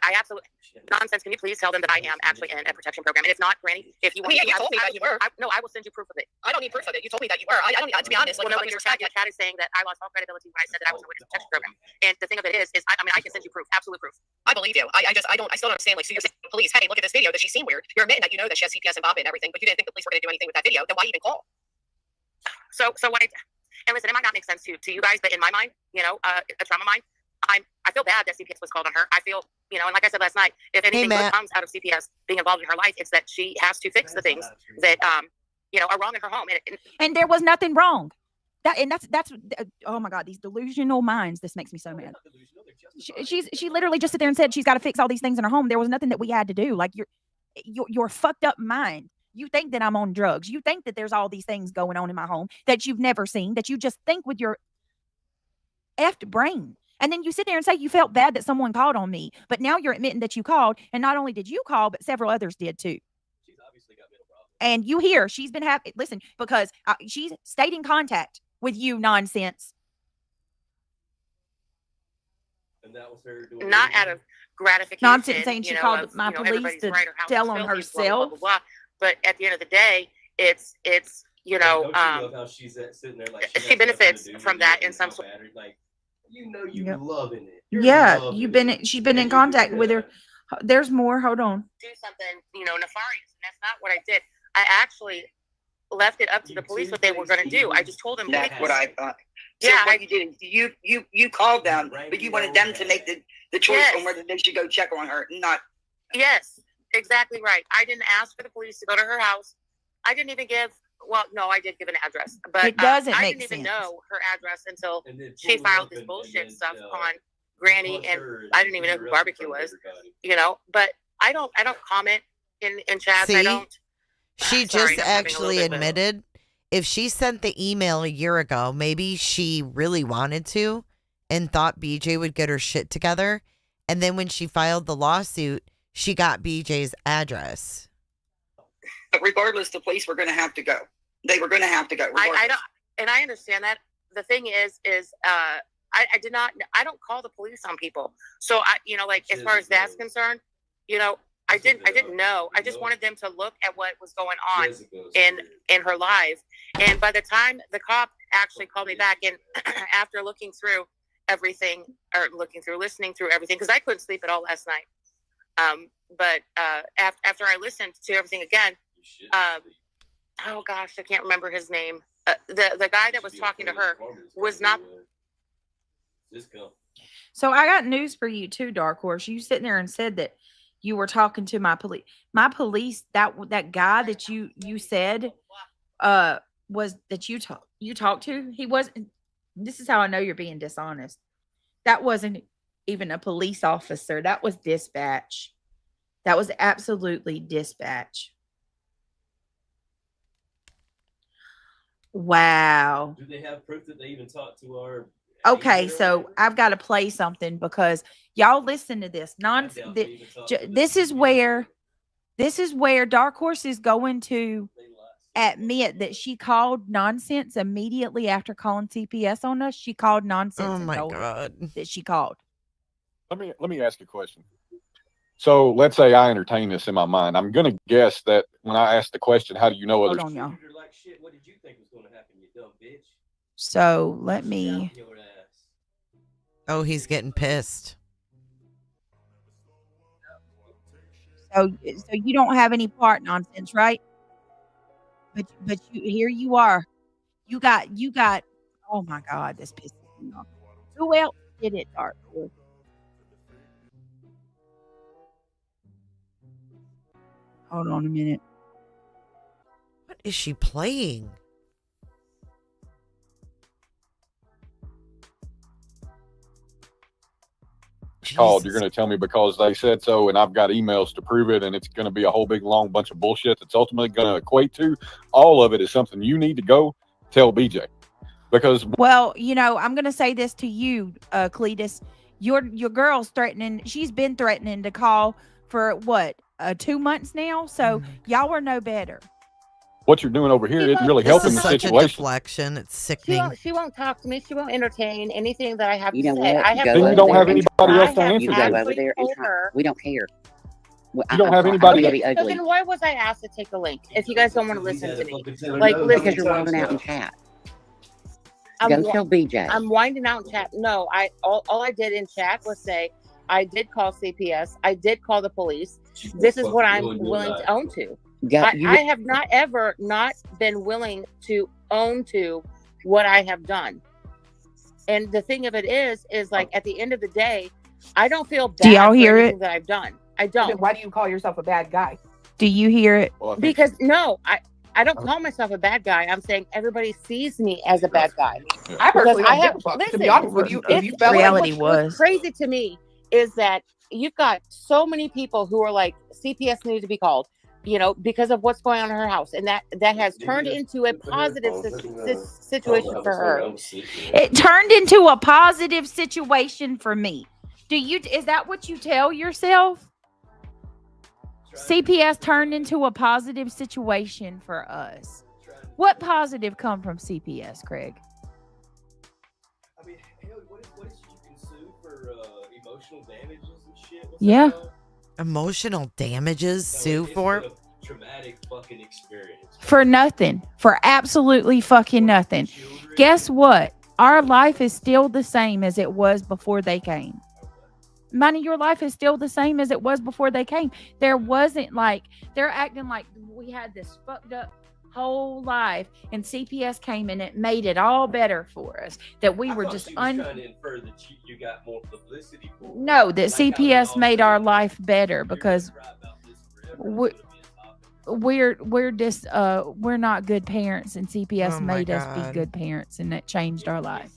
I absolutely nonsense. Can you please tell them that I am actually in a protection program? And if not, Granny, if you want, you told me that you were. No, I will send you proof of it. I don't need proof of it. You told me that you were. I don't. To be honest, Well, no, but your chat is saying that I lost all credibility when I said that I was in a witness protection program. And the thing of it is I mean, I can send you proof, absolute proof. I believe you. I still don't understand. Like, so you're saying to the police, hey, look at this video that she's seen weird. You're admitting that you know that she has CPS and BOP and everything, but you didn't think the police were going to do anything with that video. Then why even call? So what and listen, it might not make sense to you guys, but in my mind, you know, a trauma mind, I feel bad that CPS was called on her. I feel, you know, and like I said last night, if anything good comes out of CPS being involved in her life, it's that she has to fix the things that you know, are wrong in her home. And there was nothing wrong. That's oh my God, these delusional minds. This makes me so mad. She literally just sit there and said she's got to fix all these things in her home. There was nothing that we had to do. Like your fucked up mind. You think that I'm on drugs. You think that there's all these things going on in my home that you've never seen, that you just think with your effed brain. And then you sit there and say you felt bad that someone called on me. But now you're admitting that you called. And not only did you call, but several others did too. She's obviously got mental problems. And you hear she's been happy. Listen, because she's stayed in contact with you, nonsense. And that was her doing not out of gratification. Nonsense saying she called of, my you know, police everybody's to right, her house tell is on filthy, herself. blah, blah, blah, blah. But at the end of the day, it's you know, don't you love how she's sitting there like she benefits from that in some sort. Like, you know, you loving it. Yeah, she's been in contact with her. There's more. Hold on. Do something, you know, nefarious. And that's not what I did. I actually left it up to the police what they were going to do. I just told them. That's what I thought. So Yeah, what you did, you called them, but you wanted them to make the choice Yes. on whether they should go check on her, not. Yes, exactly right. I didn't ask for the police to go to her house. I didn't even give. Well, no, I did give an address, but It doesn't I make didn't even sense. know her address until And then she pulled filed up this and bullshit then, stuff on Granny, and her I didn't even know who Barbecue was. You know, but I don't comment in chats. See? I don't. She Sorry, just I'm having a actually little bit of a- admitted if she sent the email a year ago, maybe she really wanted to and thought BJ would get her shit together. And then when she filed the lawsuit, she got BJ's address. But regardless, the police were going to have to go. They were going to have to go. I regardless. don't, and I understand that. The thing is I did not. I don't call the police on people. So I, you know, like as far as that's concerned, you know, I didn't know. I just wanted them to look at what was going on in her life. And by the time the cop actually called me back, and after looking through everything, or listening through everything, because I couldn't sleep at all last night. But after I listened to everything again, oh gosh, I can't remember his name. The guy that was talking to her was not. So I got news for you too, Dark Horse. You sitting there and said that you were talking to my police. My police, that guy that you said was that you talked to. He wasn't. This is how I know you're being dishonest. That wasn't even a police officer. That was dispatch. That was absolutely dispatch. Wow. Do they have proof that they even talked to our? Okay, so I've got to play something because y'all listen to this nonsense. This is where Dark Horse is going to admit that she called nonsense immediately after calling CPS on us. She called nonsense. Oh and my told her God. that she called. Let me ask you a question. So let's say I entertain this in my mind. I'm gonna guess that when I ask the question, how do you know Hold others? on, y'all. Like shit. What did you think was going to happen, you dumb bitch? So let me. Your ass. Oh, he's getting pissed. So you don't have any part nonsense, right? But here you are. You got. Oh my God, this pisses me off. Who else did it, Dark Horse? Hold on a minute. What is she playing? Called. Jesus. You're going to tell me because they said so, and I've got emails to prove it, and it's going to be a whole big long bunch of bullshit that's ultimately going to equate to all of it is something you need to go tell BJ. Because Well, you know, I'm going to say this to you, Cletus. Your girl's threatening. She's been threatening to call for what 2 months now. So y'all were no better. what you're doing over here She isn't won't- really This helping is the such a situation. deflection. It's She sickening. won't talk to me. She won't entertain anything that I have You to know say. what? I have Go Then you over don't there have and anybody try. else to I have answer You go that. over actually there and told try. her. We don't care. You don't I'm have sorry. I'm anybody gonna be So ugly then why was I asked to take a link if you guys don't want to listen to me? Like, because you're wilding out in chat. I'm, Go wa- tell BJ. I'm winding out in chat. No, all I did in chat was say I did call CPS. I did call the police. This is what I'm willing to own to. I have not ever not been willing to own to what I have done. And the thing of it is like at the end of the day, I don't feel bad Do y'all hear for it? anything that I've done. I don't. Then why do you call yourself a bad guy? Do you hear it? Because no, I don't call myself a bad guy. I'm saying everybody sees me as a bad guy. I personally Because I don't give have a fuck. To listen, be honest with you, if you felt reality like what's crazy to me is that you've got so many people who are like CPS needs to be called, you know, because of what's going on in her house, and that has turned into a positive situation for her. It turned into a positive situation for me. Is that what you tell yourself? CPS turned into a positive situation for us. What positive come from CPS, Craig? I mean, hell, what is you can sue for emotional damages and shit? What's Yeah. that called? Emotional damages, No, sue it's for? been a traumatic fucking experience. For nothing. For absolutely fucking nothing. Guess what? Our life is still the same as it was before they came. Money, your life is still the same as it was before they came. There wasn't like, they're acting like we had this fucked up whole life and CPS came and it made it all better for us. That we I were thought just she was trying to infer that you got more publicity for it. No, that Like how we CPS all made say, our life better "You're because gonna cry about this forever, it's gonna be a topic." we're not good parents and CPS Oh my made us be God. good parents and it changed our life.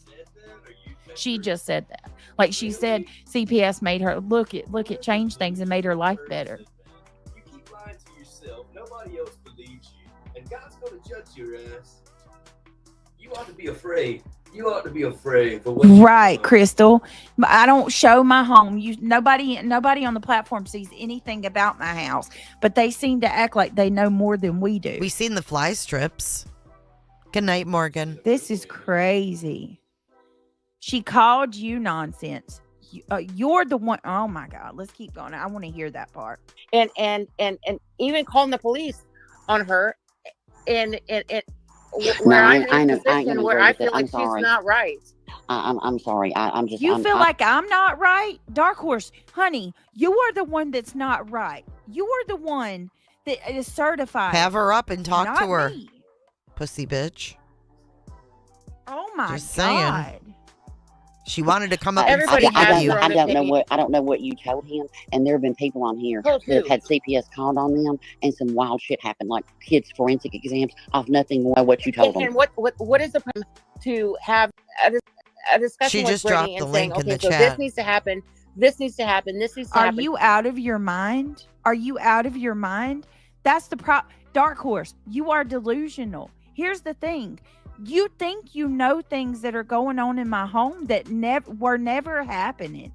She just said that. Like she said CPS made her look it changed things and made her life better. You keep lying to yourself. Nobody else believes you, and God's gonna judge your ass. You ought to be afraid. You ought to be afraid for what you've Right, done. Crystal. I don't show my home. Nobody on the platform sees anything about my house, but they seem to act like they know more than we do. We seen the fly strips. Good night, Morgan. This is crazy. She called you nonsense. You're the one. Oh my God. Let's keep going. I want to hear that part. And even calling the police on her and where I'm in a position where I feel like she's not right. I'm sorry. I'm just. You feel like I'm not right? Dark Horse, honey, you are the one that's not right. You are the one that is certified. Have her up and talk not to her. me. Pussy bitch. Oh my Just saying. God. She wanted to come up and Everybody speak has to you. their I own don't know opinion. I don't know what you told him, and there have been people on here Told that have who? had CPS called on them, and some wild shit happened, like kids' forensic exams off nothing more what you told them. And what is the problem to have a discussion She with just Brittany dropped the and saying, link in okay, the so chat. this needs to happen, this needs to happen, this needs to Are happen. you out of your mind? Are you out of your mind? That's the Dark Horse, you are delusional. Here's the thing. You think you know things that are going on in my home that were never happening.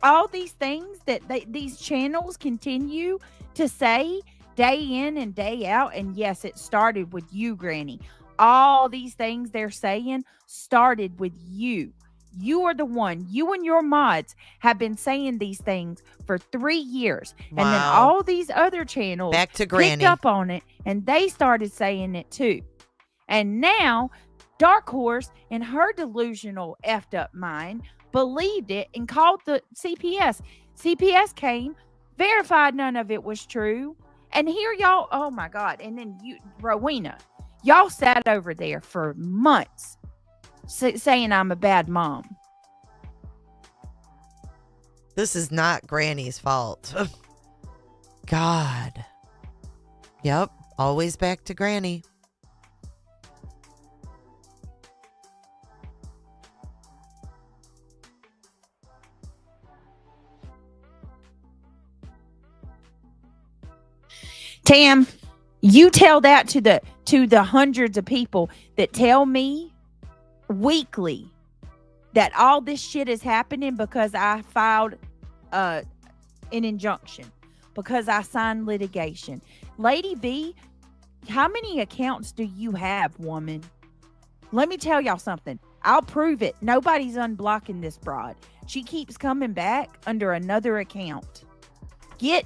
All these things that these channels continue to say day in and day out, and yes, it started with you, Granny. All these things they're saying started with you. You are the one. You and your mods have been saying these things for 3 years. And then Wow. all these other channels Back to picked Granny. up on it and they started saying it too. And now Dark Horse in her delusional effed up mind believed it and called the CPS. CPS came, verified none of it was true. And here y'all, oh my God. And then you, Rowena, y'all sat over there for months saying I'm a bad mom. This is not Granny's fault. God. Yep. Always back to Granny. Tam, you tell that to the hundreds of people that tell me weekly that all this shit is happening because I filed an injunction, because I signed litigation. Lady V, How many accounts do you have, woman? Let me tell y'all something. I'll prove it. Nobody's unblocking this broad. She keeps coming back under another account. Get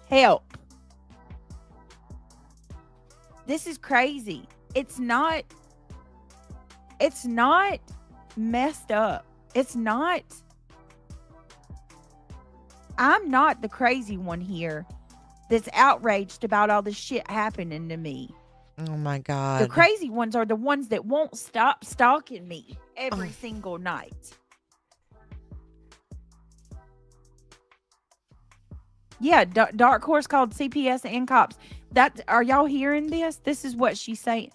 help. This is crazy. It's not messed up. It's not. I'm not the crazy one here that's outraged about all this shit happening to me. Oh my God. The crazy ones are the ones that won't stop stalking me every single night. Yeah, Dark Horse called CPS and cops. Are y'all hearing this? This is what she's saying.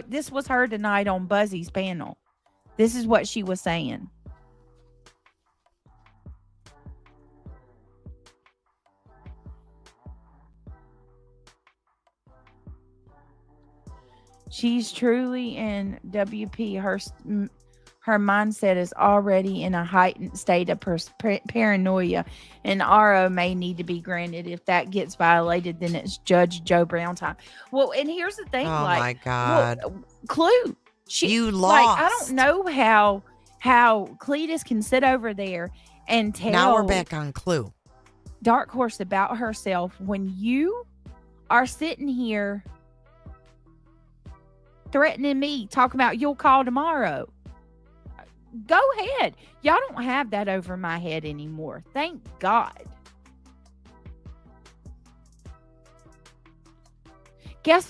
This was her tonight on Buzzy's panel. This is what she was saying. She's truly in WP. Her mindset is already in a heightened state of paranoia, and RO may need to be granted. If that gets violated, then it's Judge Joe Brown time. Well, and here's the thing. Oh my God. Well, Clue. You Like, I lost. don't know how Cletus can sit over there and tell. Now we're back on Clue. Dark Horse about herself when you are sitting here threatening me, talking about you'll call tomorrow. Go ahead. Y'all don't have that over my head anymore. Thank God.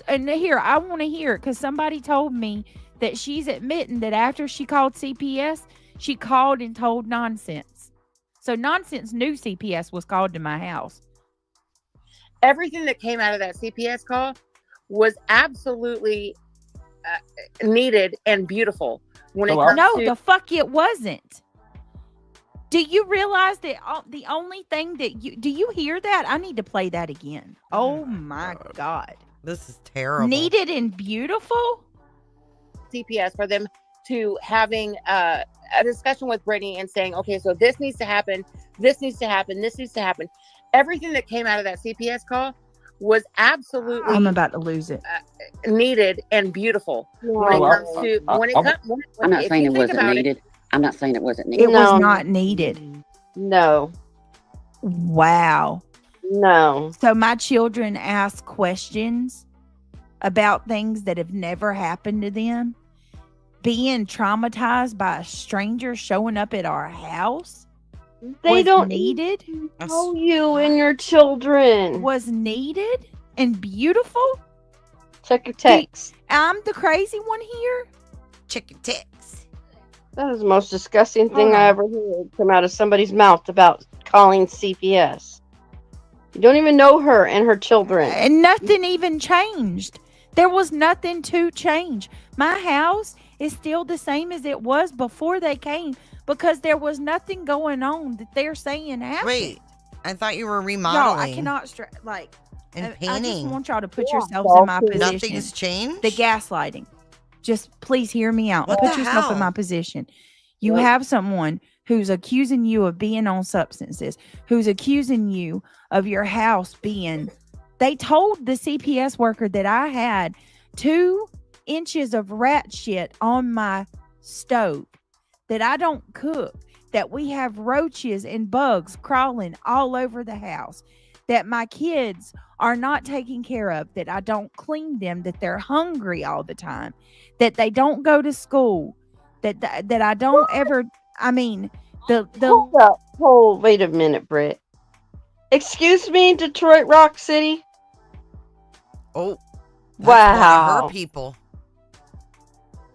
And here, I want to hear it because somebody told me that she's admitting that after she called CPS, she called and told Nonsense. So Nonsense knew CPS was called to my house. Everything that came out of that CPS call was absolutely needed and beautiful. When it comes no, to the fuck it wasn't. Do you realize that the only thing that do you hear that? I need to play that again. Oh my God. This is terrible. Needed and beautiful? CPS for them to having a discussion with Brittany and saying, okay, so this needs to happen, this needs to happen, this needs to happen. Everything that came out of that CPS call was absolutely I'm about to lose it. Needed and beautiful. When it comes to I'm not saying it wasn't needed. I'm not saying it wasn't needed. It was not needed. No. Wow. No. So my children ask questions about things that have never happened to them. Being traumatized by a stranger showing up at our house. They don't needed. know you and your children. Was needed and beautiful. Check your text. I'm the crazy one here. Check your text. That is the most disgusting thing I ever heard come out of somebody's mouth about calling CPS. You don't even know her and her children. And nothing even changed. There was nothing to change. My house is still the same as it was before they came because there was nothing going on that they're saying happened. Wait, I thought you were remodeling. Y'all, I cannot and I just painting. want y'all to put yourselves in my position. Nothing's changed? The gaslighting. Just please hear me out. What Put the yourself hell? in my position. You have someone who's accusing you of being on substances, who's accusing you of your house being. They told the CPS worker that I had 2 inches of rat shit on my stove, that I don't cook, that we have roaches and bugs crawling all over the house, that my kids are not taken care of, that I don't clean them, that they're hungry all the time, that they don't go to school, that I don't ever. I mean, Hold up. Wait a minute, Britt. Excuse me, Detroit Rock City. Oh, that's wow. one of her people.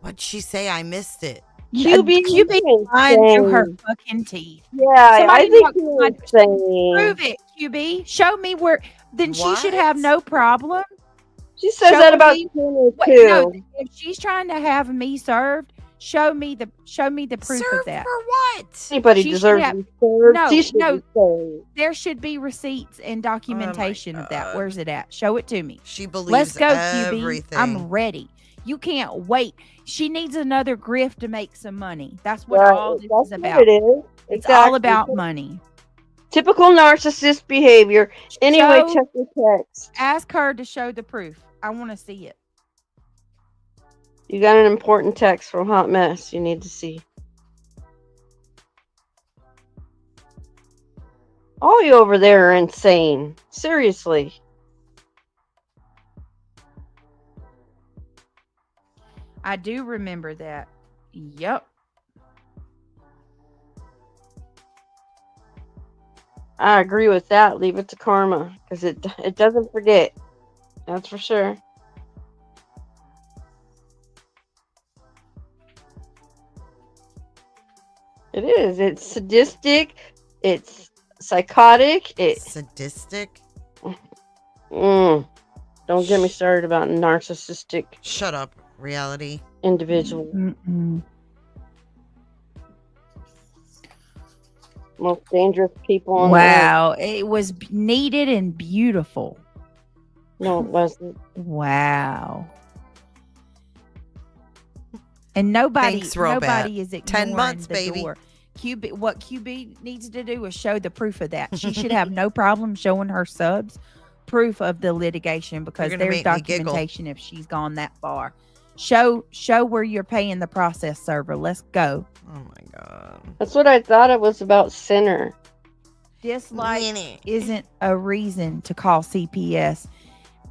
What'd she say? I missed it. QB lying through her fucking teeth. Yeah, Somebody I think you're insane. Prove it, QB. Show me where. Then she should have no problem. She says that about Tina too. No, if she's trying to have me served, show me the proof of that. For what? Anybody She should deserves have- to be served. No, She should no. be served. There should be receipts and documentation of that. God. Where's it at? Show it to me. She believes Let's go, everything. QB. I'm ready. You can't wait. She needs another grift to make some money. That's what Right, all this that's is what about. it is. It's Exactly. all about money. Typical narcissist behavior. Anyway, So- check your text. Ask her to show the proof. I want to see it. You got an important text from Hot Mess you need to see. All you over there are insane. Seriously. I do remember that. Yep. I agree with that. Leave it to karma, because it doesn't forget. That's for sure. It is. It's sadistic. It's psychotic. Sadistic? Don't get me started about narcissistic. Shut up, reality. Individual. Mm-mm. Most dangerous people on Wow. It was needed and beautiful. No, it wasn't. Wow. And nobody Thanks, Robot. is 10 ignoring months, the baby. door. What QB needs to do is show the proof of that. She should have no problem showing her subs proof of the litigation, because You're gonna there's make me giggle. documentation if she's gone that far. Show where you're paying the process server. Let's go. Oh my god. That's what I thought it was about Sinner. Dislike isn't a reason to call CPS.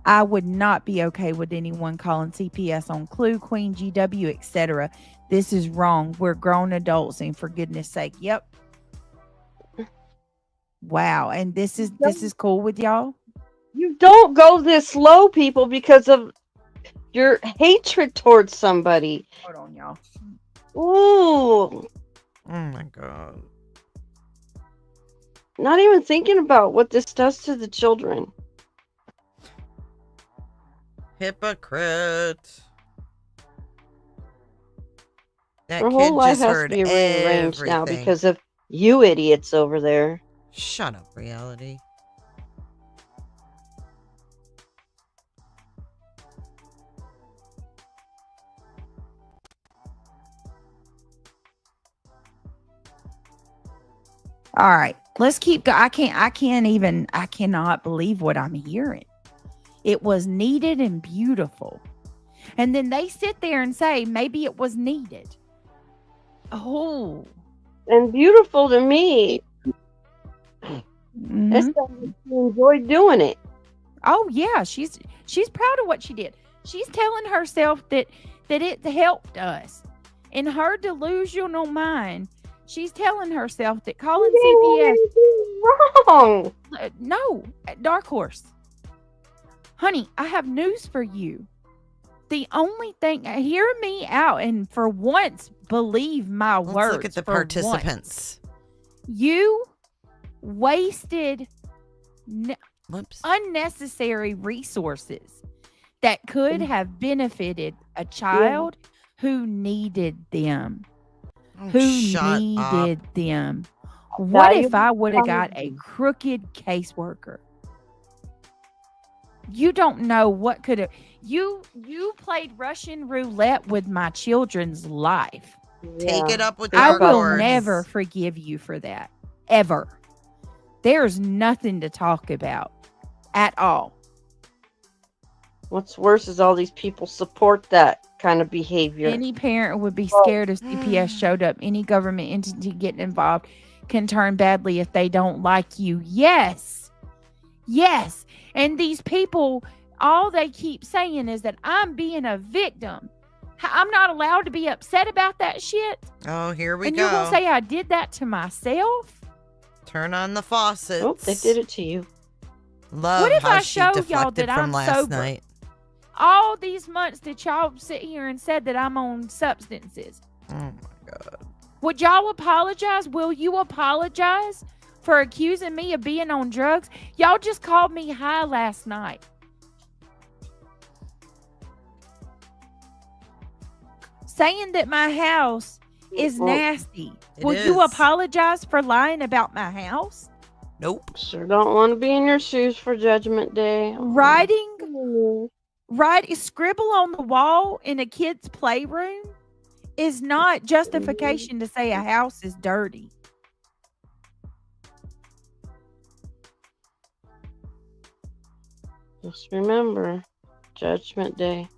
I would not be okay with anyone calling CPS on Clue, Queen, GW, etc. This is wrong. We're grown adults, and for goodness sake. Yep. Wow. And this is cool with y'all? You don't go this low, people, because of your hatred towards somebody. Hold on, y'all. Ooh. Oh my god. Not even thinking about what this does to the children. Hypocrite. That Her kid whole life just has heard to be rearranged now everything. because of you idiots over there. Shut up, reality. All right, let's keep going. I cannot believe what I'm hearing. It was needed and beautiful. And then they sit there and say, maybe it was needed. Oh. And beautiful to me. Mhm. It's that you enjoy doing it. Oh yeah, she's proud of what she did. She's telling herself that it helped us. In her delusional mind, she's telling herself that calling CPS wrong. No, Dark Horse. Honey, I have news for you. The only thing, hear me out, and for once, believe my words. Let's look at the for participants. once. You wasted Whoops. unnecessary resources that could have benefited a child who needed them. Who shut needed them. What if I would have got a crooked caseworker? You don't know what could have. You played Russian roulette with my children's life. Take it up with I Dark will Horse. never forgive you for that. Ever. There's nothing to talk about at all. What's worse is all these people support that kind of behavior. Any parent would be scared if CPS showed up. Any government entity getting involved can turn badly if they don't like you. Yes. Yes. And these people, all they keep saying is that I'm being a victim. I'm not allowed to be upset about that shit. Oh, here we and go. you're going to say I did that to myself? Turn on the faucets. Oh, they did it to you. Love What if how I she show y'all deflected that from I'm last sober? night. All these months that y'all sit here and said that I'm on substances. Oh my god. Would y'all apologize? Will you apologize for accusing me of being on drugs? Y'all just called me high last night. Saying that my house is nasty. Will you is. apologize for lying about my house? Nope. Sure don't want to be in your shoes for Judgment Day. Scribble on the wall in a kid's playroom is not justification to say a house is dirty. Just remember, Judgment Day.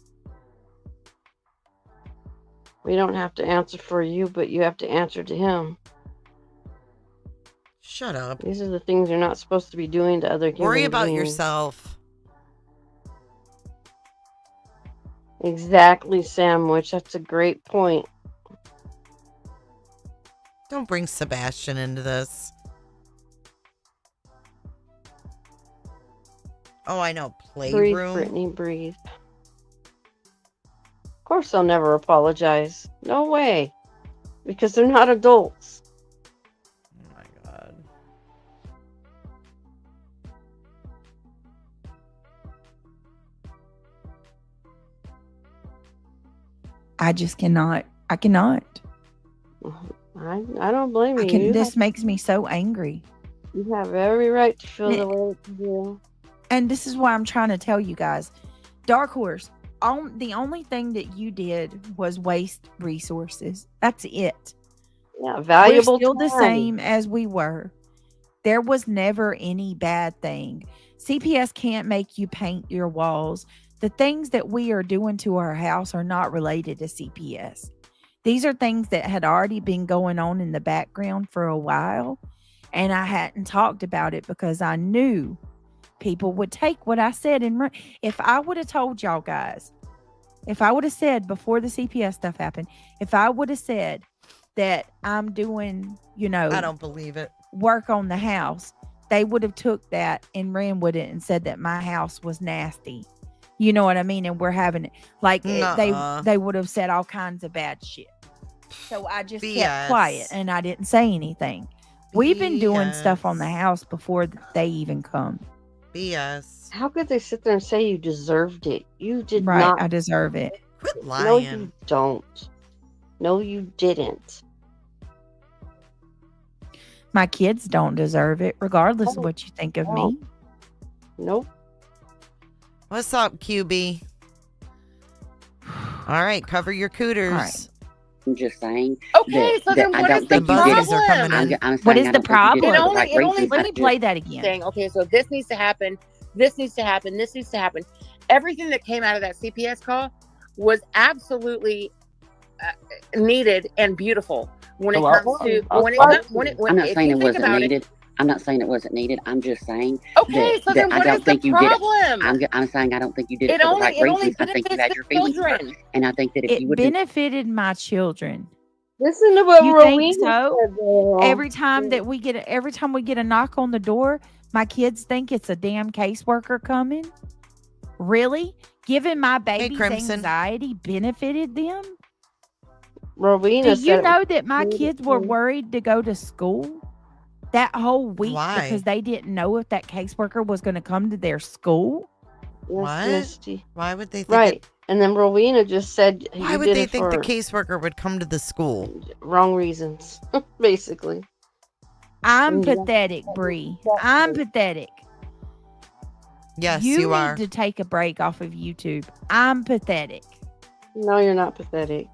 We don't have to answer for you, but you have to answer to him. Shut up. These are the things you're not supposed to be doing to other human Worry about beings. yourself. Exactly, Sandwich. That's a great point. Don't bring Sebastian into this. Oh, I know. Breathe, Playroom. Brittany, breathe. Of course they'll never apologize. No way. Because they're not adults. Oh my God. I just cannot. I cannot. I don't blame I you. can. You This makes me so angry. You have every right to feel Ne- the way that you do. And this is why I'm trying to tell you guys. Dark Horse, the only thing that you did was waste resources. That's it. Yeah, valuable We're still the time. same as we were. There was never any bad thing. CPS can't make you paint your walls. The things that we are doing to our house are not related to CPS. These are things that had already been going on in the background for a while, and I hadn't talked about it because I knew people would take what I said and run. If I would have told y'all guys, if I would have said before the CPS stuff happened, if I would have said that I'm doing, I don't believe it. work on the house, they would have took that and ran with it and said that my house was nasty. You know what I mean? And we're having it like they would have said all kinds of bad shit. So I just kept quiet and I didn't say anything. We've been doing stuff on the house before they even come. BS. How could they sit there and say you deserved it? You did Right, not. I deserve it. Quit No, lying. you don't. No, you didn't. My kids don't deserve it, regardless of what you think of me. Nope. What's up, QB? All right, cover your cooters. All right. I'm just saying. Okay, so then what is the buzzies are coming problem? in. I'm What saying is I the don't think you did problem? it for the It right only reasons. Let me play that again. Saying, okay, so this needs to happen, this needs to happen, this needs to happen. Everything that came out of that CPS call was absolutely needed and beautiful. When it comes to I'm not if saying you it think wasn't about needed. I'm not saying it wasn't needed. I'm just saying Okay, so then I what don't is the think you did it. problem? I'm saying I don't think you did it It for the only right it only reasons. I think you benefits had the your feelings hurt, children. and I think that if you It would benefited my children. Listen to what You Rowena think so? said there. Every time we get a knock on the door, my kids think it's a damn caseworker coming. Really? Giving my babies Crimson. anxiety benefited them? Rowena Do you said know that my kids were worried to go to school that whole week Why? because they didn't know if that caseworker was going to come to their school? What? Misty. Why would they think Right. And then Rowena just said Why you would did they it think the for caseworker would come to the school? wrong reasons, basically. I'm Yeah. pathetic, Bree. I'm pathetic. Yes, you you need are. to take a break off of YouTube. I'm pathetic. No, you're not pathetic.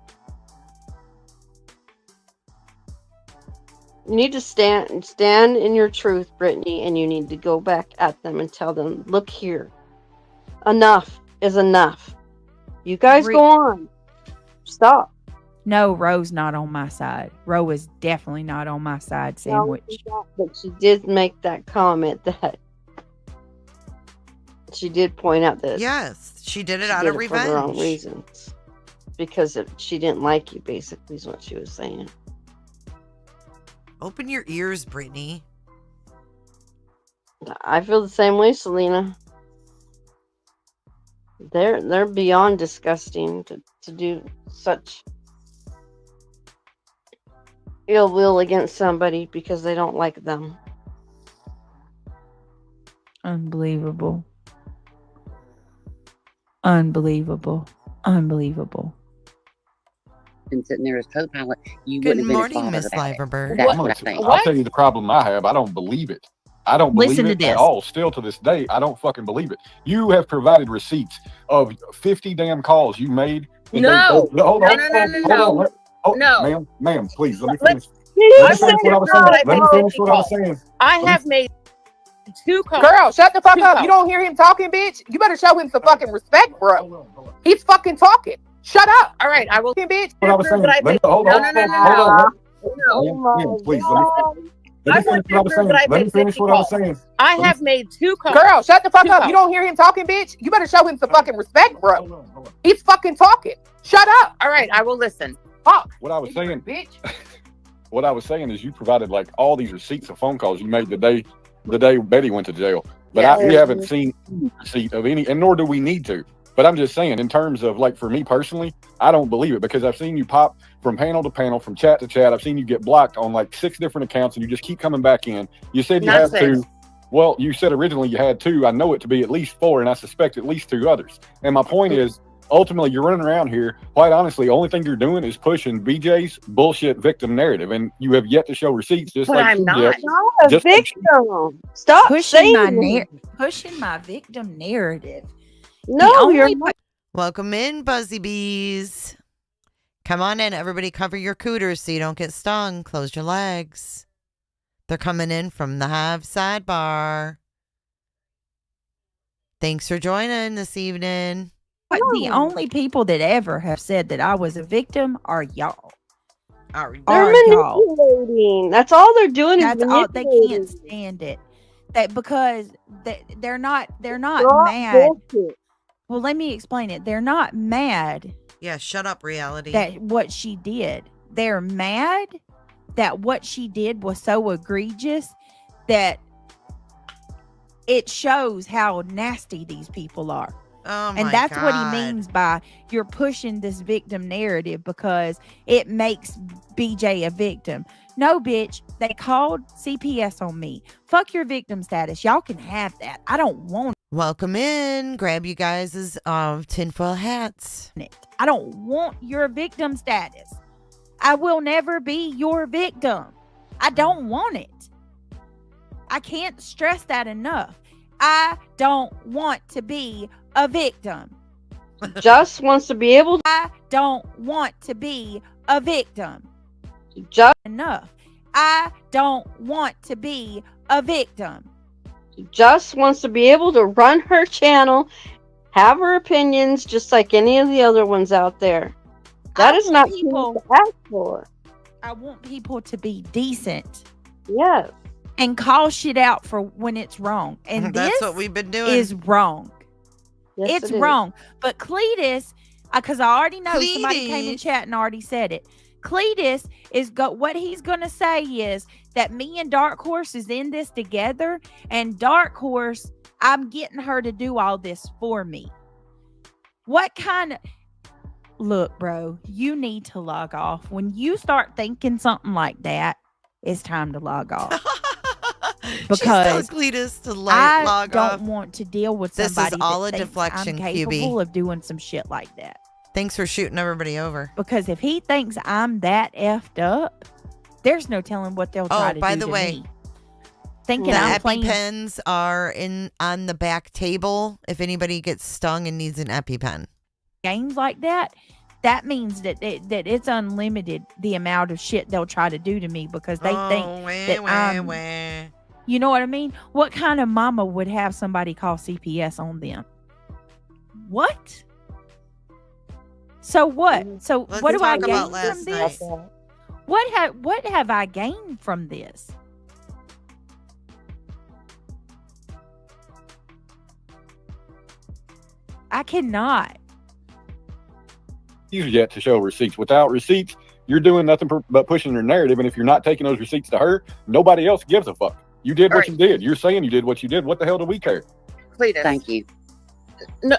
You need to stand in your truth, Brittany, and you need to go back at them and tell them, look here. Enough is enough. You guys go on. Stop. No, Ro's not on my side. Ro is definitely not on my side, Sandwich. No, but she did make that comment that she did point out that Yes, she did it she out did of it for the wrong revenge. reasons. Because she didn't like you, basically, is what she was saying. Open your ears, Brittany. I feel the same way, Selena. They're beyond disgusting to do such ill will against somebody because they don't like them. Unbelievable. Unbelievable. Unbelievable. been sitting there as co-pilot, you Good wouldn't have been as morning, bothered Miss about it. Liverberg. That's I'm what I gonna think. I'll tell you the problem I have. I don't believe it. I don't believe Listen to it this. at all. Still to this day, I don't fucking believe it. You have provided receipts of 50 damn calls you made. And No. hold on, No. ma'am, please let me Let's- finish. Let me I finish what I was want saying. to Let me make finish 50 what I was calls. saying. I have made two calls. Girl, shut the fuck Two up. calls. You don't hear him talking, bitch? You better show him some fucking respect, bro. He's fucking talking. Shut up. All right, I will. Bitch. What I was saying. But I Let me, paid, hold no, on. no, no, no, Hold on. no. Oh my Please, God. let me I finish want what I was to prove saying. that I Let me paid finish 50 what I was calls. saying. I Let me- have made two calls. Girl, shut the fuck Two up. calls. You don't hear him talking, bitch? You better show him some fucking respect, bro. He's fucking talking. Shut up. All right, I will listen. Fuck. What I was saying, Bitch. what I was saying is you provided like all these receipts of phone calls you made the day Betty went to jail. But we haven't seen any receipt of any, and nor do we need to. But I'm just saying, in terms of like for me personally, I don't believe it because I've seen you pop from panel to panel, from chat to chat. I've seen you get blocked on like 6 different accounts, and you just keep coming back in. You said you Not had 2. 6. Well, you said originally you had 2. I know it to be at least 4, and I suspect at least 2 others. And my point is, ultimately, you're running around here. Quite honestly, the only thing you're doing is pushing BJ's bullshit victim narrative, and you have yet to show receipts. Just But like I'm not. Not a Just like victim. Stop pushing my saying pushing my victim narrative. No, you're only not. Welcome in, Buzzy Bees. Come on in, everybody. Cover your cooters so you don't get stung. Close your legs. They're coming in from the Hive Sidebar. Thanks for joining this evening. But the only people that ever have said that I was a victim are y'all. Are They're manipulating. That's all they're doing is That's all. They manipulating. can't stand it. That because they're not Stop mad. bullshit. Well, let me explain it. They're not mad Yeah, shut up, reality. that what she did. They're mad that what she did was so egregious that it shows how nasty these people are. Oh my And that's God. what he means by you're pushing this victim narrative because it makes BJ a victim. No, bitch, they called CPS on me. Fuck your victim status. Y'all can have that. I don't want Welcome in. Grab you guys' tinfoil hats. it. I don't want your victim status. I will never be your victim. I don't want it. I can't stress that enough. I don't want to be a victim. Just wants to be able to. I don't want to be a victim. Just Enough. I don't want to be a victim. wants to be able to run her channel, have her opinions, just like any of the other ones out there. That is not people to ask for. I want people to be decent. Yes. And call shit out for when it's wrong. And That's this what we've been doing. is wrong. Yes, It's it is. wrong. But Cletus, because I already know somebody came in chat and already said it. Cletus is what he's gonna say is that me and Dark Horse is in this together, and Dark Horse, I'm getting her to do all this for me. What kind of look, bro? You need to log off. When you start thinking something like that, it's time to log off. Because Cletus to I log don't off. want to deal with This is somebody all that a thinks deflection, I'm capable QB. of doing some shit like that. Thanks for shooting everybody over. Because if he thinks I'm that effed up, there's no telling what they'll try to do by the to way, me. Thinking the I'm playing EpiPens are on the back table. If anybody gets stung and needs an EpiPen. games like that, that means that it's unlimited the amount of shit they'll try to do to me because they think that I'm. You know what I mean? What kind of mama would have somebody call CPS on them? What? So what? So Let's what do I talk about gain from last this? night. What have I gained from this? I cannot. You've yet to show receipts. Without receipts, you're doing nothing but pushing your narrative. And if you're not taking those receipts to her, nobody else gives a fuck. You did what you did. You're saying you did what you did. What the hell do we care? Cletus. Thank you.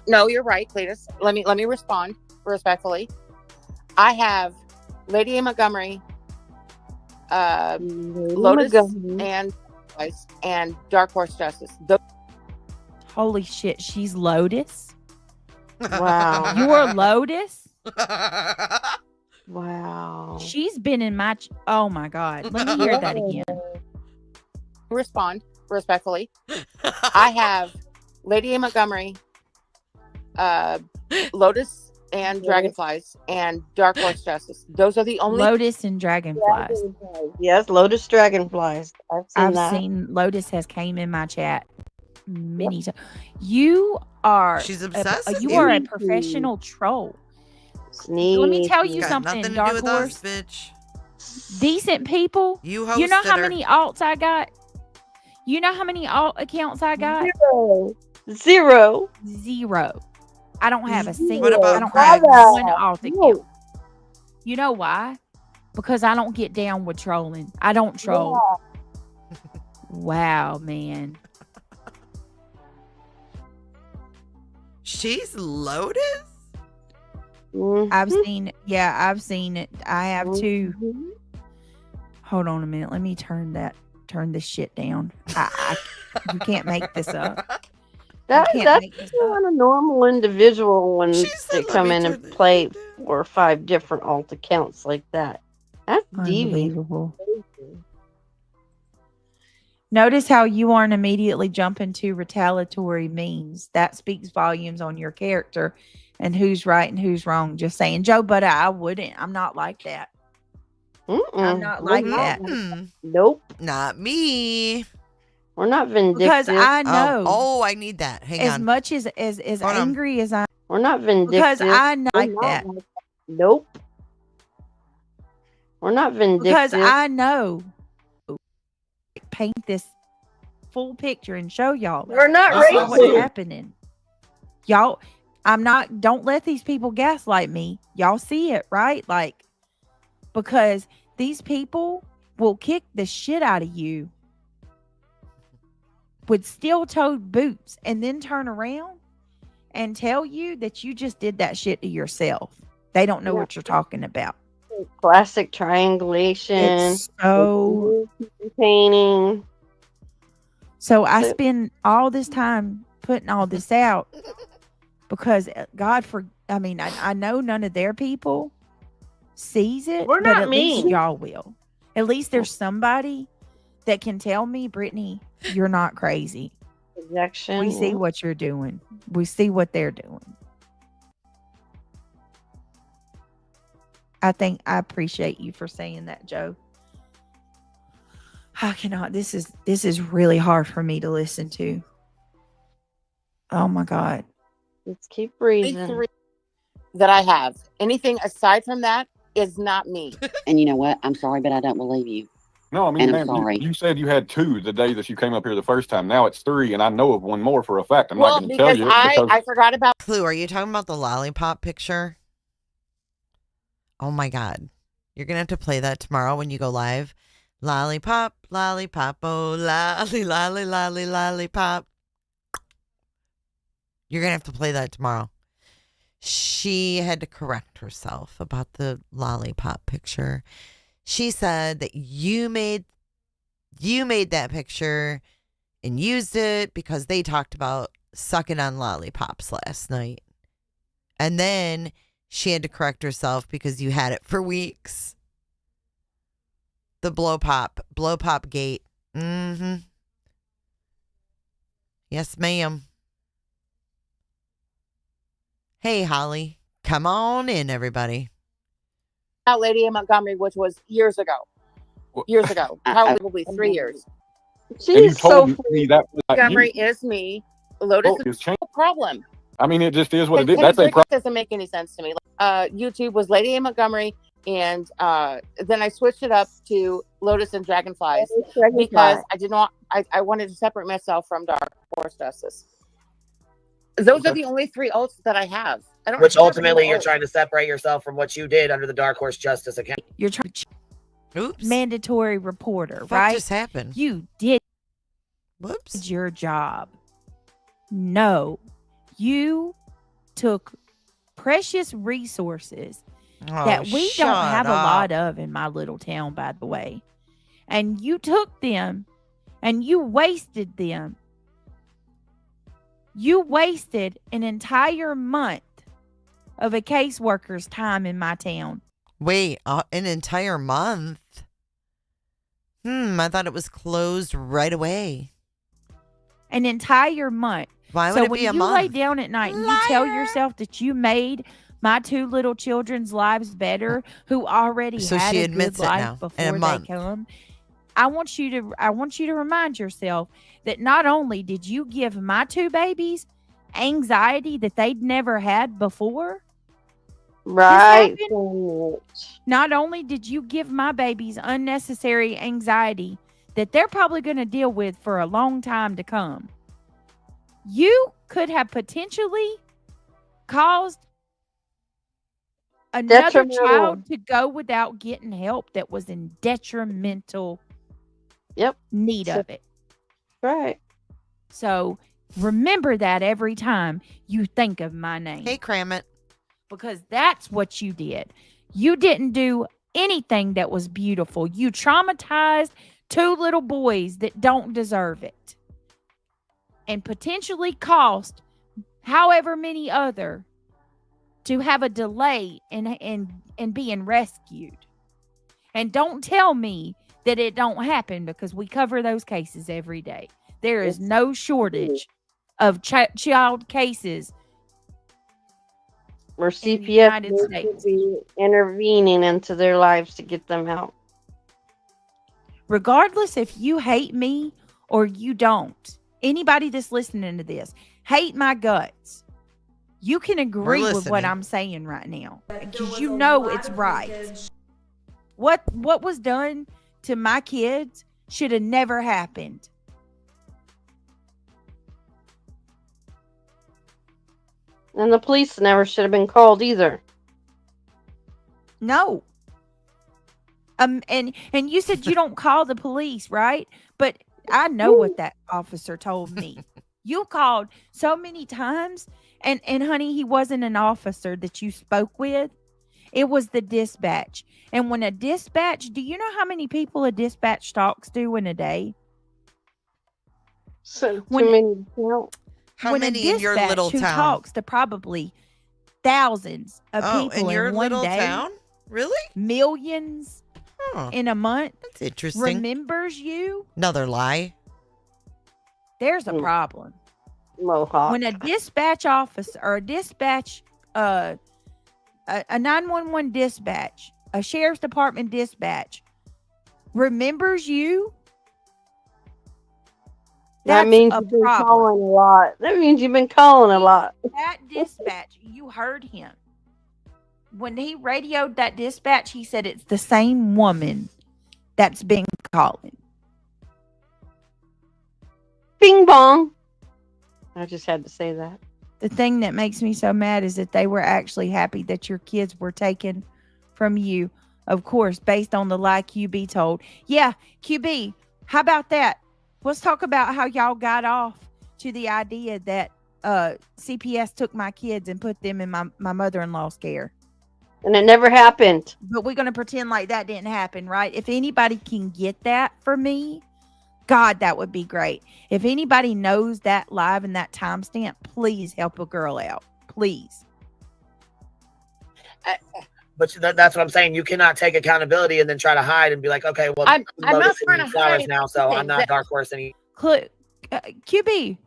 No, you're right, Cletus. Let me respond respectfully. I have Lady A. Montgomery, Lotus, and Dark Horse Justice. Holy shit, she's Lotus. Wow. You're Lotus? Wow. She's been in my oh my god. Let me hear that again. Respond respectfully. I have Lady A. Montgomery, Lotus, and Dragonflies and Dark Horse Justice. Those are the only Lotus and Dragonflies. Yes, Lotus Dragonflies. I've seen that. Lotus has came in my chat many times. You are She's obsessed. you are a professional troll. Let me tell you Got something, nothing to Dark do with Horse. us, bitch. Decent people. You know how hosted her. many alts I got? You know how many alt accounts I got? Zero. I don't have a single. What about I don't Craig's? have one alt account. You know why? Because I don't get down with trolling. I don't troll. Wow, man. She's Lotus? I've seen it. Yeah, I've seen it. I have too. Hold on a minute. Let me turn this shit down. You can't make this up. That's not a normal individual when they come in and play 4 or 5 different alt accounts like that. That's devious. Unbelievable. Notice how you aren't immediately jumping to retaliatory means. That speaks volumes on your character and who's right and who's wrong. Just saying, Joe, but I wouldn't. I'm not like that. I'm not like that. Nope. Not me. We're not vindictive. Because I know. Oh, I need that. Hang as on. much as angry as I. We're not vindictive. Because I know like that. Nope. We're not vindictive. Because I know. Paint this full picture and show y'all. We're not racist. What's racist. happening? Y'all, don't let these people gaslight me. Y'all see it, right? Like, because these people will kick the shit out of you with steel-toed boots and then turn around and tell you that you just did that shit to yourself. They don't know what you're talking about. Classic triangulation. It's so painting. So I spend all this time putting all this out because I know none of their people sees it. We're but not at least mean. y'all will. At least there's somebody that can tell me, Brittany, you're not crazy. Projection. We see what you're doing. We see what they're doing. I appreciate you for saying that, Joe. I cannot. This is really hard for me to listen to. Oh my God. Let's keep breathing. That I have. Anything aside from that is not me. And you know what? I'm sorry, but I don't believe you. No, I mean, And I'm ma'am, sorry. you said you had 2 the day that you came up here the first time. Now it's 3, and I know of one more for a fact. I'm not going to tell you. I forgot about. Clue, are you talking about the lollipop picture? Oh my God. You're going to have to play that tomorrow when you go live. Lollipop, lollipop, oh, lolly, lolly, lolly, lollipop. You're going to have to play that tomorrow. She had to correct herself about the lollipop picture. She said that you made that picture and used it because they talked about sucking on lollipops last night. And then she had to correct herself because you had it for weeks. The blow pop gate. Mm-hmm. Yes, ma'am. Hey, Holly. Come on in, everybody. Lady in Montgomery, which was years ago. Years ago. Probably 3 years. You told me that was not Montgomery you. is me. Lotus Oh, is it's changed. no problem. I mean, it just is what it is. Kenny That's a Briggs problem. doesn't make any sense to me. YouTube was Lady in Montgomery, and then I switched it up to Lotus and Dragonflies because I wanted to separate myself from Dark Horse Justice. Those are the only 3 ults that I have. I don't. Which ultimately you're trying to separate yourself from what you did under the Dark Horse Justice account. You're trying to Oops. mandatory reporter, What right? just happened? You did. Whoops. Your job. No, you took precious resources that we don't have a lot of in my little town, by the way. And you took them and you wasted them. You wasted an entire month of a caseworker's time in my town. Wait, an entire month? I thought it was closed right away. An entire month. Why would so it when be a you month? lay down at night and you tell yourself that you made my 2 little children's lives better who already So had she a admits good it life now, in a before they month. come. I want you to remind yourself that not only did you give my 2 babies anxiety that they'd never had before, Right. not only did you give my babies unnecessary anxiety that they're probably going to deal with for a long time to come, you could have potentially caused another Detrimental. child to go without getting help that was in detrimental need of it. Right. So remember that every time you think of my name. Hey, Cram-It. Because that's what you did. You didn't do anything that was beautiful. You traumatized 2 little boys that don't deserve it. And potentially cost however many other to have a delay in being rescued. And don't tell me that it don't happen, because we cover those cases every day. There is no shortage of child cases Where in the CPS United needs States. to be intervening into their lives to get them help. Regardless if you hate me or you don't, anybody that's listening to this, hate my guts, you can agree with what listening. I'm saying right now, because you know it's right. What was done to my kids should have never happened. And the police never should have been called either. No. And you said you don't call the police, right? But I know what that officer told me. You called so many times, and honey, he wasn't an officer that you spoke with. It was the dispatch. And when a dispatch, do you know how many people a dispatch talks to in a day? So too many to count. How when many a in your dispatch little who town? talks to probably thousands of Oh, people in your one little day, town? Really? millions in a month, That's interesting. remembers you, Another lie. there's a problem. Mohawk. When a dispatch officer or a dispatch, a 911 dispatch, a sheriff's department dispatch remembers you, That that's means a you've been problem. calling a lot. That means you've been calling a lot. That dispatch, you heard him. When he radioed that dispatch, he said it's the same woman that's been calling. Bing bong. I just had to say that. The thing that makes me so mad is that they were actually happy that your kids were taken from you. Of course, based on the lie QB told. Yeah, QB, how about that? Let's talk about how y'all got off to the idea that CPS took my kids and put them in my mother-in-law's care. And it never happened. But we're going to pretend like that didn't happen, right? If anybody can get that for me, God, that would be great. If anybody knows that live and that timestamp, please help a girl out. Please. But that's what I'm saying. You cannot take accountability and then try to hide and be like, okay, well, I'm not noticing trying to these flowers hide now, so I'm not anything. dark horse anymore. QB,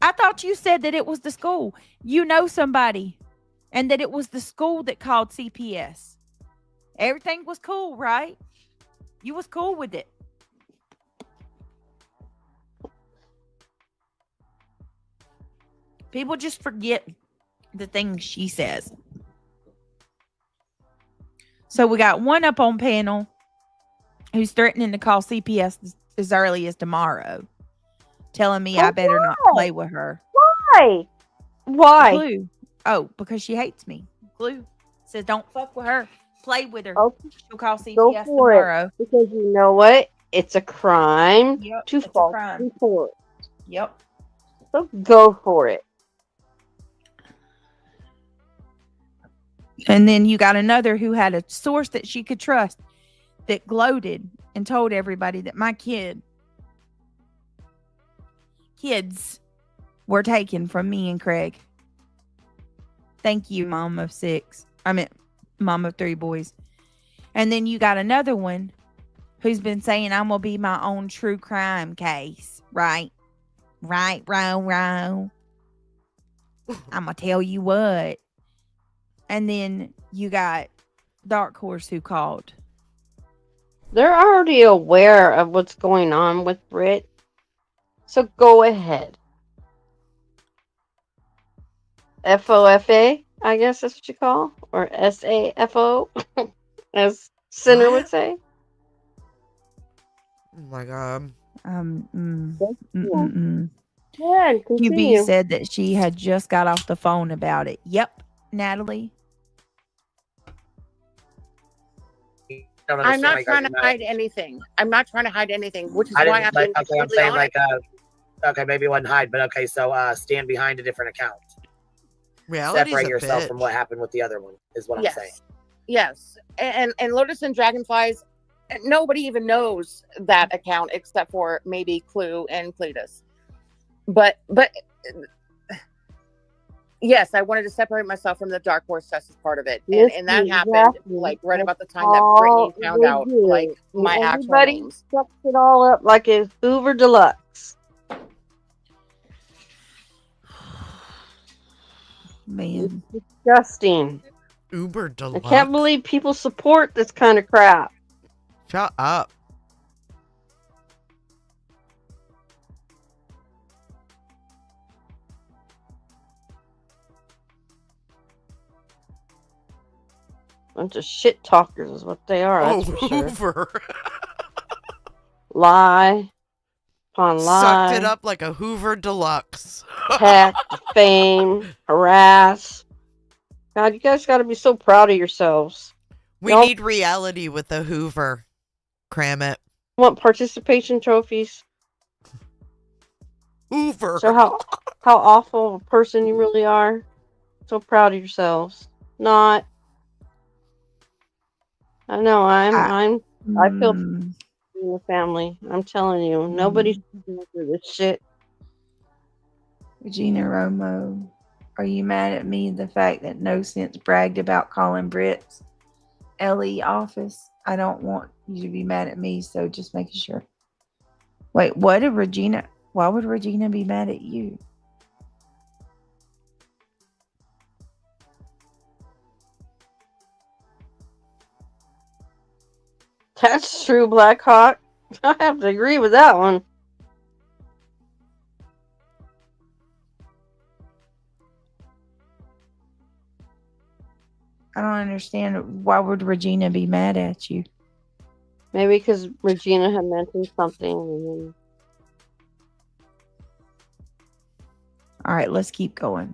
I thought you said that it was the school. You know somebody, and that it was the school that called CPS. Everything was cool, right? You was cool with it. People just forget the things she says. So we got one up on panel who's threatening to call CPS as early as tomorrow, telling me I better not play with her. Why? Why? Glue. Oh, because she hates me. Glue says don't fuck with her. Play with her. Okay. She'll call Go CPS for tomorrow. it. Because you know what? It's a crime to it's a false crime. report. Yep. So go for it. And then you got another who had a source that she could trust that gloated and told everybody that my kids were taken from me and Craig. Thank you, mom of 6. I mean, mom of 3 boys. And then you got another one who's been saying I'm going to be my own true crime case. Right? Right, wrong. I'm going to tell you what. And then you got Dark Horse who called. They're already aware of what's going on with Brit. So go ahead. FOFA, I guess that's what you call, or SAFO, as Sinner would say. Oh my God. Yeah, continue. QB said that she had just got off the phone about it. Yep, Natalie. I'm not trying to hide anything. I'm not trying to hide anything, which is I why didn't I'm like. being Okay, I'm completely saying honest. like, okay, maybe it wasn't hide, but okay, so stand behind a different account. Reality's Separate a yourself bitch. from what happened with the other one. Is what I'm saying. Yes. And Lotus and Dragonflies, nobody even knows that account except for maybe Clue and Cletus. But yes, I wanted to separate myself from the Dark Horse Justice part of it. And that happened like right about the time that Brittany found out like my actual everybody names. sucks it all up like a Hoover Deluxe. Man. It's disgusting. Uber I Deluxe. can't believe people support this kind of crap. Shut up. Bunch of shit talkers is what they are. Oh, That's for sure. Hoover. Lie upon lie. Sucked it up like a Hoover Deluxe. Hack, defame, harass. God, you guys got to be so proud of yourselves. We need reality with the Hoover. Cram it. Want participation trophies? Hoover. So how awful of a person you really are. So proud of yourselves. Not. I know I feel in the family. I'm telling you, nobody's going through this shit. Regina Romo, are you mad at me the fact that No Sense bragged about calling Britt's LE office? I don't want you to be mad at me, so just making sure. Wait, why would Regina be mad at you? That's true, Blackhawk. I have to agree with that one. I don't understand. Why would Regina be mad at you? Maybe because Regina had mentioned something. All right, let's keep going.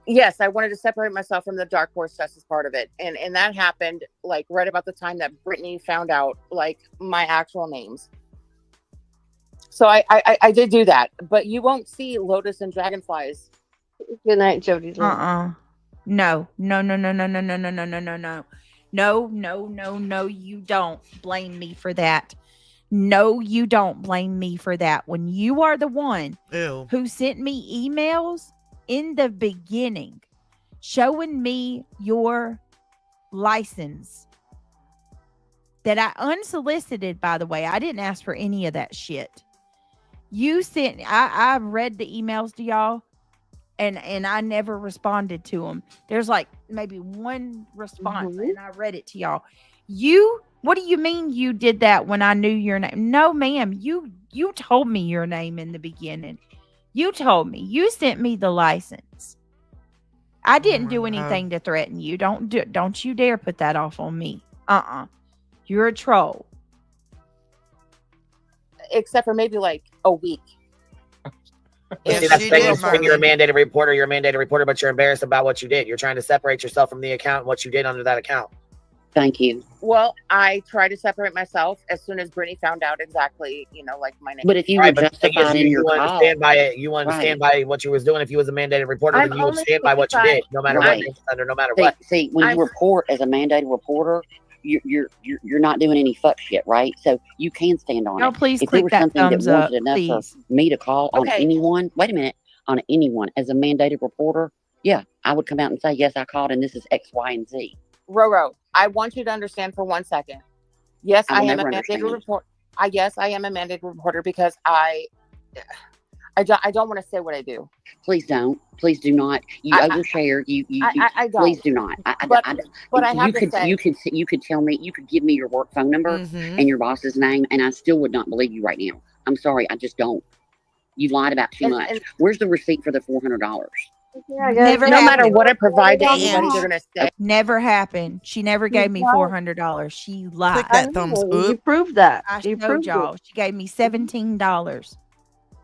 Yes, I wanted to separate myself from the Dark Horse Justice part of it. And that happened like right about the time that Brittany found out like my actual names. So I did do that, but you won't see Lotus and Dragonflies. Good night, Jody. No, you don't blame me for that. No, you don't blame me for that. When you are the one who sent me emails in the beginning showing me your license that I unsolicited, by the way. I didn't ask for any of that shit. You sent, I read the emails to y'all and I never responded to them. There's like maybe one response and I read it to y'all. What do you mean you did that when I knew your name? No, ma'am. You told me your name in the beginning. You told me. You sent me the license. I didn't do anything to threaten you. Don't you dare put that off on me. You're a troll. Except for maybe like a week. See, that's the thing. When you're a mandated reporter, but you're embarrassed about what you did. You're trying to separate yourself from the account and what you did under that account. Thank you. Well, I tried to separate myself as soon as Brittany found out exactly, like my name. But if you were justified in your call, stand by it. You want to stand by what you was doing. If you was a mandated reporter, then you would stand by what you did, no matter what it's under, no matter what. See, when you report as a mandated reporter, you're not doing any fuck shit, right? So you can stand on it. Please if click there was that something that thumbs warranted up, enough please. for me to call on anyone, wait a minute, on anyone as a mandated reporter, yeah, I would come out and say, yes, I called and this is X, Y, and Z. Roro, I want you to understand for 1 second. Yes, I am a never mandated understand. reporter. Yes, I am a mandated reporter because I I don't want to say what I do. Please don't. Please do not. You I overshare. I don't. Please do not. But I have you to could say, you could tell me, you could give me your work phone number and your boss's name, and I still would not believe you right now. I'm sorry, I just don't. You lied about too much. Where's the receipt for the $400? Never no matter happened. what I provide to anybody, they're gonna say Never happened. She never gave me $400. She lied. Click that thumbs up. You proved that. I You showed proved y'all. She gave me $17.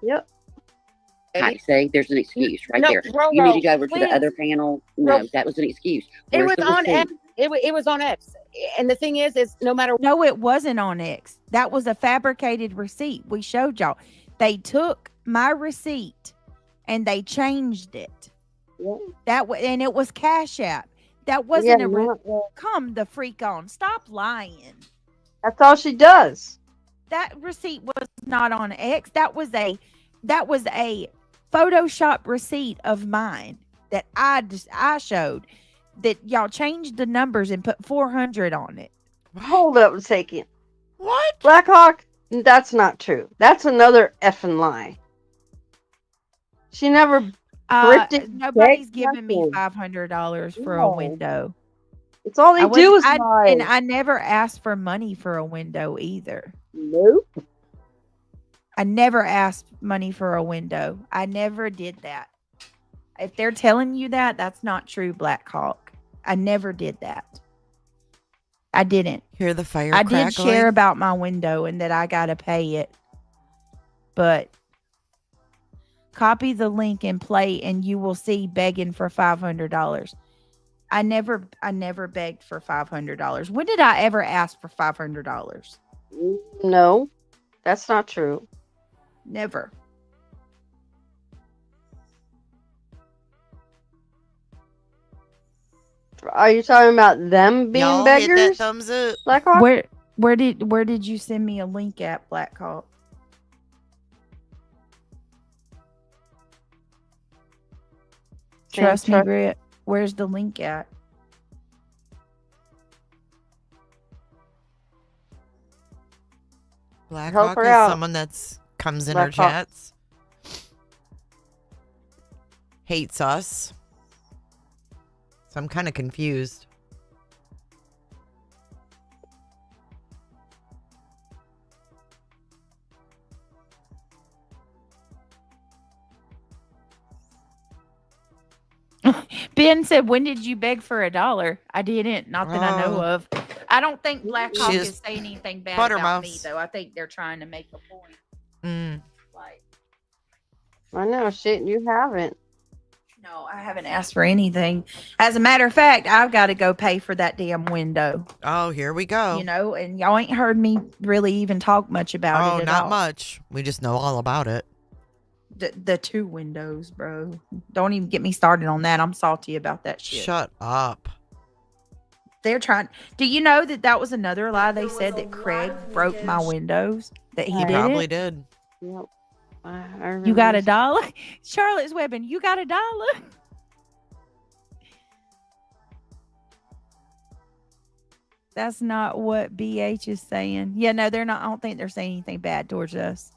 Yep. I say there's an excuse right No, there. Roro, You need to go over to the please. other panel. No, that was an excuse. It Where's was the on receipt? X. It was on X. And the thing is no matter. No, it wasn't on X. That was a fabricated receipt. We showed y'all. They took my receipt and they changed it. Yeah. And it was Cash App. That wasn't come the freak on. Stop lying. That's all she does. That receipt was not on X. That was a Photoshop receipt of mine that I showed that y'all changed the numbers and put 400 on it. Hold up a second. What? Blackhawk, that's not true. That's another effing lie. She never thrifted. Nobody's giving me $500 for a window. It's all they do is and lie. I never asked for money for a window either. Nope. I never asked money for a window. I never did that. If they're telling you that, that's not true, Black Hawk. I never did that. I didn't. Hear the fire I crackling? did share about my window and that I got to pay it. But copy the link and play and you will see begging for $500. I never begged for $500. When did I ever ask for $500? No, that's not true. Never. Are you talking about them being Y'all beggars? hit that thumbs up. Blackhawk? Where did you send me a link at, Blackhawk? Trust me, Grit. Where's the link at? Blackhawk is out. someone that's comes in our chats. Hates us. So I'm kind of confused. Ben said, when did you beg for $1? I didn't. Not that I know of. I don't think Blackhawk is saying anything bad about me, though. I think they're trying to make a point. Like, I know, shit, you haven't. no, I haven't asked for anything. As a matter of fact, I've got to go pay for that damn window. Oh, here we go. You know, and y'all ain't heard me really even talk much about it at all. Not much. We just know all about it. The 2 windows, bro. Don't even get me started on that. I'm salty about that shit. Shut up. They're trying. Do you know that was another lie? They said that Craig broke my windows. That he probably did. Yep. You got $1? Charlotte's Webbing, you got $1? That's not what BH is saying. Yeah, no, they're not. I don't think they're saying anything bad towards us.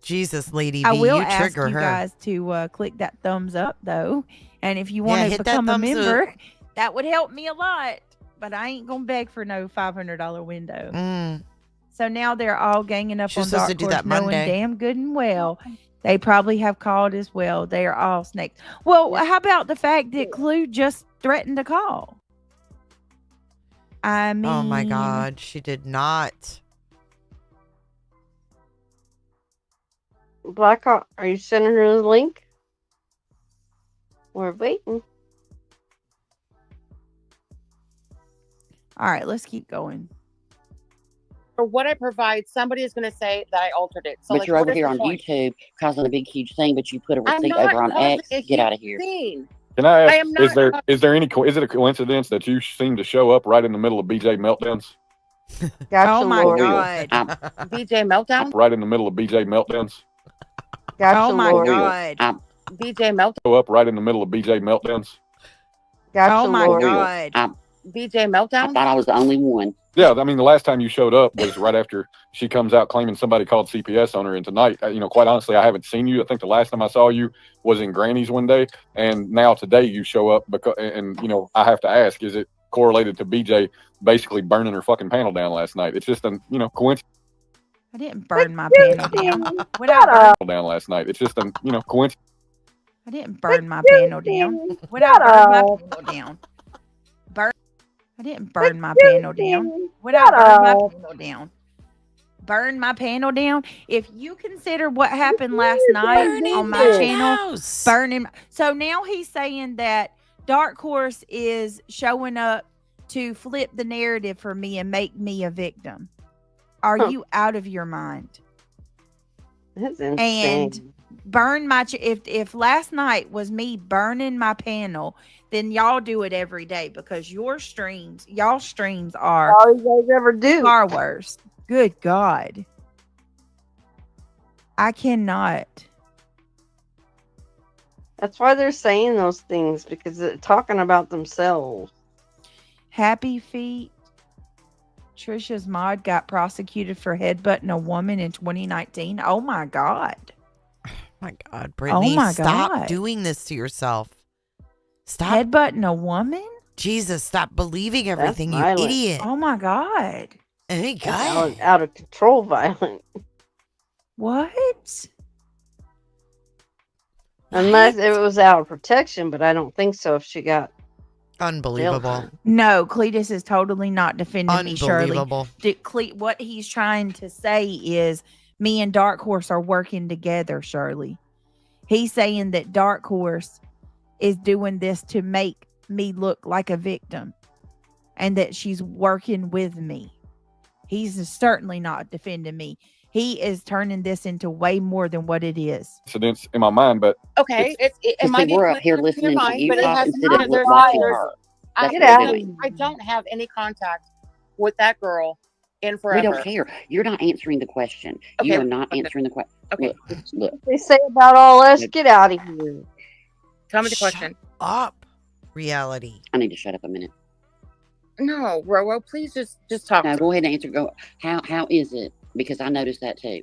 Jesus, Lady I V, will you ask trigger you her. guys to click that thumbs up, though. And if you want to hit that become a thumbs up. member, that would help me a lot. But I ain't going to beg for no $500 window. So now they're all ganging up She was on supposed Dark to do Horse, that knowing Monday. damn good and well they probably have called as well. They are all snakes. Well, how about the fact that Clue just threatened to call? I mean, Oh my God, she did not. Blackhawk, are you sending her the link? We're waiting. All right, let's keep going. for what I provide, somebody is going to say that I altered it. So, But like, you're what over is here the on point? YouTube causing a big, huge thing, but you put a I'm receipt not over on causing X. a Get out huge of here. thing. Can I ask, I am not. is there a coincidence that you seem to show up right in the middle of BJ meltdowns? Gotcha, Oh my Lord. God. BJ meltdown. Right in the middle of BJ meltdowns. Gotcha, Oh my Lord. God. BJ meltdown. Show up right in the middle of BJ meltdowns. Gotcha, Oh my Lord. God. BJ meltdown. I thought I was the only one. Yeah, I mean, the last time you showed up was right after she comes out claiming somebody called CPS on her. And tonight, quite honestly, I haven't seen you. I think the last time I saw you was in Granny's one day. And now today you show up and I have to ask, is it correlated to BJ basically burning her fucking panel down last night? It's just a, coincidence. I didn't burn my panel down. What I burned down last night. It's just a, coincidence. I didn't burn my panel down. What I burned my panel down. I didn't burn my panel down. What I burned my panel down. Burn my panel down. If you consider what happened last night on my channel, burning. So now he's saying that Dark Horse is showing up to flip the narrative for me and make me a victim. Are you out of your mind? That's insane. And burn my if last night was me burning my panel, then y'all do it every day because y'all streams are all you guys ever do. Far worse. Good God. I cannot. That's why they're saying those things, because they're talking about themselves. Happy Feet. Trisha's mod got prosecuted for headbutting a woman in 2019. Oh my God. My God, Brittany, stop doing this to yourself. Stop headbutting a woman. Jesus, stop believing everything, you idiot. Oh my God. Hey, God. Out of control violent. What? Unless it was out of protection, but I don't think so if she got unbelievable. No, Cletus is totally not defending me, Shirley. Unbelievable. What he's trying to say is me and Dark Horse are working together, Shirley. He's saying that Dark Horse is doing this to make me look like a victim and that she's working with me. He's certainly not defending me. He is turning this into way more than what it is. Incidents in my mind, but okay, it might be we're up here listening to you but it talk has instead not. of watching her. I don't have any contact with that girl in forever. We don't care. You're not answering the question. Okay. You are not answering the question. Okay. Look. They say about all us. Get out of here. Tell me the question. Up. Reality. I need to shut up a minute. No, Roro, please just talk. No, go ahead and answer. Go. How is it? Because I noticed that too.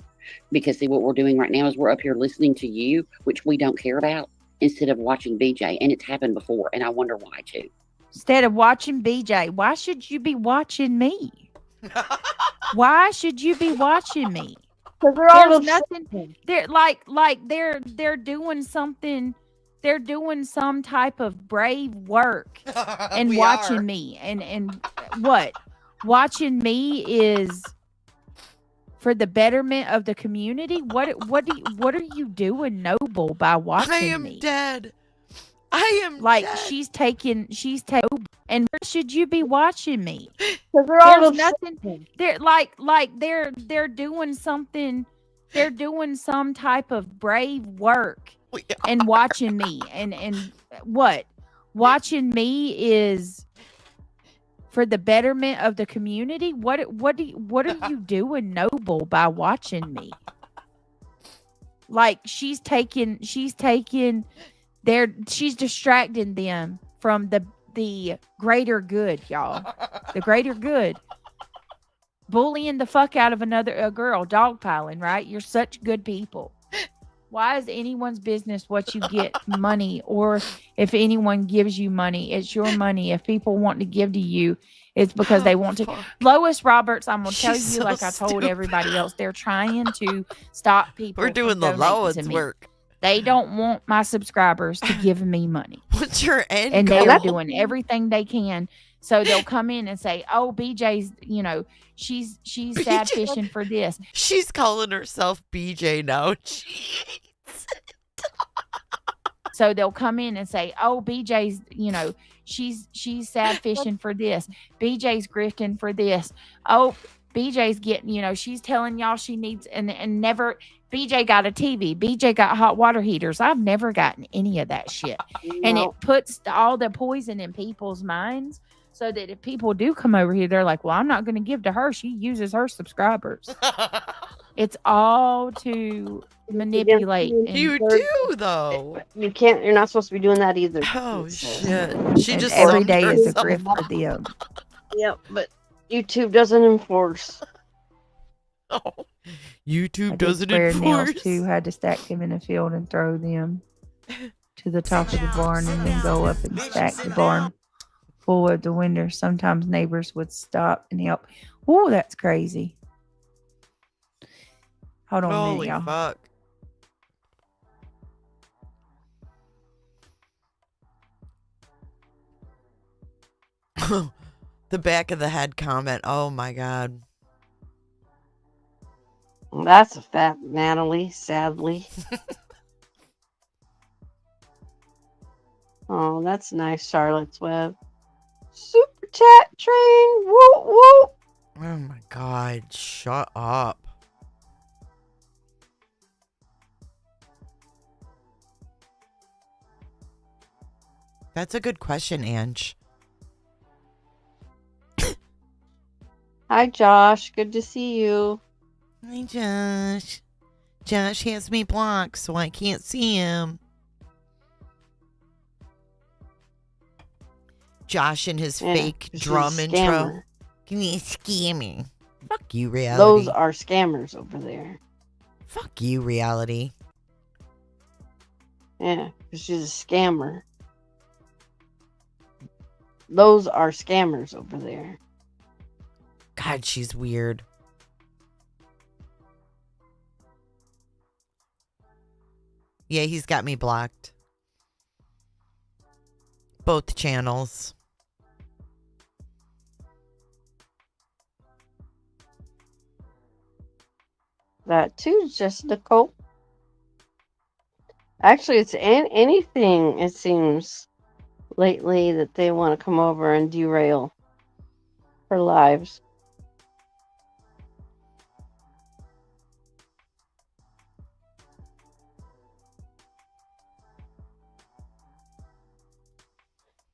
Because see, what we're doing right now is we're up here listening to you, which we don't care about, instead of watching BJ, and it's happened before, and I wonder why too. Instead of watching BJ, why should you be watching me? Why should you be watching me? Because they're all nothing. They're they're doing something. They're doing some type of brave work and watching me. And what? Watching me is for the betterment of the community. What are you doing, Noble, by watching me? I am dead. I am dead. she's taking and where should you be watching me? Because they're all nothing. They're they're doing something. They're doing some type of brave work and watching me. And what? Watching me is for the betterment of the community. What are you doing, Noble, by watching me? She's distracting them from the greater good, y'all. The greater good. Bullying the fuck out of a girl, dogpiling, right? You're such good people. Why is anyone's business what you get money, or if anyone gives you money? It's your money. If people want to give to you, it's because they want to. Lois Roberts, I'm gonna tell you, so like I told everybody else, they're trying to stop people. We're doing the Lois work. They don't want my subscribers to give me money. What's your end? And they're doing everything they can. So they'll come in and say, "Oh, BJ's, she's sad fishing for this." She's calling herself BJ now. So they'll come in and say, "Oh, BJ's, she's sad fishing for this. BJ's grifting for this. Oh, BJ's getting, she's telling y'all she needs and never. BJ got a TV. BJ got hot water heaters. I've never gotten any of that shit, and it puts all the poison in people's minds." So that if people do come over here, they're like, well, I'm not going to give to her. She uses her subscribers. It's all to manipulate. You do, though. You can't. You're not supposed to be doing that either. Oh, shit. She just every day is a grift for them. Yep, but YouTube doesn't enforce. YouTube I did doesn't swear nails enforce. too. Had to stack them in a field and throw them to the top of the barn and then go up and stack the barn full of the winter. Sometimes neighbors would stop and help. Oh, that's crazy. Hold on a minute, Holy y'all. fuck. The back of the head comment. Oh my god. That's a fat Natalie, sadly. Oh, that's nice, Charlotte's Web. Super chat train. Whoop whoop. Oh my god. Shut up. That's a good question, Ange. Hi, Josh. Good to see you. Hi, Josh. Josh has me blocked, so I can't see him. Josh and his fake drum intro. Give me a scammer. Fuck you, reality. Those are scammers over there. Fuck you, reality. Yeah, because she's a scammer. Those are scammers over there. God, she's weird. Yeah, he's got me blocked. Both channels. That too, just Nicole. Actually, it's anything, it seems, lately that they want to come over and derail her lives.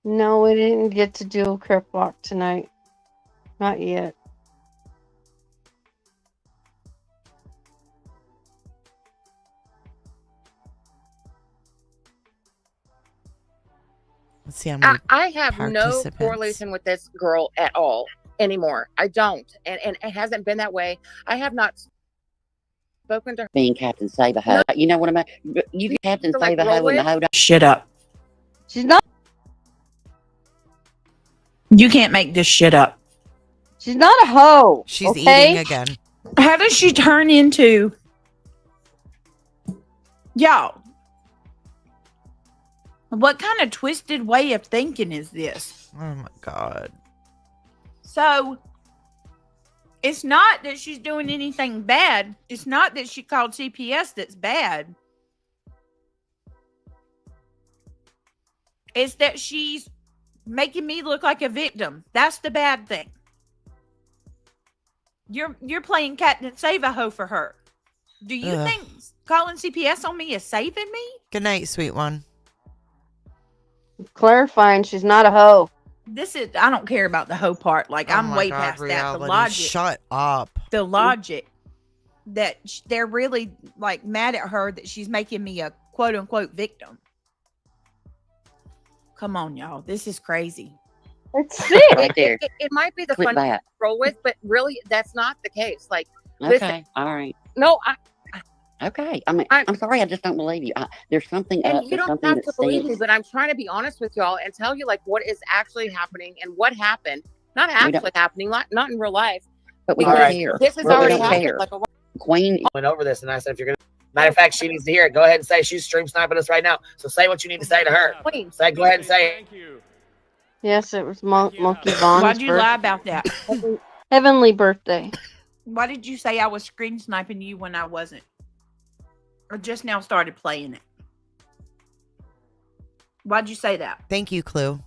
No, we didn't get to do a crypt walk tonight. Not yet. Let's see how many I have no participants. correlation with this girl at all anymore. I don't. And it hasn't been that way. I have not spoken to her. Being Captain Save a Hoe. You know what I mean? You Captain like, Save a roll Hoe and the with? hoe. Shut up. She's not. You can't make this shit up. She's not a hoe. She's okay? eating again. How does she turn into y'all? What kind of twisted way of thinking is this? Oh my god. So it's not that she's doing anything bad. It's not that she called CPS that's bad. It's that she's making me look like a victim. That's the bad thing. You're playing Captain Save-A-Ho for her. Do you Ugh. think calling CPS on me is saving me? Good night, sweet one. Clarifying, she's not a hoe. This is, I don't care about the hoe part. Like, Oh I'm my way God, past that. The reality. logic. Shut up. The logic that they're really like mad at her that she's making me a quote unquote victim. Come on, y'all. This is crazy. It's sick. Right there. It might be the Click fun that. to roll with, but really, that's not the case. Like, Okay. listen, All right. no, Okay. I mean, I'm sorry. I just don't believe you. There's something and up. you There's don't something have that to believe me, says. but I'm trying to be honest with y'all and tell you like what is actually happening and what happened. Not We don't- actually happening, not in real life. But we Because don't Alright. care. this has But we already don't happened. care. Like a Queen. Went over this, and I said, if you're gonna. Matter of fact, she needs to hear it. Go ahead and say she's stream sniping us right now. So say what you need to say to her. queen. Say, go ahead and say it. Yes, it was Monkey Vaughn's Why'd you lie about that? heavenly birthday. Why did you say I was screen sniping you when I wasn't? I just now started playing it. Why'd you say that? Thank you, Clue.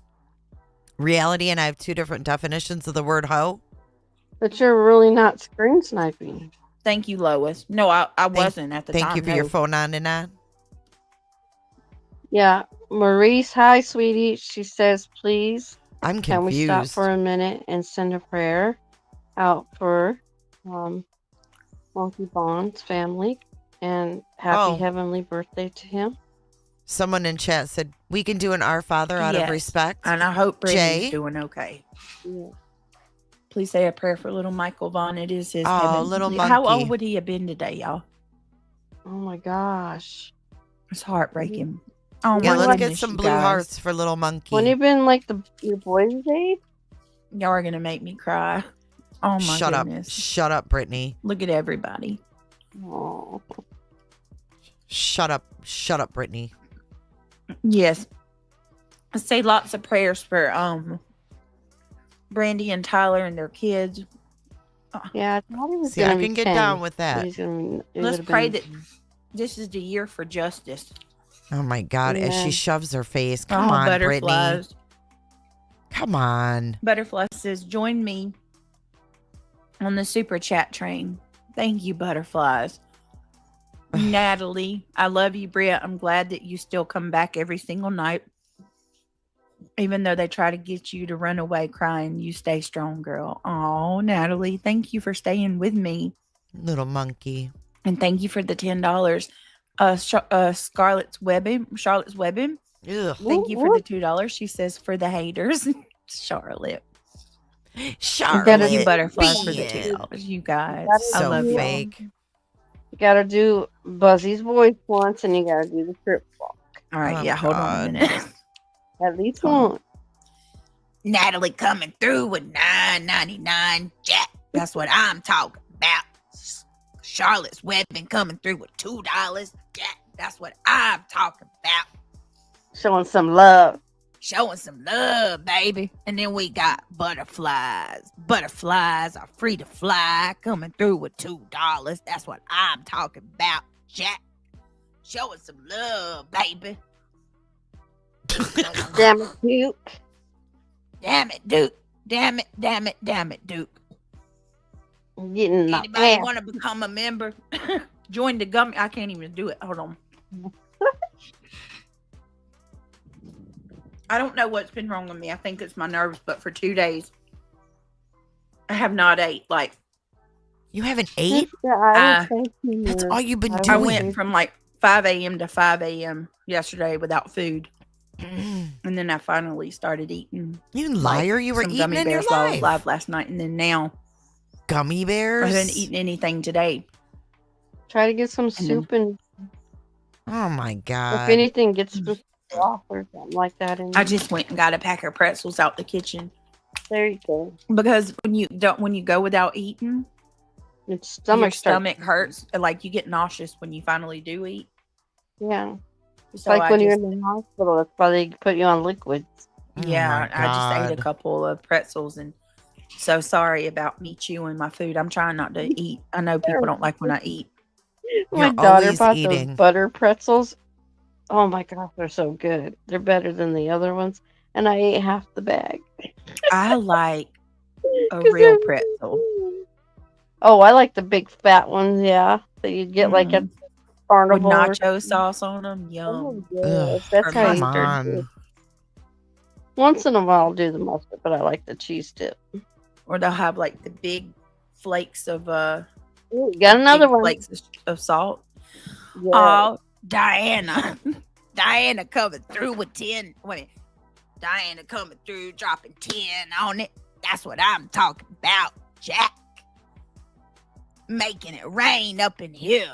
Reality and I have two different definitions of the word hoe. But you're really not screen sniping. Thank you, Lois. No, I wasn't at the time. Thank you for your phone on and on. Yeah. Maurice, hi, sweetie. She says, please, I'm can we stop confused. for a minute and send a prayer out for Monkey Vaughn's family and happy Oh. heavenly birthday to him? Someone in chat said we can do an Our Father out Yes. of respect. And I hope Jay? Brittany's doing okay. Yeah. Please say a prayer for little Michael Vaughn. It is his Oh, heaven. little How monkey. old would he have been today, y'all? Oh my gosh. It's heartbreaking. Oh Yeah, my let's get goodness, some you blue guys. hearts for little monkey. Wouldn't he been like your boy's age? Y'all are gonna make me cry. Oh my Shut goodness. up. Shut up, Brittany. Look at everybody. Oh. Shut up. Shut up, Brittany. Yes. I say lots of prayers for Brandy and Tyler and their kids. Yeah, I thought he was See, gonna I be can get 10, down with but that. he's gonna, it Let's would've pray been- that this is the year for justice. Oh my God, as she Yeah. shoves her face. Come Oh, on, butterflies. Brittany. Come on. Butterfly says, join me on the super chat train. Thank you, butterflies. Natalie, I love you, Britt. I'm glad that you still come back every single night. Even though they try to get you to run away crying, you stay strong, girl. Oh, Natalie, thank you for staying with me. Little monkey. And thank you for the $10. Charlotte's Webbing. Ugh. Thank you for the $2. She says for the haters. Charlotte. Charlotte. Thank you, butterflies, for the Bitch. $2. You guys. I So love you. fake. You gotta do Buzzy's voice once, and you gotta do the trip walk. All right, Oh yeah, my hold on God. a minute. At least Hold on. one. Natalie coming through with $9.99. Jack, that's what I'm talking about. Charlotte's Webbing coming through with $2. Jack, that's what I'm talking about. Showing some love. Showing some love, baby. And then we got butterflies. Butterflies are free to fly. Coming through with $2. That's what I'm talking about, Jack. Showing some love, baby. Damn it, Duke. Damn it, Duke. Damn it, damn it, damn it, Duke. Getting my Anybody ass. want to become a member? Join the gummy. I can't even do it. Hold on. I don't know what's been wrong with me. I think it's my nerves, but for 2 days, I have not ate. Like, You haven't ate? That's all you've been I doing. went from like 5 a.m. to 5 a.m. yesterday without food. And then I finally started eating. You liar. You were some eating gummy in your bears while I was life. live last night. And then now Gummy I bears? haven't eaten anything today. Try to get some soup and Oh my God. if anything, get some broth or something like that. In I just went and got a pack of pretzels out the kitchen. There you go. Because when you go without eating, your your stomach stomach hurts. Like you get nauseous when you finally do eat. Yeah. It's So like I when you're just- in the hospital, that's why they put you on liquids. Yeah, I just ate God. a couple of pretzels and so sorry about me chewing my food. I'm trying not to eat. I know people don't like when I eat. My You're daughter always bought eating. those butter pretzels. Oh my gosh, they're so good. They're better than the other ones. And I ate half the bag. I like a 'Cause real they're- pretzel. Oh, I like the big fat ones, yeah. That you get like at With carnival. or nacho sauce on them. Yum. Oh, yes. Ugh, That's how you come do it. on. Once in a while, I'll do the mustard, but I like the cheese dip. Or they'll have like the big flakes of Ooh, you got another big one. flakes of salt. Yeah. Oh, Diana. Diana coming through with 10. Wait. Diana coming through, dropping 10 on it. That's what I'm talking about, Jack. Making it rain up in here.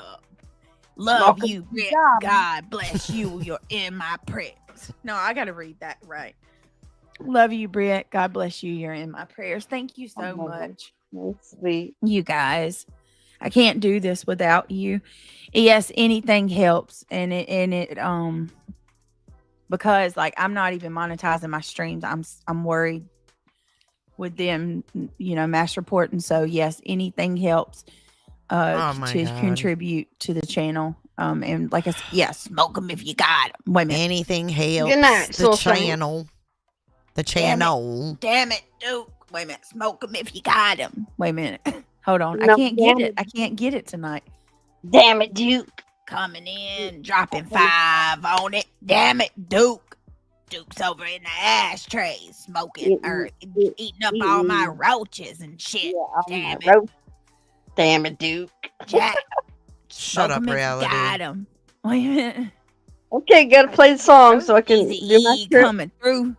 Love Smoking you, Rick. job. God bless you. You're in my prayers. No, I got to read that right. Love you, Britt. God bless you. You're in my prayers. Thank you so Oh, much. That's sweet. You guys. I can't do this without you. Yes, anything helps. And it because like I'm not even monetizing my streams. I'm worried with them, mass reporting. So yes, anything helps Oh my to God. contribute to the channel. And like I said, yeah, smoke them if you got 'em. Wait a minute. Anything helps. Good night, the Soul channel. The channel. Damn it, Duke. Wait a minute. Smoke them if you got them. Wait a minute. Hold on. No, I can't get damn it. I can't get it tonight. Damn it, Duke. Coming in, dropping 5 on it. Damn it, Duke. Duke's over in the ashtray, smoking or eating up all my roaches and shit. Damn it. Damn it, Duke. Jack. Shut up, reality. Got him. Wait a minute. Okay, gotta play the song so I can do my trip. Coming through.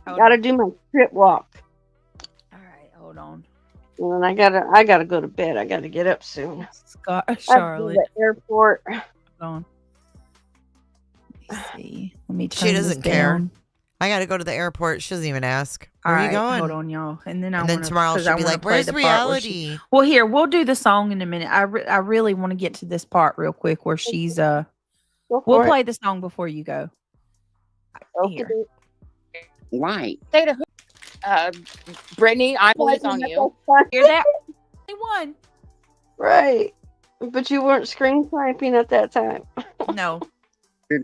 Gotta do my trip walk. All right, hold on. And then I gotta go to bed. I gotta get up soon. I have to go to Charlotte. the airport. Hold on. Let me see. Let me turn She this doesn't care. down. I got to go to the airport. She doesn't even ask. All Where are you right, going? hold on, y'all. And then And then tomorrow she'll be like, "Where's reality?" Well, here, we'll do the song in a minute. I really want to get to this part real quick where she's we'll play the song before you go. Here. Right. Say to who? Brittany, I'm police on you. Hear that? One. Right. But you weren't screen typing at that time. No.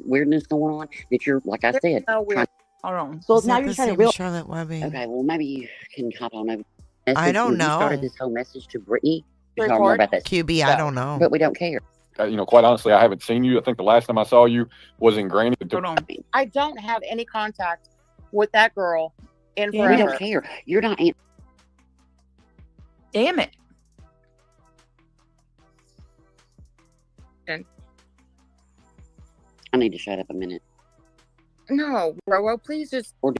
Weirdness going on that you're, like I said. No weird. Hold on. So Is now that you're the trying to same real. Charlotte Webbing? Okay, well maybe you can hop on over. I don't when know. You started this whole message to Brittany. You Report. don't know about that. QB, I don't know. But we don't care. Quite honestly, I haven't seen you. I think the last time I saw you was in Granny. Hold on. I don't have any contact with that girl in We forever. don't care. You're not. Damn it. I need to shut up a minute. No, Roro, please just. Or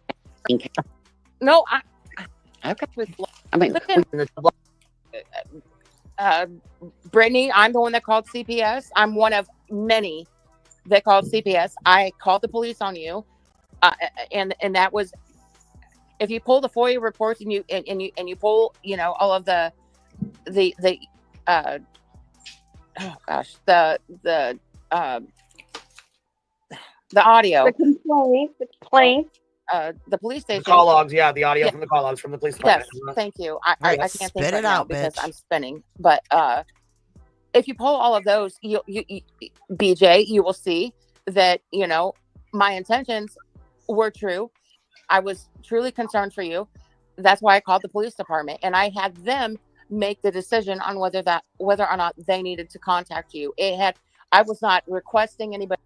No, okay. With, I mean, Brittany, I'm the one that called CPS. I'm one of many that called CPS. I called the police on you, and that was. If you pull the FOIA reports and you pull all of the oh gosh the audio, The complaint. The police station. The call logs, yeah, the audio from the call logs from the police Yes, department. thank you. I can't Spit think it right now out, because bitch. I'm spinning. But if you pull all of those, you BJ, you will see that my intentions were true. I was truly concerned for you. That's why I called the police department, and I had them make the decision on whether or not they needed to contact you. I was not requesting anybody.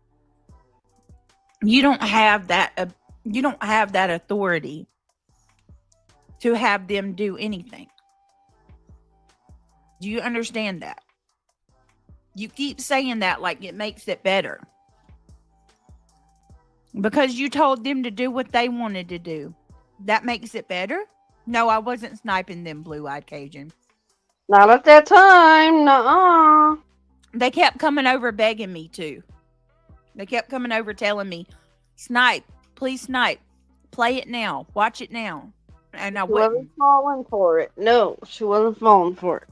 You don't have that. You don't have that authority to have them do anything. Do you understand that? You keep saying that like it makes it better. Because you told them to do what they wanted to do. That makes it better? No, I wasn't sniping them, Blue-Eyed Cajun. Not at that time. Nuh-uh. They kept coming over begging me to. They kept coming over telling me, snipe, please snipe. Play it now. Watch it now. And I She wouldn't. wasn't falling for it. No, she wasn't falling for it.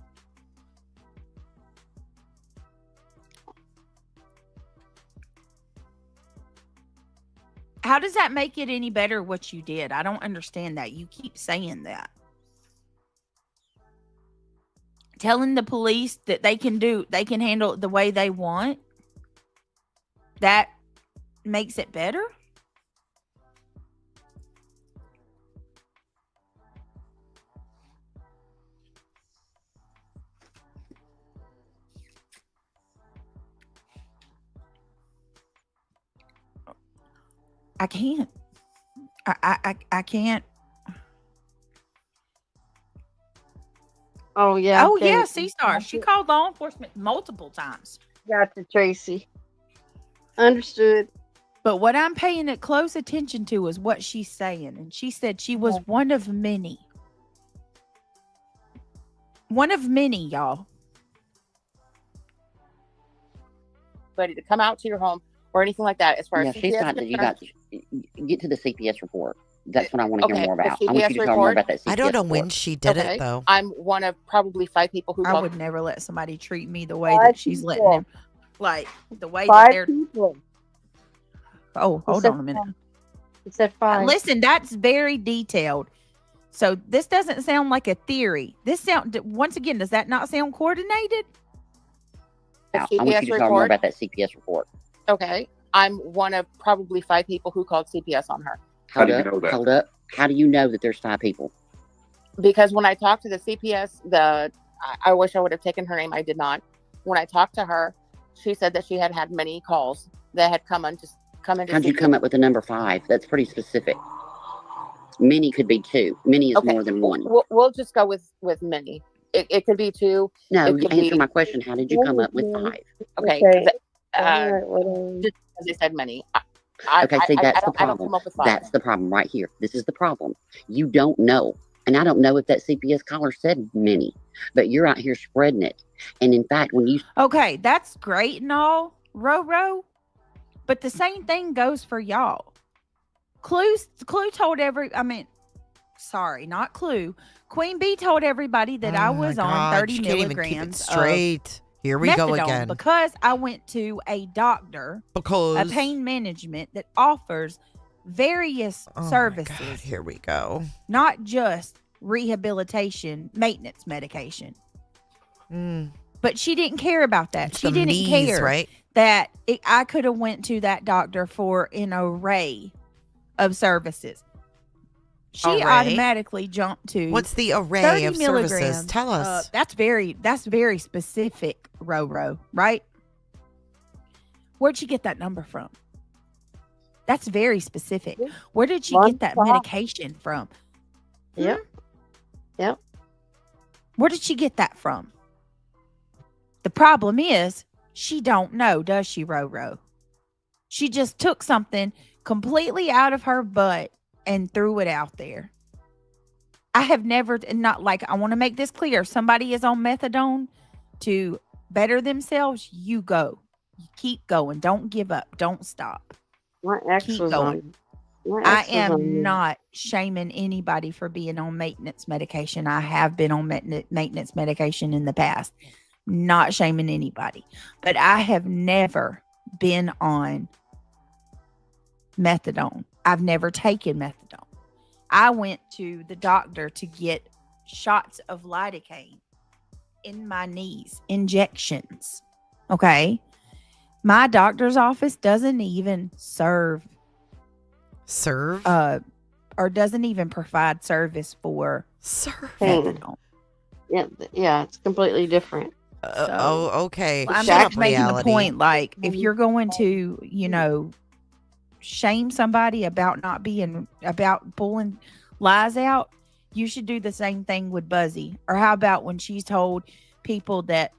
How does that make it any better what you did? I don't understand that. You keep saying that. Telling the police that they can handle it the way they want. That makes it better? I can't. I can't. Oh yeah. Oh okay. yeah, C-Star. She called law enforcement multiple times. Gotcha, Tracy. Understood. But what I'm paying it close attention to is what she's saying. And she said she was one of many. One of many, y'all. To come out to your home or anything like that. As far Yeah, as she's CPS got that. You got get to the CPS report. That's what I want to hear Okay, more the about. I want you CPS to tell more report? about that CPS I don't know report. when she did Okay. it though. I'm one of probably 5 people who I called. would never let somebody treat me the way 5 that she's letting people. them. Like the way that 5 they're. people. Oh, He hold said on a minute. 5. He said 5. Listen, that's very detailed. So this doesn't sound like a theory. Once again, does that not sound coordinated? The I want you CPS to tell more report. about that CPS report. Okay. I'm one of probably 5 people who called CPS on her. How do you know that? Hold up. How do you know that there's 5 people? Because when I talked to the CPS, I wish I would have taken her name. I did not. When I talked to her, she said that she had had many calls that had come into How'd you come up with the number 5? That's pretty specific. Many could be 2. Many is Okay. more than 1. We'll just go with many. It could be 2. No, it could answer be- my question. How did you come up with 5? Okay. Okay. Just because they said many. I Okay, see, that's the I don't problem. come up with 5. That's the problem right here. This is the problem. You don't know And I don't know if that CPS caller said many, but you're out here spreading it. And in fact, when you Okay, that's great and all, Roro, but the same thing goes for y'all. Clue told sorry, not Clue. Queen Bee told everybody that I was on 30 she can't even keep it milligrams straight. Here we methadone go again. because I went to a doctor, a pain management that offers various services. God, here we go. Not just rehabilitation, maintenance medication. But she didn't care about that. It's she the didn't knees, care right? that I could have went to that doctor for an array of services. She Array? automatically jumped to What's the array 30 of milligrams. services? Tell us. That's very specific, Roro, right? Where'd she get that number from? That's very specific. Where did she get that medication from? Yep. Yep. Where did she get that from? The problem is she don't know, does she, Roro? She just took something completely out of her butt and threw it out there. I have never, not like, I want to make this clear. If somebody is on methadone to better themselves, you go. You keep going. Don't give up. Don't stop. My ex Keep was going. on. I am not shaming anybody for being on maintenance medication. I have been on maintenance medication in the past. Not shaming anybody. But I have never been on methadone. I've never taken methadone. I went to the doctor to get shots of lidocaine in my knees, injections. Okay. My doctor's office doesn't even serve or doesn't even provide service for methadone. Yeah, it's completely different. Okay. I'm Shut just up, making reality. the point, like, if you're going to, shame somebody about about pulling lies out, you should do the same thing with Buzzy. Or how about when she's told people that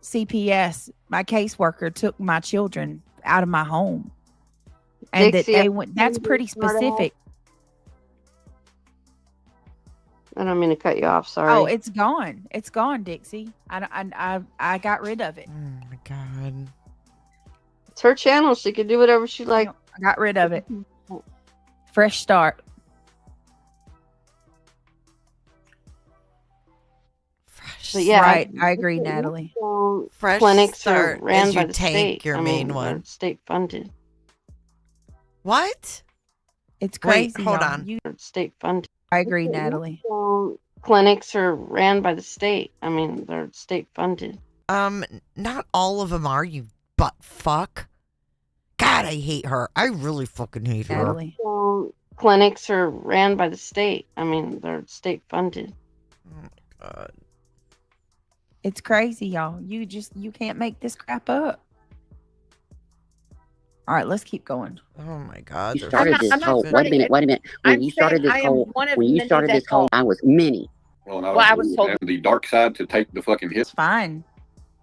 CPS, my caseworker, took my children out of my home, and Dixie, that they went. That's pretty specific. I don't mean to cut you off. Sorry. Oh, it's gone. It's gone, Dixie. I got rid of it. Oh my God. It's her channel. She can do whatever she likes. I got rid of it. Fresh start. But yeah, right. I agree, Natalie. Fresh clinics start are ran as by you the tank state. your I main mean, one. they're state funded. What? It's Wait, crazy. hold y'all. on. They're state funded. I agree, Natalie. Clinics are ran by the state. I mean, they're state funded. Not all of them are, you butt fuck. God, I hate her. I really fucking hate her. Natalie. Clinics are ran by the state. I mean, they're state funded. Oh my God. It's crazy, y'all. You can't make this crap up. All right, let's keep going. Oh my God. You started this whole. Wait a minute. When I'm you started saying this I am whole, one of when you many started that this whole, I was many. Well, Well, I was told- and the dark side to take the fucking hit. It's fine.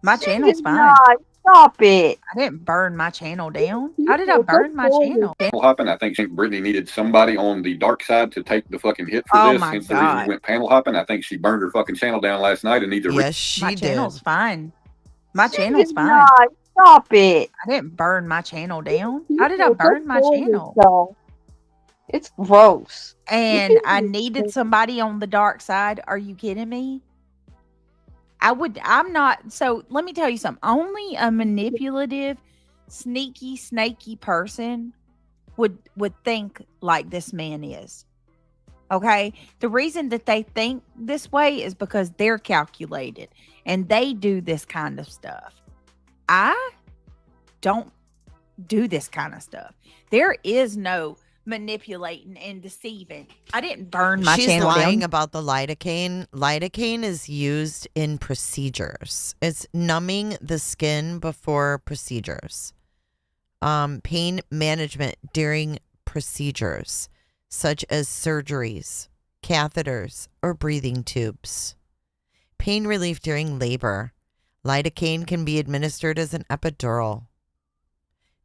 My channel's fine. God, stop it. I didn't burn my channel down. How did I burn my channel? Panel hopping. I think Brittany needed somebody on the dark side to take the fucking hit for Oh this. my Hence the reason God. you went panel hopping. I think she burned her fucking channel down last night and needs a Yes, she My did. channel's fine. My She channel's did fine. not. Stop it. I didn't burn my channel down. How did I burn my channel? It's gross. And I needed somebody on the dark side. Are you kidding me? I'm not. So let me tell you something. Only a manipulative, sneaky, snaky person would think like this man is. Okay. The reason that they think this way is because they're calculated and they do this kind of stuff. I don't do this kind of stuff. There is no manipulating and deceiving. I didn't burn my She's channel lying down. about the lidocaine. Lidocaine is used in procedures. It's numbing the skin before procedures. Pain management during procedures, such as surgeries, catheters, or breathing tubes. Pain relief during labor. Lidocaine can be administered as an epidural.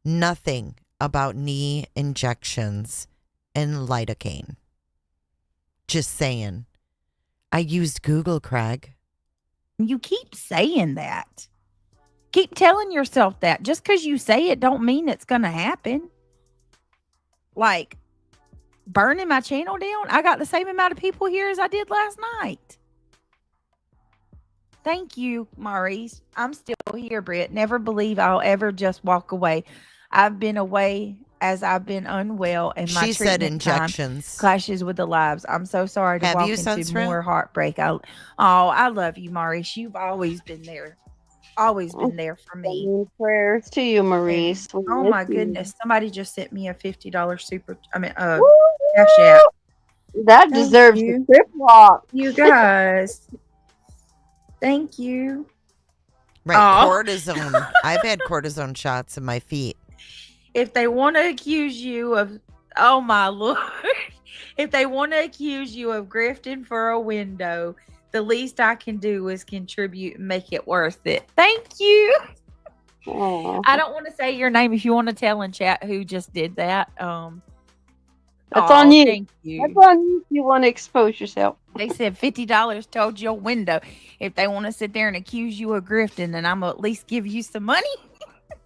Nothing about knee injections and lidocaine. Just saying. I used Google, Craig. You keep saying that. Keep telling yourself that. Just because you say it don't mean it's going to happen. Like, burning my channel down, I got the same amount of people here as I did last night. Thank you, Maurice. I'm still here, Britt. Never believe I'll ever just walk away. I've been away as I've been unwell, and my She said treatment time injections. clashes with the lives. I'm so sorry to Have walk you, into Sunsfriend? more heartbreak. I love you, Maurice. You've always been there. Always been there for me. Sending prayers to you, Maurice. And, We oh miss my you. goodness. Somebody just sent me a $50 cash app. That Thank deserves you. a trip walk. You guys. Thank you. Right, Aw. cortisone. I've had cortisone shots in my feet. If they want to accuse you of, oh my Lord, if they want to accuse you of grifting for a window, the least I can do is contribute and make it worth it. Thank you. I don't want to say your name if you want to tell in chat who just did that. That's on you. Thank you. That's on you if you want to expose yourself. They said $50 towards your window. If they want to sit there and accuse you of grifting, then I'm going to at least give you some money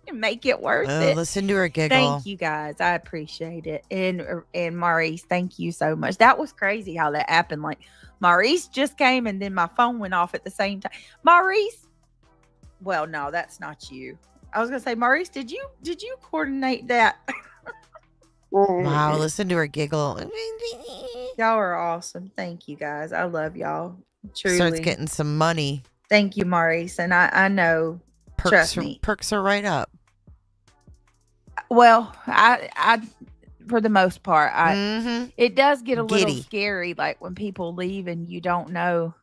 and make it worth it. Listen to her giggle. Thank you, guys. I appreciate it. And Maurice, thank you so much. That was crazy how that happened. Like, Maurice just came and then my phone went off at the same time. Maurice, well, no, that's not you. I was gonna say, Maurice, did you coordinate that? Wow, listen to her giggle. Y'all are awesome. Thank you, guys. I love y'all. Truly. Starts getting some money. Thank you, Maurice. And I know, trust me. Perks are right up. Well, I for the most part, it does get a little Giddy. scary, like when people leave and you don't know.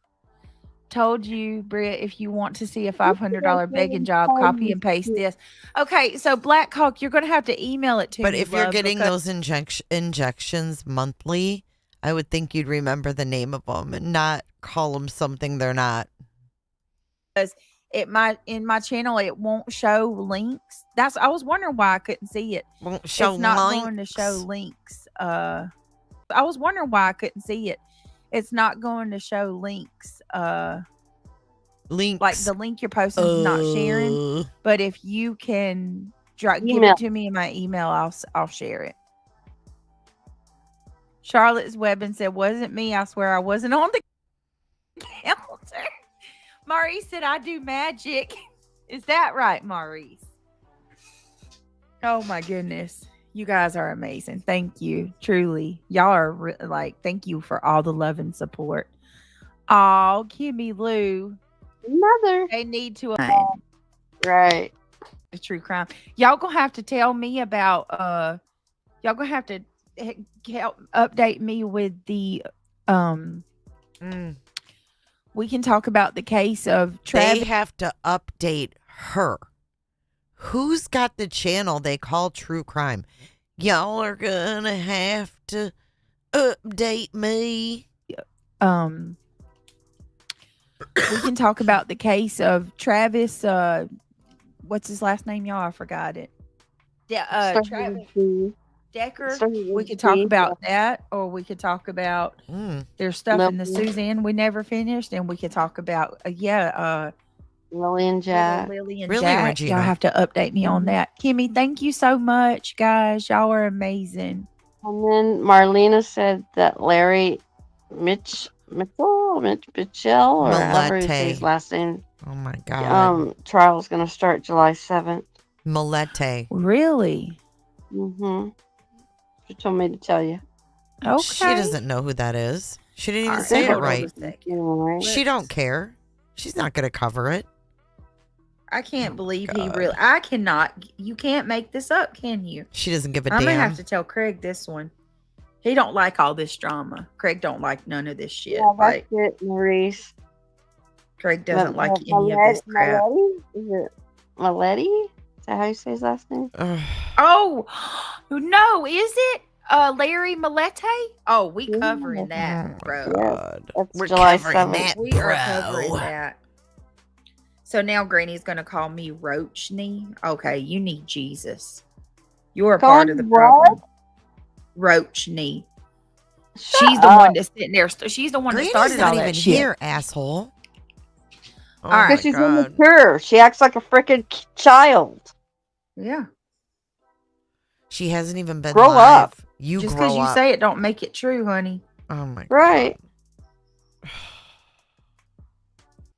Told you, Britt, if you want to see a $500 begging job, copy and paste this. Okay, so Black Hawk, you're going to have to email it to me. But if you're love, getting because- those injections monthly, I would think you'd remember the name of them and not call them something they're not. Because in my channel it won't show links. I was wondering why I couldn't see it. Won't show it's not links. going to show links. I was wondering why I couldn't see it. It's not going to show links. Links. Like the link you're posting is not sharing. But if you can give Email. it to me in my email, I'll share it. Charlotte's Webbin said, "Wasn't me. I swear I wasn't on the counter." Maurice said, "I do magic." Is that right, Maurice? Oh my goodness. You guys are amazing. Thank you. Truly. Y'all are thank you for all the love and support. Oh, Kimmy Lou. Mother. They need to Right. a true crime. Y'all gonna have to tell me about y'all gonna have to help update me with the we can talk about the case of Travis. They have to update her. Who's got the channel they call True Crime? Y'all are gonna have to update me. We can talk about the case of Travis. What's his last name, y'all? I forgot it. Travis Decker. We could talk about that, or we could talk about there's stuff in the Suzanne we never finished, and we could talk about Lily and Jack. Lily and Really, Jack. Regina? Y'all have to update me on that. Kimmy, thank you so much, guys. Y'all are amazing. And then Marlena said that Larry Mitchell, or however you say his last name. Oh my god. Trial's gonna start July 7th. Milete. Really? Mm-hmm. She told me to tell you. Okay. She doesn't know who that is. She didn't even All right, say it hold on a right. second. She don't care. She's not gonna cover it. I can't believe he really. I cannot. You can't make this up, can you? She doesn't give a I'm damn. gonna have to tell Craig this one. He don't like all this drama. Craig don't like none of this shit. Yeah, that's it, Maurice. Craig doesn't like any of this crap. Is it Maletti? Is that how you say his last name? Oh no, is it Larry Milete? Oh, we covering that, bro. That's We're July covering 7th. that, We are covering that. So now Granny's gonna call me Roachney. Okay, you need Jesus. You're a part of the problem. Roachney. She's the one that's sitting there. She's the one that Granny's started not all even that shit. here, asshole. Oh All right. Because she's God. immature. She acts like a freaking child. Yeah. She hasn't even been Grow live. up. You Just grow because you up. say it don't make it true, honey. Oh my Right.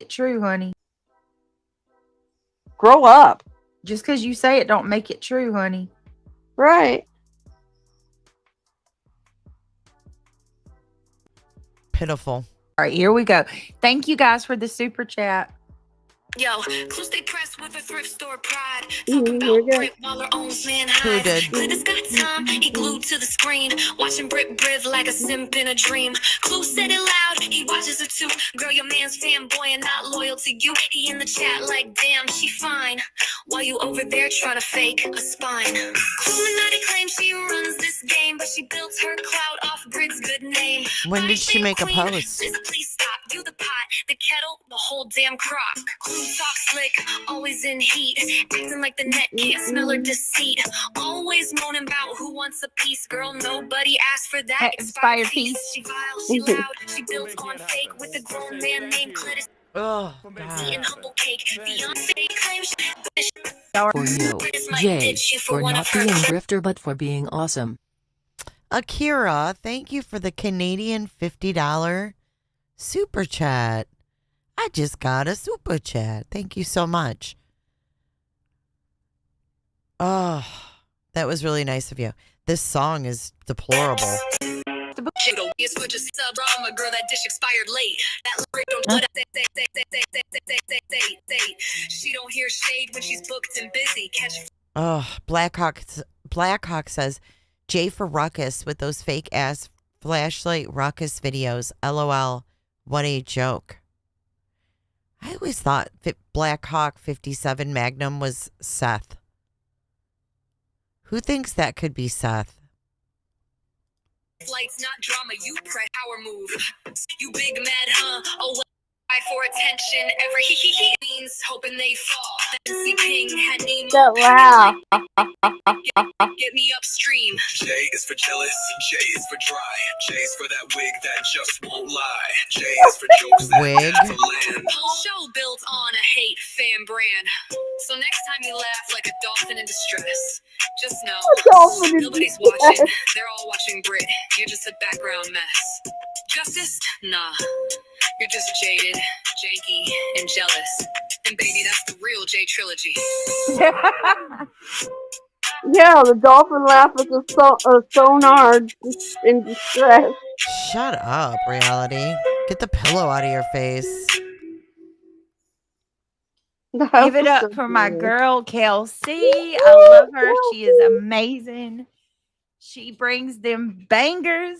True, honey. Grow up. Just because you say it don't make it true, honey. Right. Pitiful. All right, here we go. Thank you guys for the super chat. Yo, close they press with a thrift store pride. Here Talk we about go. Brit while her own man Who hides. did? Glitter's got time, he glued to the screen. Watching Brit breathe like a simp in a dream. Clue said it loud, he watches her too. Girl, your man's fanboy and not loyal to you. He in the chat like, damn, she fine. While you over there trying to fake a spine. Illuminati claims she runs this game, but she built her clout off Brit's good name. When did she make a Queen, post? please stop. You the pot, the kettle, the whole damn crock. Clue talk slick, always in heat. Acting like the net can't smell her deceit. Always moaning about who wants a piece. Girl, nobody asked for that expired piece. She vile, she loud, she built on fake with a grown man named Cletus. Oh, Eating humble cake. Beyonce claims For you, Jay, for not being grifter but for being awesome. Akira, thank you for the Canadian $50 super chat. I just got a super chat. Thank you so much. Oh, that was really nice of you. This song is deplorable. Girl, that dish expired late. That she don't hear shade when she's booked and busy. Catch. Oh, Blackhawk says, Jay for Ruckus with those fake ass flashlight Ruckus videos. LOL. What a joke. I always thought Blackhawk 57 Magnum was Seth. Who thinks that could be Seth? Flights, not drama, you press power move. You big mad, huh? Oh, well, I for attention. Every he means hoping they fall. Fancy Ping had Nemo. Don't laugh. Get me upstream. J is for jealous, J is for dry, J is for that wig that just won't lie, J is for jokes that Wig? Whole show built on a hate fan brand. So next time you laugh like a dolphin in distress, just know nobody's watching. They're all watching Brit. You're just a background mess. Justice? Nah. You're just jaded, janky, and jealous. And baby, that's the real J trilogy. Yeah, the dolphin laugh is a sonar in distress. Shut up, reality. Get the pillow out of your face. Give it up for my girl, Kelsey. I love her. She is amazing. She brings them bangers,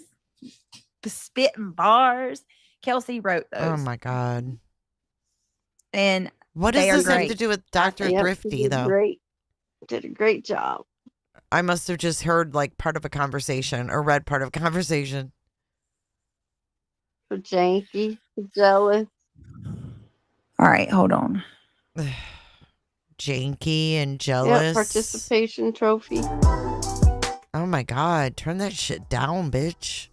spitting bars. Kelsey wrote those. Oh my God. And what does they are this have great. to do with Dr. Yep, Thrifty, she did though? Great. Did a great job. I must have just heard like part of a conversation or read part of a conversation. For janky, jealous. All right, hold on. Janky and jealous. Yep, participation trophy. Oh my God. Turn that shit down, bitch.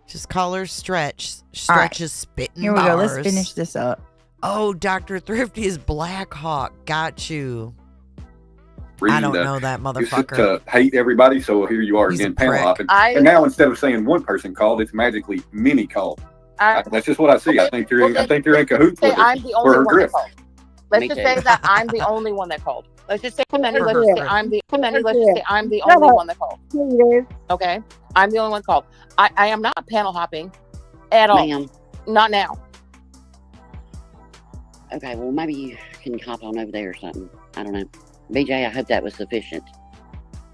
Just call her Stretch. Stretch is spitting Here we go. Let's bars. finish this up. Oh, Dr. Thrifty is Blackhawk. Got you. Reason I don't to- know that It's motherfucker. to hate everybody, so here you are He's a again panel prick. hopping. I- And now instead of saying one person called, it's magically many called. That's just what I see. I think you're in cahoots Say with her I'm the for only her one that grift. called. Let's Me just too. say that I'm the only one that called. Let's just say let's just say I'm the Shut only up. one that called. Cheaters. Okay, I'm the only one called. I am not panel hopping at all. Ma'am. Not now. Okay, well, maybe you can hop on over there or something. I don't know. BJ, I hope that was sufficient.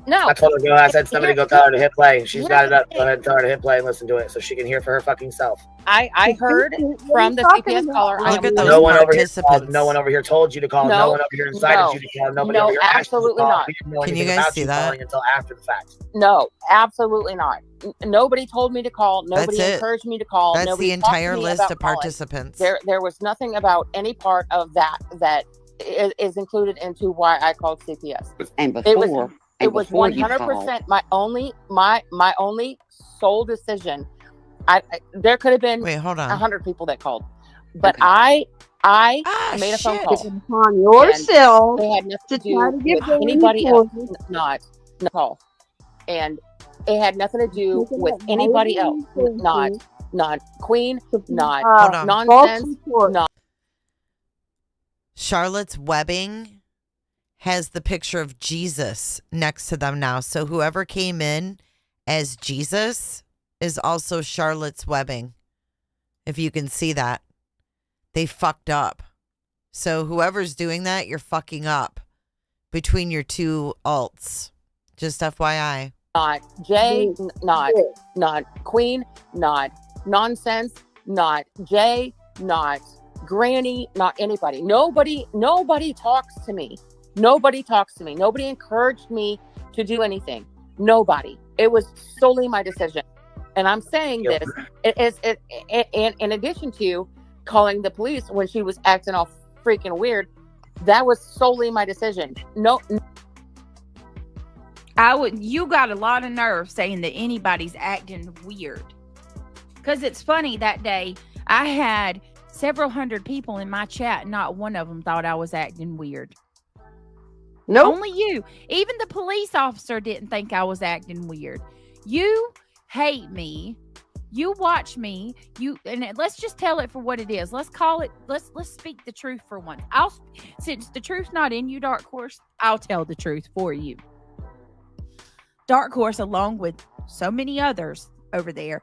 No. I told her to go. I said somebody go tell her to hit play. She's got it up. Go ahead and tell her to hit play and listen to it so she can hear for her fucking self. I heard from the CPS caller. I Look am at those No one over here participants. called. No one over here told you to call. No, No, one over here incited no, you to call. Nobody no, over here asked you to absolutely call. not. We didn't know Can you anything guys about see you that? calling until after the fact. No, absolutely not. Nobody told me to call. Nobody That's it. encouraged me to call. That's Nobody the talked to entire me list about of calling. participants. There was nothing about any part of that is included into why I called CPS. And It was before, It was 100% my only sole decision. There could have been Wait, hold on. 100 people that called, but I made a phone call. On yourself It had nothing to to try do to get with anybody else, reported. not call, and it had nothing to do with anybody else, not Queen, not Hold on. nonsense, not. Charlotte's webbing has the picture of Jesus next to them now. So whoever came in as Jesus is also Charlotte's webbing. If you can see that. They fucked up. So whoever's doing that, you're fucking up between your two alts. Just FYI. Not Jay, not Queen, not nonsense, not Jay, not Granny, not anybody. Nobody talks to me. Nobody talks to me. Nobody encouraged me to do anything. Nobody. It was solely my decision. And I'm saying this in addition to calling the police when she was acting all freaking weird. That was solely my decision. No. You got a lot of nerve saying that anybody's acting weird. Because it's funny, that day I had several hundred people in my chat. Not one of them thought I was acting weird. No. Nope. Only you. Even the police officer didn't think I was acting weird. You hate me. You watch me. And let's just tell it for what it is. Let's call it. Let's speak the truth for once. Since the truth's not in you, Dark Horse, I'll tell the truth for you. Dark Horse, along with so many others over there,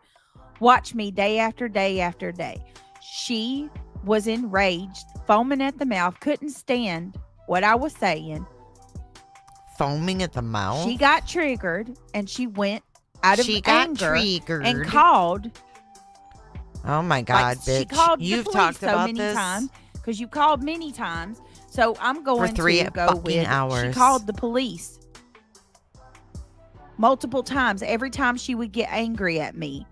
watch me day after day after day. She was enraged, foaming at the mouth, couldn't stand what I was saying. Foaming at the mouth? She got triggered, and she went out of anger and called. Oh my God, bitch. She called You've the police talked about many this times because you called many times. So I'm going for 3 to go fucking with hours. She called the police multiple times. Every time she would get angry at me,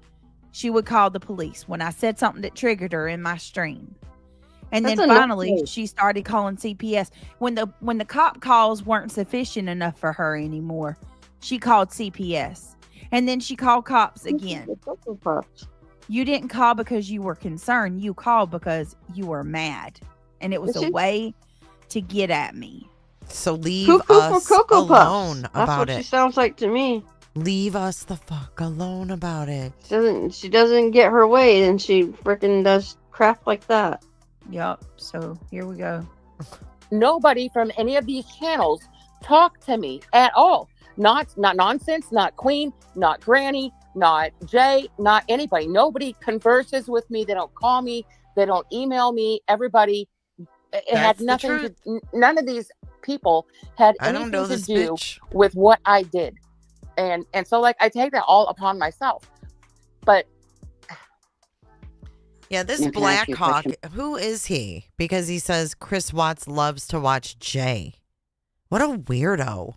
she would call the police when I said something that triggered her in my stream. And then finally she started calling CPS. When the cop calls weren't sufficient enough for her anymore, she called CPS. And then she called cops again. You didn't call because you were concerned. You called because you were mad. And it was a way to get at me. So leave us alone about That's what it. she sounds like to me. Leave us the fuck alone about it. She doesn't get her way, and she freaking does crap like that. Yup. So here we go. Nobody from any of these channels talked to me at all. Not nonsense, not Queen, not Granny, not Jay, not anybody. Nobody converses with me. They don't call me. They don't email me. Everybody, it had nothing to, none of these people had anything to do with what I did. And so like I take that all upon myself. But yeah, this Blackhawk, who is he? Because he says Chris Watts loves to watch Jay. What a weirdo.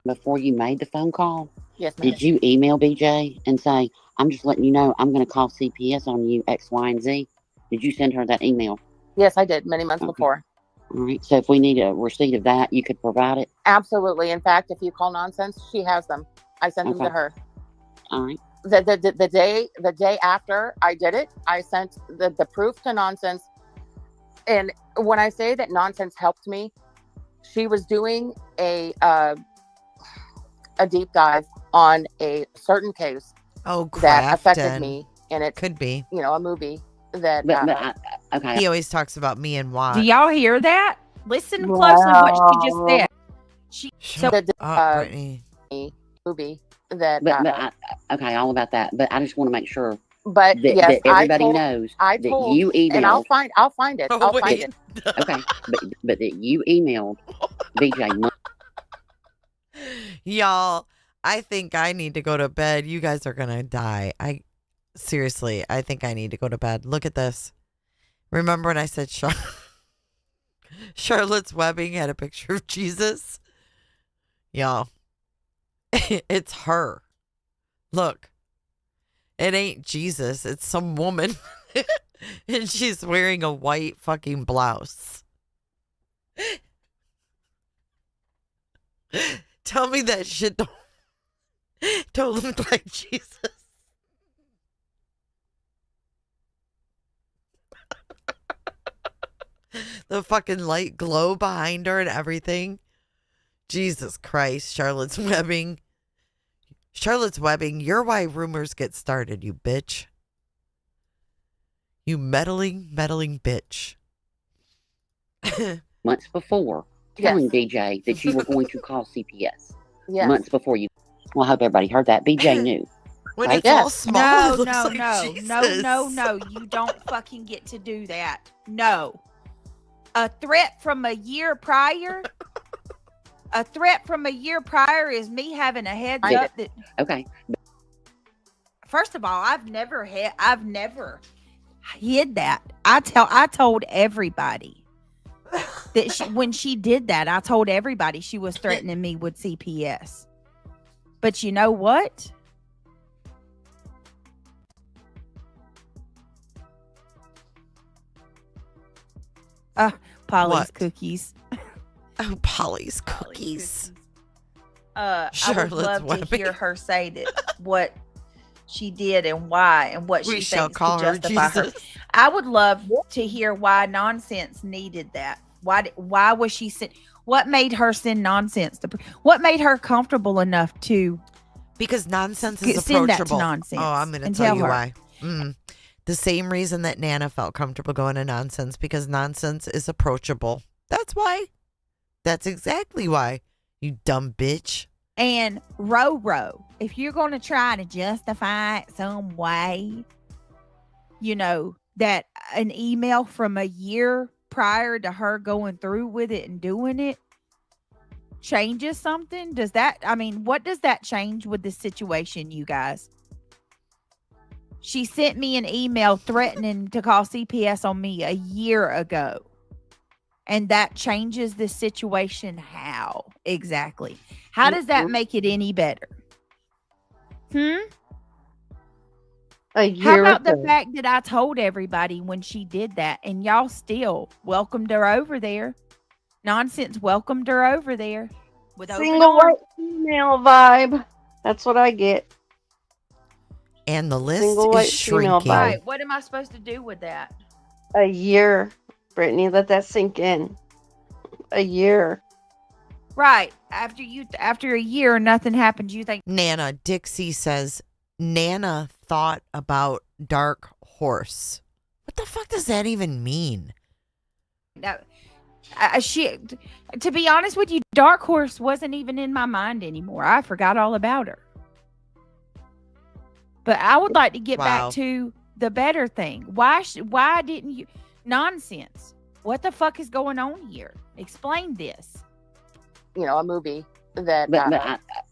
Before you made the phone call, yes, ma'am. Did you email BJ and say, I'm just letting you know I'm going to call CPS on you, X, Y, and Z? Did you send her that email? Yes, I did many months before. All right. So if we need a receipt of that, you could provide it? Absolutely. In fact, if you call nonsense, she has them. I sent them to her. All right. The day after I did it, I sent the proof to nonsense. And when I say that nonsense helped me, she was doing a deep dive on a certain case that affected me, and it could be, a movie that. Okay. He always talks about me and Watt. Do y'all hear that? Listen closely what she just said. Brittany. Movie that. Okay, all about that. But I just want to make sure. But that, yes, that everybody knows that you emailed, and I'll find it. I'll find it. Okay, but that you emailed BJ. Y'all, I think I need to go to bed. You guys are gonna die. Seriously, I think I need to go to bed. Look at this. Remember when I said Charlotte's webbing had a picture of Jesus? Y'all, it's her. Look. It ain't Jesus. It's some woman. And she's wearing a white fucking blouse. Tell me that shit don't look like Jesus. The fucking light glow behind her and everything. Jesus Christ, Charlotte's Webbing. Charlotte's Webbing, you're why rumors get started, you bitch. You meddling bitch. Months before telling BJ that you were going to call CPS. Yes. Months before you. Well, I hope everybody heard that. BJ knew. When right? it's all small, it looks No, like no, Jesus. no. You don't fucking get to do that. No. A threat from a year prior. A threat from a year prior is me having a heads up that. Okay. First of all, I've never hid that. I told everybody that when she did that, I told everybody she was threatening me with CPS. But you know what? Polly's cookies. Oh, Polly's cookies. I would Charlotte's love to hear her say that what she did and why and what We she shall thinks call to her justify her. Jesus. I would love to hear why Nonsense needed that. Why was she what made her send Nonsense? What made her comfortable enough to? Because Nonsense is send that to approachable. Nonsense Oh, I'm going to and tell you her. why. The same reason that Nana felt comfortable going to Nonsense, because Nonsense is approachable. That's why. That's exactly why. You dumb bitch. And Roro, if you're going to try to justify it some way, you know, that an email from a year prior to her going through with it and doing it changes something. What does that change with the situation, you guys? She sent me an email threatening to call CPS on me a year ago. And that changes the situation. How exactly? How does that make it any better? A How year about the ago. fact that I told everybody when she did that and y'all still welcomed her over there? Nonsense welcomed her over there with open Single arms. white female vibe. That's what I get. And the list Single is white female shrinking. vibe. Right. What am I supposed to do with that? A year. Brittany, let that sink in. A year. Right. After a year, nothing happened. You think Nana Dixie says Nana thought about Dark Horse. What the fuck does that even mean? that? To be honest with you, Dark Horse wasn't even in my mind anymore. I forgot all about her. But I would like to get back to the better thing. Why didn't you? Nonsense. What the fuck is going on here? Explain this. You know, a movie that.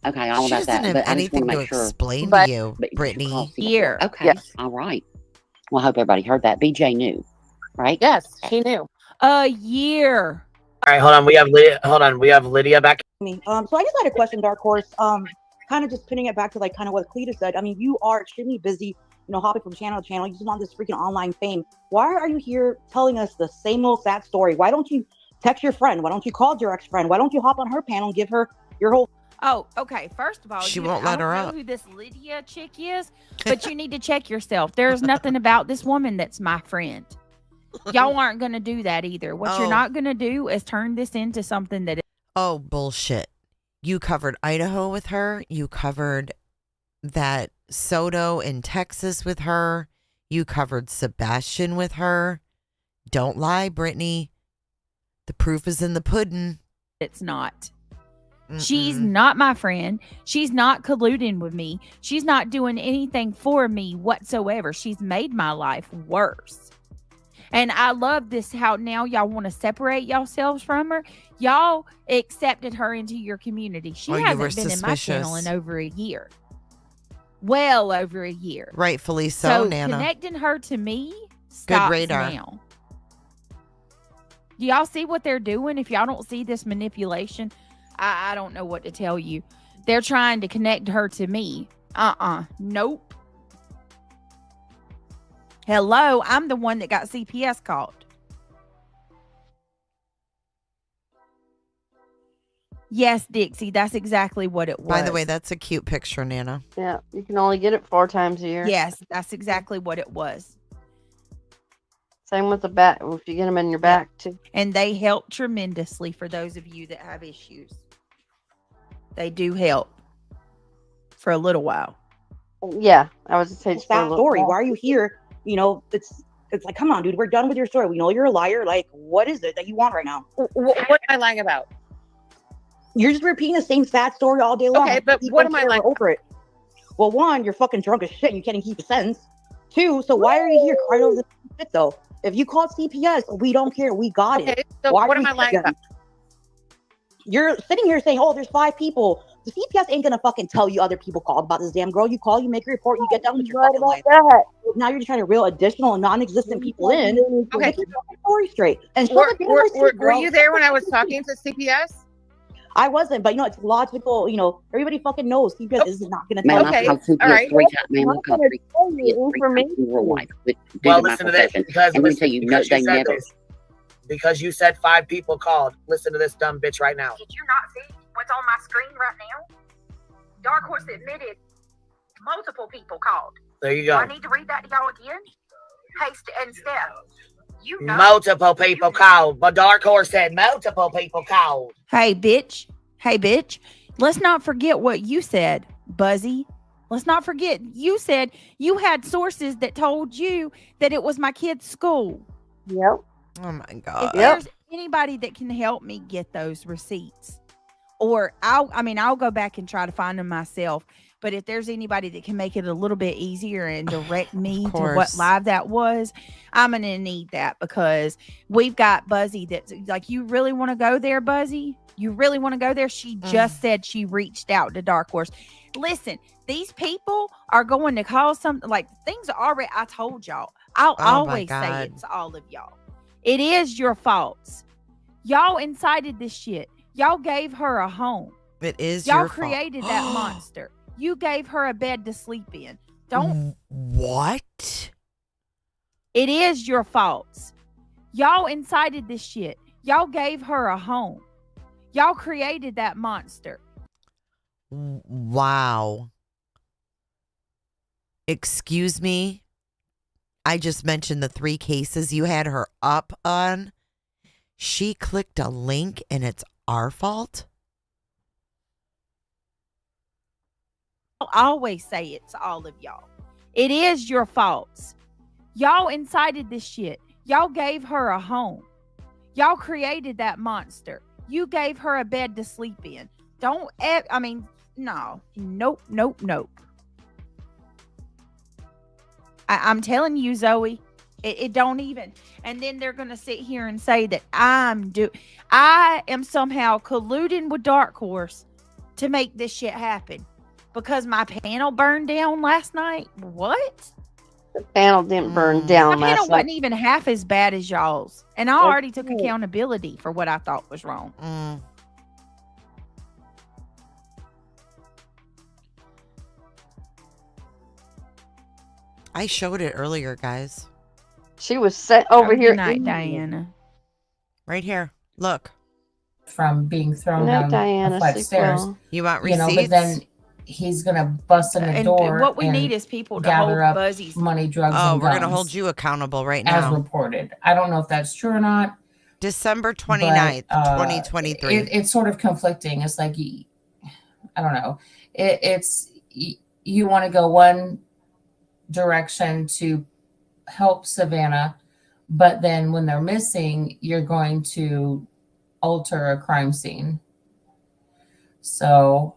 Okay, all She about doesn't that. have But I just want anything to to make sure. explain But- to you, Brittany. Here. Okay, Yes. all right. Well, I hope everybody heard that. BJ knew, right? Yes, she knew. A year. All right, hold on. We have Lydia. Hold on. We have Lydia back. Me. So I just had a question, Dark Horse. Kind of just pinning it back to like kind of what Cleta said. I mean, you are extremely busy, hopping from channel to channel. You just want this freaking online fame. Why are you here telling us the same old sad story? Why don't you text your friend? Why don't you call your ex-friend? Why don't you hop on her panel and give her your whole? Oh, okay. First of all, She won't let her I don't up. know who this Lydia chick is, but you need to check yourself. There's nothing about this woman that's my friend. Y'all aren't going to do that either. What you're not going to do is turn this into something that. Oh, bullshit. You covered Idaho with her. You covered that Soto in Texas with her. You covered Sebastian with her. Don't lie, Brittany. The proof is in the pudding. It's not. She's not my friend. She's not colluding with me. She's not doing anything for me whatsoever. She's made my life worse. And I love this, how now y'all want to separate yourselves from her. Y'all accepted her into your community. She you hasn't were been in my channel suspicious. in over a year. Well over a year. Rightfully so, Nana. Connecting her to me stops radar. now. Do y'all see what they're doing? If y'all don't see this manipulation, I don't know what to tell you. They're trying to connect her to me. Nope. Hello, I'm the one that got CPS called. Yes, Dixie, that's exactly what it was. By the way, that's a cute picture, Nana. Yeah, you can only get it 4 times a year. Yes, that's exactly what it was. Same with the back. If you get them in your back too. And they help tremendously for those of you that have issues. They do help for a little while. Yeah, I was just saying. Sad story. Why are you here? You know, it's like, come on, dude. We're done with your story. We know you're a liar. Like, what is it that you want right now? What am I lying about? You're just repeating the same sad story all day long. Okay, but what am I lying over it? Well, one, you're fucking drunk as shit and you can't even keep a sentence. Two, so why are you here crying over the shit though? If you called CPS, we don't care. We got it. So Why what are am you I lying again? about? You're sitting here saying, oh, there's 5 people. The CPS ain't gonna fucking tell you other people called about this damn girl. You call, you make a report, you get done with your fucking life. Now you're just trying to reel additional non-existent people in. Okay. Get your fucking story straight. And show Were, the damn were, receipt, were, girl. were you there when I was talking to CPS? I wasn't, but you know, it's logical. You know, everybody fucking knows CPS is not gonna Ma'am, tell I've you. called CPS 3 times. Ma'am, I've called CPS 3 times in real life due Well, to my listen to this, profession. because And let me listen, tell you, no, because you they said never. this. Because you said 5 people called. Listen to this dumb bitch right now. Did you not see what's on my screen right now? Dark Horse admitted multiple people called. There you Do go. I need to read that to y'all again? Hey, and Steph, you know. Multiple people called, but Dark Horse said multiple people called. Hey, bitch. Hey, bitch. Let's not forget what you said, Buzzy. Let's not forget you said you had sources that told you that it was my kid's school. Yep. Oh my If God. there's anybody that can help me get those receipts, or I'll go back and try to find them myself. But if there's anybody that can make it a little bit easier and direct me to what course. live that was, I'm going to need that, because we've got Buzzy that's like, you really want to go there, Buzzy? You really want to go there? She just said she reached out to Dark Horse. Listen, these people are going to cause something like things are already. I told y'all. I'll Oh my always say God. it's all of y'all. It is your faults. Y'all incited this shit. Y'all gave her a home. It is Y'all your fault. created that monster. You gave her a bed to sleep in. Don't. What? It is your faults. Y'all incited this shit. Y'all gave her a home. Y'all created that monster. Wow. Excuse me. I just mentioned the 3 cases you had her up on. She clicked a link and it's our fault? I'll always say it's all of y'all. It is your faults. Y'all incited this shit. Y'all gave her a home. Y'all created that monster. You gave her a bed to sleep in. Don't, I mean, no. Nope, nope, nope. I'm telling you, Zoe, it don't even. And then they're going to sit here and say that I am somehow colluding with Dark Horse to make this shit happen because my panel burned down last night. What? The panel didn't burn down My panel last night. wasn't even half as bad as y'all's. And I already took accountability for what I thought was wrong. I showed it earlier, guys. She was set over Good here. night, Diana. Right here. Look. From being thrown Good night, down Diana. a flight of Sleep stairs. well. You want You know, receipts? but then he's gonna bust in the And door. what we and need is people to gather hold up Buzzy's money, drugs, Oh, and we're going to guns, hold you accountable right as now. reported. I don't know if that's true or not. December 29th, but, 2023. It's sort of conflicting. It's like, I don't know. It's you want to go one direction to help Savannah, but then when they're missing, you're going to alter a crime scene. So,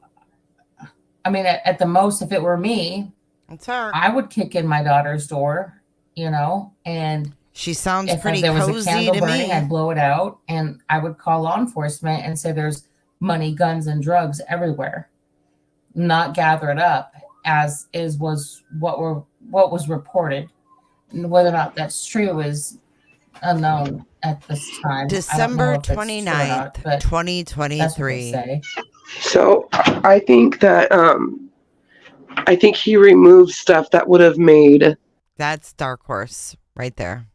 I mean, at the most, if it were me, it's her. I would kick in my daughter's door, and she sounds if pretty there was a cozy candle to burning, me. I'd blow it out, and I would call law enforcement and say there's money, guns, and drugs everywhere. Not gather it up as was what was reported. Whether or not that's true is unknown at this time. December I don't know if it's true or 29th, not, but that's what they 2023. say. So I think that he removed stuff that would have made. That's Dark Horse right there.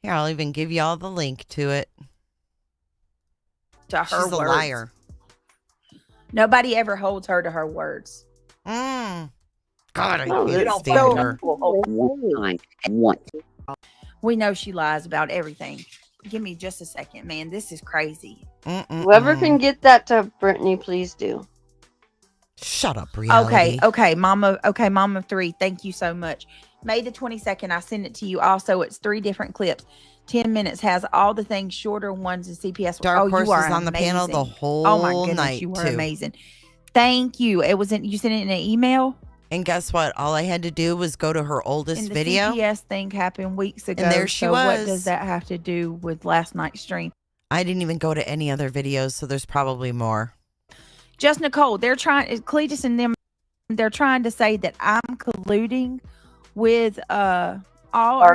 Here, I'll even give you all the link to it. to her She's a words. liar. Nobody ever holds her to her words. God, I No, can't you don't stand fucking her. one time. One. We know she lies about everything. Give me just a second, man. This is crazy. Whoever can get that to Brittany, please do. Shut up, reality. Okay, Mama. Okay, Mama 3. Thank you so much. May the 22nd, I sent it to you. Also, it's 3 different clips. 10 minutes has all the things, shorter ones and CPS. Dark Horse you are is on the panel the amazing. whole Oh my goodness, night, you were too. amazing. Thank you. It was you sent it in an email. And guess what? All I had to do was go to her oldest And the video. CPS thing happened weeks ago. And there she so was. What does that have to do with last night's stream? I didn't even go to any other videos, so there's probably more. Just Nicole, they're trying, Cletus and them, they're trying to say that I'm colluding with are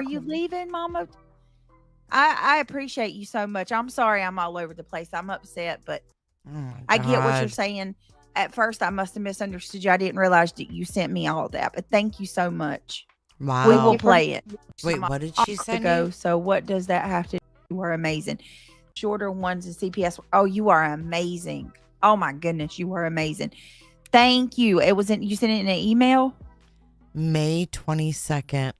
you leaving, Mama? I appreciate you so much. I'm sorry I'm all over the place. I'm upset, but I get what you're saying. At first, I must have misunderstood you. I didn't realize that you sent me all that, but thank you so much. Wow. We will play it. Wait, what did she send you? So what does that have to do? You are amazing. Shorter ones and CPS. Oh, you are amazing. Oh my goodness, you were amazing. Thank you. It was you sent it in an email? May 22nd.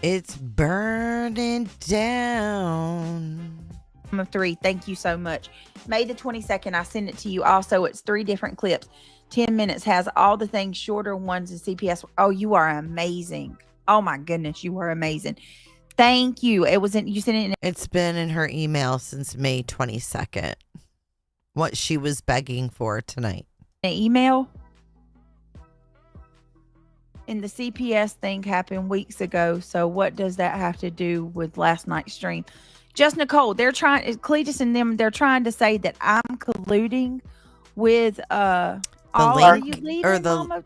It's burning down. Of 3. Thank you so much. May the 22nd, I sent it to you. Also, it's 3 different clips. 10 minutes has all the things, shorter ones and CPS. Oh, you are amazing. Oh my goodness, you were amazing. Thank you. It was you sent it in. It's been in her email since May 22nd. What she was begging for tonight. An email? And the CPS thing happened weeks ago. So what does that have to do with last night's stream? Just Nicole, they're trying, Cletus and them, they're trying to say that I'm colluding with are you leaving, or the Mama?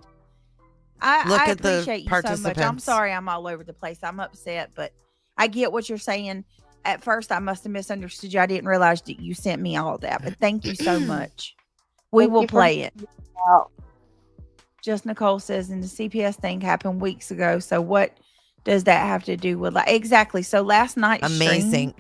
I look at the appreciate you so much. I'm participants. sorry I'm all over the place. I'm upset, but I get what you're saying. At first, I must have misunderstood you. I didn't realize that you sent me all that, but thank you so much. We will play it. Just Nicole says, and the CPS thing happened weeks ago. So what does that have to do with exactly? So last night's Amazing. stream,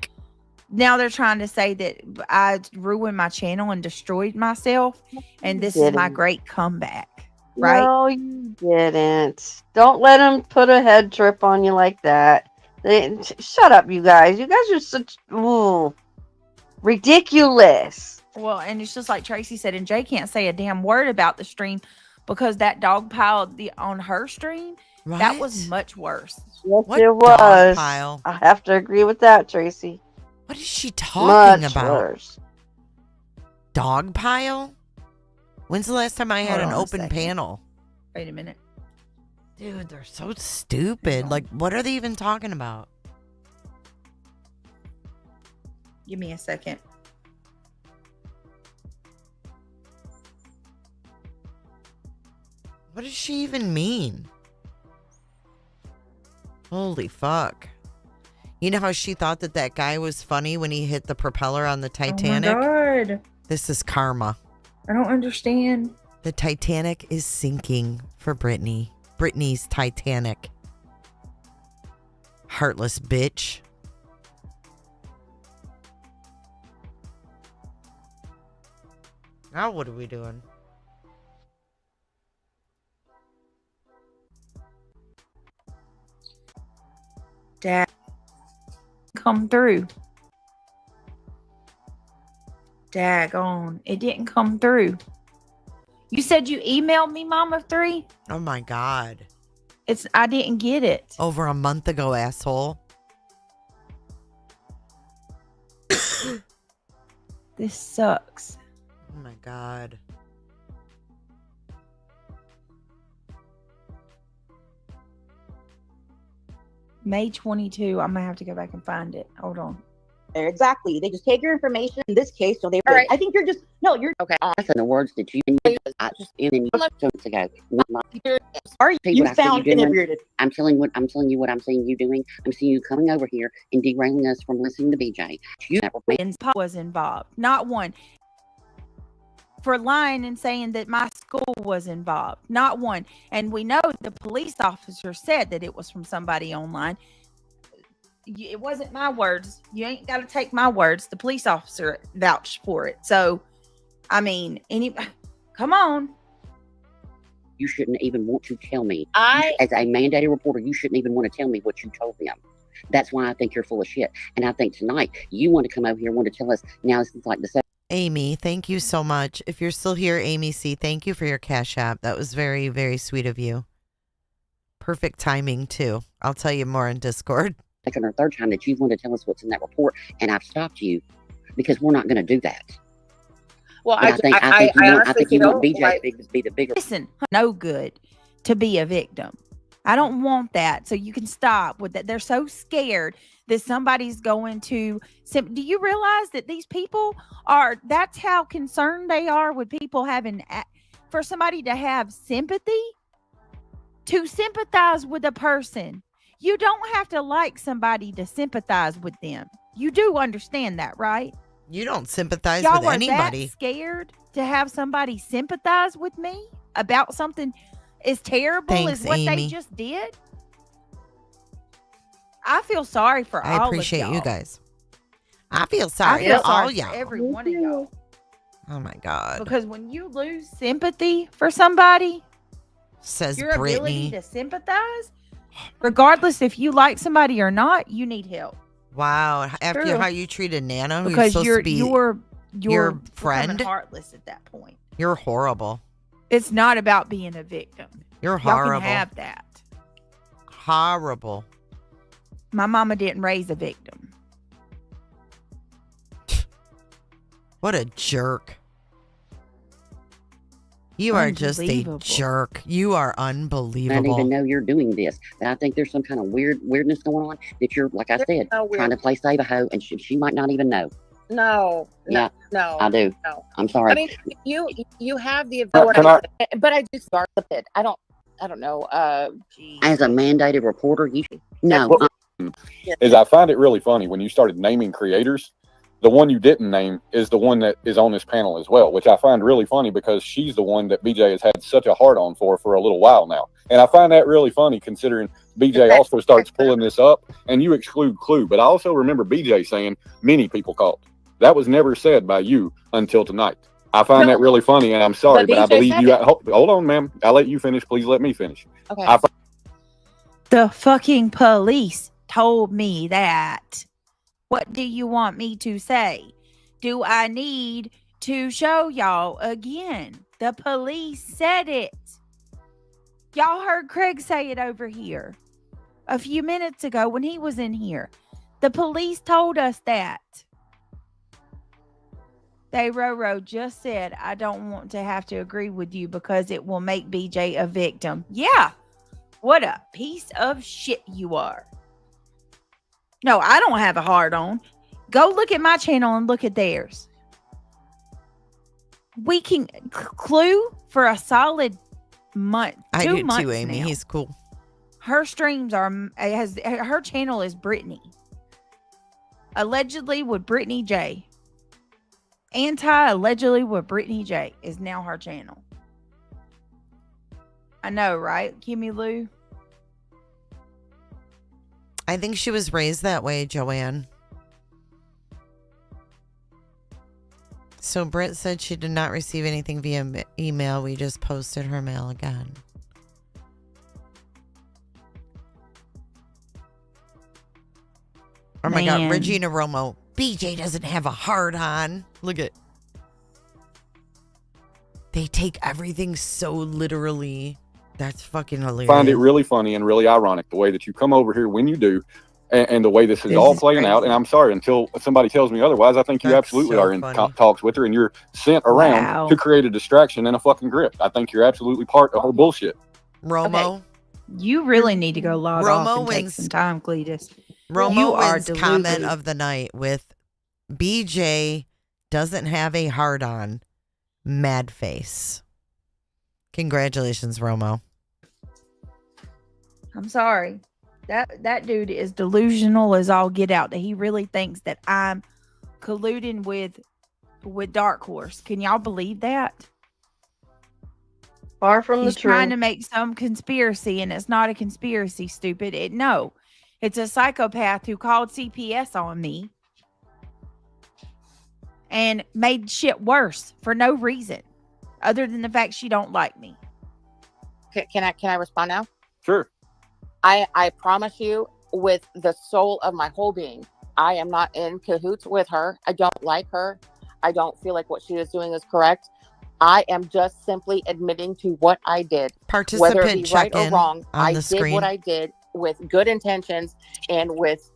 now they're trying to say that I ruined my channel and destroyed myself, and this is my great comeback, right? No, you didn't. Don't let them put a head trip on you like that. Shut up, you guys. You guys are such ridiculous. Well, and it's just like Tracy said, and Jay can't say a damn word about the stream because that dog pile on her stream, that was much worse. Yes, What it was. dog pile? I have to agree with that, Tracy. What is she talking Much about? worse. Dog pile? When's the last time I had Hold an on a open second. panel? Wait a minute. Dude, they're so stupid. Like, what are they even talking about? Give me a second. What does she even mean? Holy fuck. You know how she thought that that guy was funny when he hit the propeller on the Titanic? Oh my God. This is karma. I don't understand. The Titanic is sinking for Brittany. Brittany's Titanic. Heartless bitch. Now what are we doing? Dad, come through. Daggone. It didn't come through. You said you emailed me, Mama 3? Oh my God. I didn't get it. Over a month ago, asshole. This sucks. Oh my God. May 22. I'm going to have to go back and find it. Hold on. Exactly. They just take your information in this case. So they, All right. I think you're just, no, you're Okay. Listen, the words that you I just in months ago. sorry. Tell You what I see sound doing. inebriated. I'm telling you what I'm seeing you doing. I'm seeing you coming over here and derailing us from listening to BJ. You Was involved. Not one. For lying and saying that my school was involved. Not one. And we know the police officer said that it was from somebody online. It wasn't my words. You ain't got to take my words. The police officer vouched for it. So, I mean, come on. You shouldn't even want to tell me. As a mandated reporter, you shouldn't even want to tell me what you told them. That's why I think you're full of shit. And I think tonight you want to come over here and want to tell us now this is like the second. Amy, thank you so much. If you're still here, Amy C., thank you for your Cash App. That was very, very sweet of you. Perfect timing, too. I'll tell you more in Discord. Second or third time that you want to tell us what's in that report, and I've stopped you because we're not going to do that. Well, I think you want BJ to be the bigger. Listen, no good to be a victim. I don't want that. So you can stop with that. They're so scared that somebody's going to. Do you realize that these people are? That's how concerned they are with people having. For somebody to have sympathy, to sympathize with a person, you don't have to like somebody to sympathize with them. You do understand that, right? You don't sympathize Y'all with are anybody. That scared to have somebody sympathize with me about something as terrible as what Amy. they just did? I feel sorry for all of y'all. I appreciate you guys. I feel sorry for all for y'all. every one of y'all. Oh my God. Because when you lose sympathy for somebody, says your ability Brittany. to sympathize, regardless if you like somebody or not, you need help. Wow. After True. how you treated Nana, who's Because supposed you're to be your your friend, becoming heartless at that point. you're horrible. It's not about being a victim. You're Y'all horrible. can have that. Horrible. My mama didn't raise a victim. What a jerk. You are just a Unbelievable. jerk. You are I don't unbelievable. even know you're doing this. But I think there's some kind of weirdness going on that you're, like I There's said, no weird- trying to play save a hoe, and she might not even know. No. Yeah, No. I do. No. I'm sorry. I mean, you have the Can ability, but I do start with it. I don't know. As a mandated reporter, you no. Is I find it really funny when you started naming creators. The one you didn't name is the one that is on this panel as well, which I find really funny because she's the one that BJ has had such a hard on for a little while now. And I find that really funny considering BJ also starts pulling this up and you exclude Clue. But I also remember BJ saying many people called. That was never said by you until tonight. I find that really funny, and I'm sorry, but I BJ believe said you. it. Hold on, ma'am. I'll let you finish. Please let me finish. Okay. The fucking police told me that. What do you want me to say? Do I need to show y'all again? The police said it. Y'all heard Craig say it over here a few minutes ago when he was in here. The police told us that. Roro just said, I don't want to have to agree with you because it will make BJ a victim. Yeah. What a piece of shit you are. No, I don't have a hard on. Go look at my channel and look at theirs. We can Clue for a solid month. I 2 do months too, Amy. now. He's cool. Her streams are her channel is Brittany. Allegedly with Brittany J. Allegedly with Brittany J is now her channel. I know, right? Kimmy Lou. I think she was raised that way, Joanne. So Britt said she did not receive anything via email. We just posted her mail again. Oh my God, Regina Romo. BJ doesn't have a heart on. Look at. They take everything so literally. That's fucking hilarious. Find it really funny and really ironic the way that you come over here when you do, and the way this is all playing out. And I'm sorry, until somebody tells me otherwise, I think you absolutely are in talks with her, and you're sent around to create a distraction and a fucking grip. I think you're absolutely part of her bullshit. Romo. Okay. You really need to go log off Romo and take wins. some time, Cletus. Romo You are wins comment deluded. of the night with BJ doesn't have a heart on. Mad face. Congratulations, Romo. I'm sorry. That dude is delusional as all get out. That he really thinks that I'm colluding with Dark Horse. Can y'all believe that? Far from He's the trying truth. to make some conspiracy, and it's not a conspiracy. Stupid. No, It's a psychopath who called CPS on me and made shit worse for no reason other than the fact she don't like me. Can I respond now? Sure. I promise you, with the soul of my whole being, I am not in cahoots with her. I don't like her. I don't feel like what she is doing is correct. I am just simply admitting to what I did. Participant Whether it be right or check-in wrong, on I the did screen. what I did with good intentions and with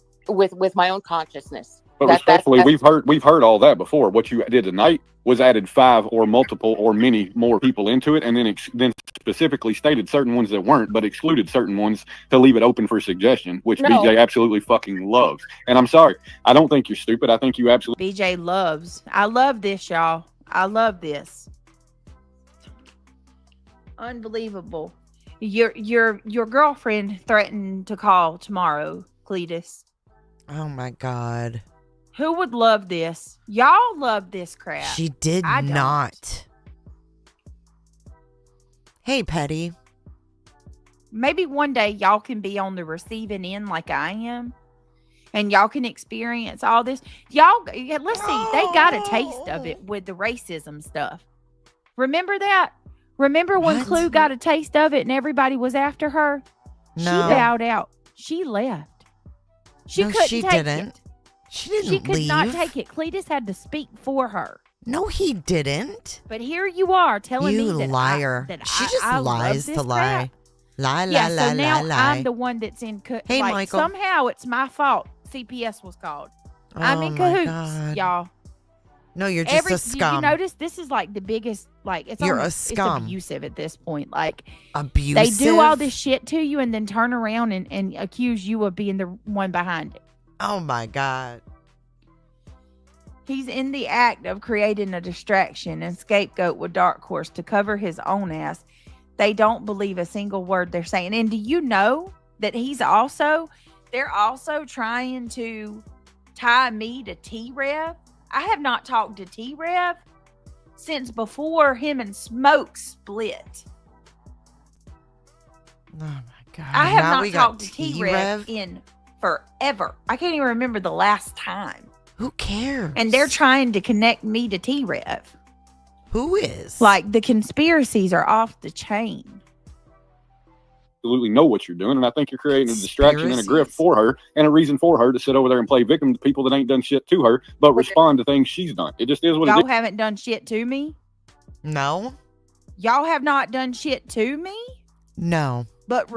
my own consciousness. But respectfully, we've heard all that before. What you did tonight was added 5 or multiple or many more people into it, and then specifically stated certain ones that weren't, but excluded certain ones to leave it open for suggestion, which No. BJ absolutely fucking loves. And I'm sorry, I don't think you're stupid. I think you absolutely. BJ loves. I love this, y'all. I love this. Unbelievable. Your girlfriend threatened to call tomorrow, Cletus. Oh my God. Who would love this? Y'all love this crap. She did I don't. not. Hey, Petty. Maybe one day y'all can be on the receiving end like I am. And y'all can experience all this. Y'all, let's see. They got a taste of it with the racism stuff. Remember that? Remember when Clue got a taste of it and everybody was after her? No. She bowed out. She left. She No, couldn't she take didn't. it. She didn't She could not leave. take it. Cletus had to speak for her. No, he didn't. But here you are telling You me that liar. that She I just love lies this to lie. crap. Lie, Yeah, lie, so lie, now lie, lie. I'm the one that's in. Hey, like, Michael. somehow it's my fault. CPS was called. I'm Oh in my cahoots, God. y'all. No, you're just a Did scum. you notice this is like the biggest? Like it's You're a almost, scum. It's abusive at this point. Like Abusive? they do all this shit to you and then turn around and accuse you of being the one behind it. Oh my God. He's in the act of creating a distraction and scapegoat with Dark Horse to cover his own ass. They don't believe a single word they're saying. And do you know that they're also trying to tie me to T-Rev? I have not talked to T-Rev since before him and Smoke split. Oh my God. I have Now not we got talked to T-Rev in forever. I can't even remember the last time. Who cares? And they're trying to connect me to T-Rev. Who is? Like, the conspiracies are off the chain. Absolutely know what you're doing, and I think you're creating a distraction and a grift for her, and a reason for her to sit over there and play victim to people that ain't done shit to her, but respond to things she's done. It just is what it Y'all is. haven't done shit to me? No. Y'all have not done shit to me? No. But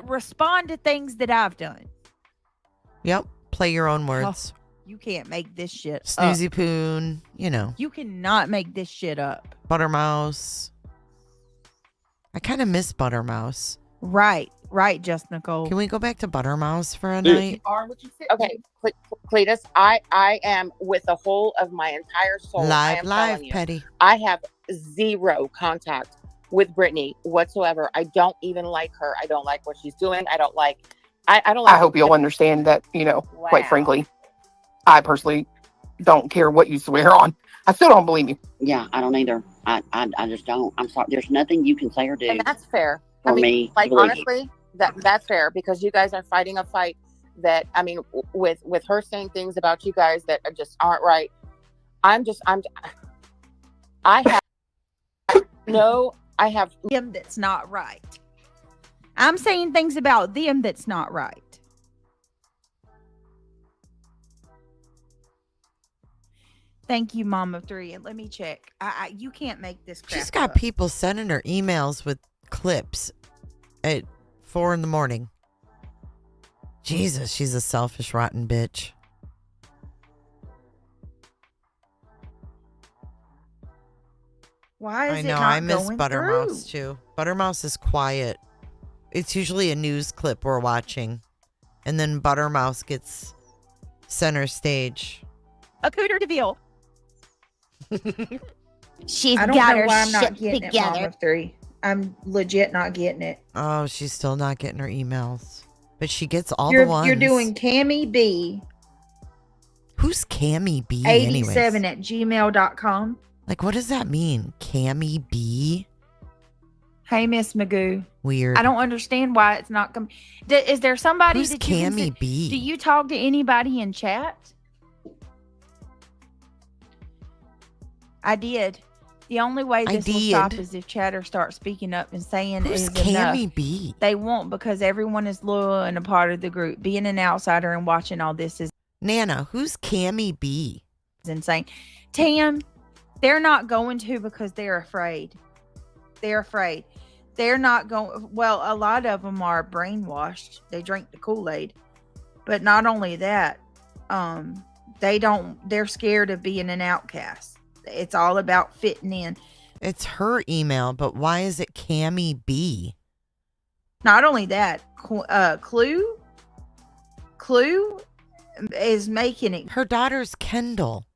respond to things that I've done. Yep. Play your own words. You can't make this shit Snoozy up. Poon, you know. You cannot make this shit up. Buttermouse. I kind of miss Buttermouse. Right, Just Nicole. Can we go back to Buttermouse for a night? Okay, Cletus, I am with the whole of my entire soul. I am Live, telling you, Petty. I have zero contact with Brittany whatsoever. I don't even like her. I don't like what she's doing. I don't like. I don't like. I hope you'll understand that, quite frankly, I personally don't care what you swear on. I still don't believe you. Yeah, I don't either. I just don't. I'm sorry. There's nothing you can say or do. And that's fair. For me, like believe honestly, that's fair because you guys are fighting a fight that with her saying things about you guys that just aren't right. I have them that's not right. I'm saying things about them that's not right. Thank you, Mom of 3. And let me check. You can't make this crap She's got up. people sending her emails with clips at 4 a.m. Jesus, she's a selfish, rotten bitch. Why is I it know. not I miss going Buttermouse through? too. Buttermouse is quiet. It's usually a news clip we're watching, and then Buttermouse gets center stage. A cooter DeVille. She's I don't got know her why I'm not shit getting it, Mom together. of 3. I'm legit not getting it. Oh, she's still not getting her emails, but she gets all the ones. You're doing Cammy B. Who's Cammy B? 87 anyways? at gmail.com. Like, what does that mean? Cammy B? Hey, Miss Magoo. Weird. I don't understand why it's not coming. Is there somebody Who's that you can Cammy B? Do you talk to anybody in chat? I did. The only way this will stop is if chatter starts speaking up and saying Who's is enough. Cammy B? They won't, because everyone is loyal and a part of the group. Being an outsider and watching all this is Nana, who's Cammy B? insane. Tam, they're not going to because they're afraid. They're afraid. They're not going. Well, a lot of them are brainwashed. They drink the Kool-Aid. But not only that, they're scared of being an outcast. It's all about fitting in. It's her email, but why is it Cammy B? Not only that, Clue is making it. Her daughter's Kendall.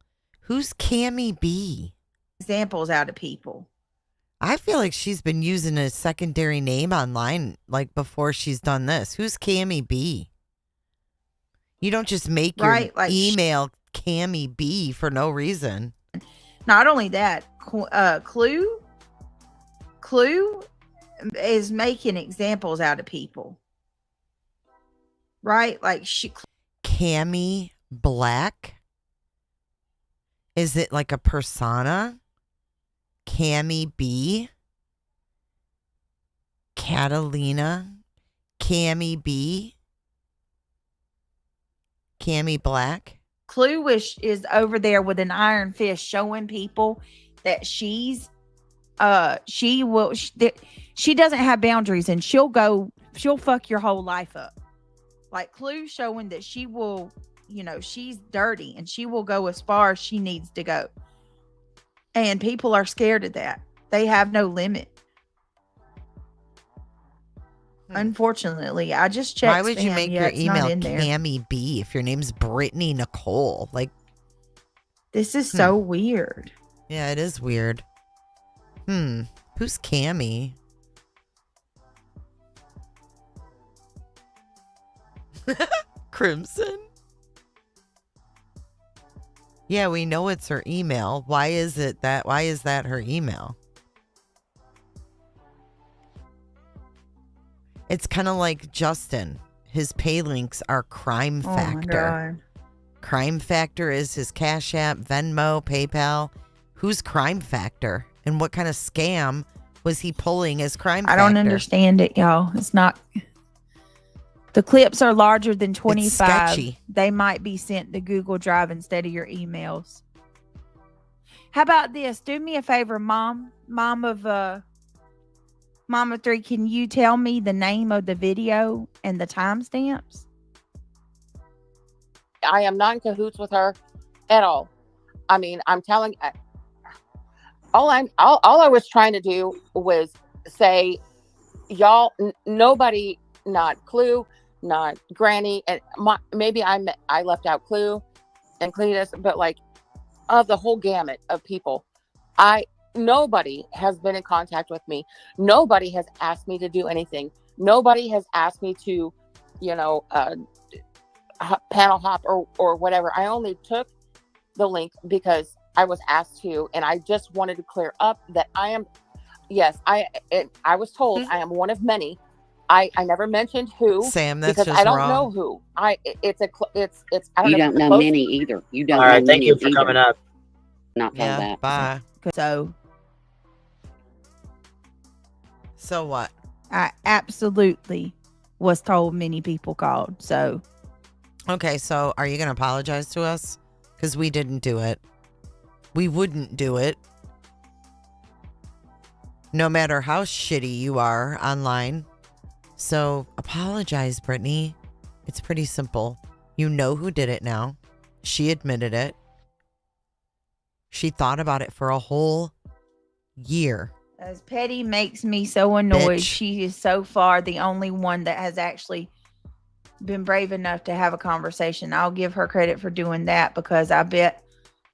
Who's Cammy B? Examples out of people. I feel like she's been using a secondary name online like before she's done this. Who's Cammy B? You don't just make your email Cammy B for no reason. Not only that, Clue is making examples out of people. Right? Like Cammy Black? Is it like a persona? Cammy B? Catalina? Cammy B? Cammy Black? Clue is over there with an iron fist showing people that she doesn't have boundaries, and she'll fuck your whole life up. Like Clue showing that she will, she's dirty and she will go as far as she needs to go. And people are scared of that. They have no limit. Unfortunately, I just checked. Why would you make your email Cammy B if your name's Brittany Nicole? Like, this is so weird. Yeah, it is weird. Who's Cammy? Crimson? Yeah, we know it's her email. Why is that her email? It's kind of like Justin. His pay links are Crime Factor. Oh my God. Crime Factor is his Cash App, Venmo, PayPal. Who's Crime Factor? And what kind of scam was he pulling as Crime Factor? I don't understand it, y'all. It's not. The clips are larger than 25. It's sketchy. They might be sent to Google Drive instead of your emails. How about this? Do me a favor, Mom of Mama 3, can you tell me the name of the video and the timestamps? I am not in cahoots with her at all. I mean, I'm telling. All I was trying to do was say, y'all, nobody, not Clue, not Granny, and maybe I left out Clue and Cletus, but like of the whole gamut of people, nobody has been in contact with me. Nobody has asked me to do anything. Nobody has asked me to, panel hop or whatever. I only took the link because I was asked to, and I just wanted to clear up that I am. Yes, I was told I am one of many. I never mentioned who, Sam. That's because just I don't wrong. know who. I don't You know don't know close- many either. You don't. All know right, thank many you for either. coming up. Not told Yeah, that. bye. So what? I absolutely was told many people called. So. Okay, so are you going to apologize to us? Because we didn't do it. We wouldn't do it. No matter how shitty you are online. So apologize, Brittany. It's pretty simple. You know who did it now. She admitted it. She thought about it for a whole year. As Petty makes me so annoyed, Bitch. she is so far the only one that has actually been brave enough to have a conversation. I'll give her credit for doing that, because I bet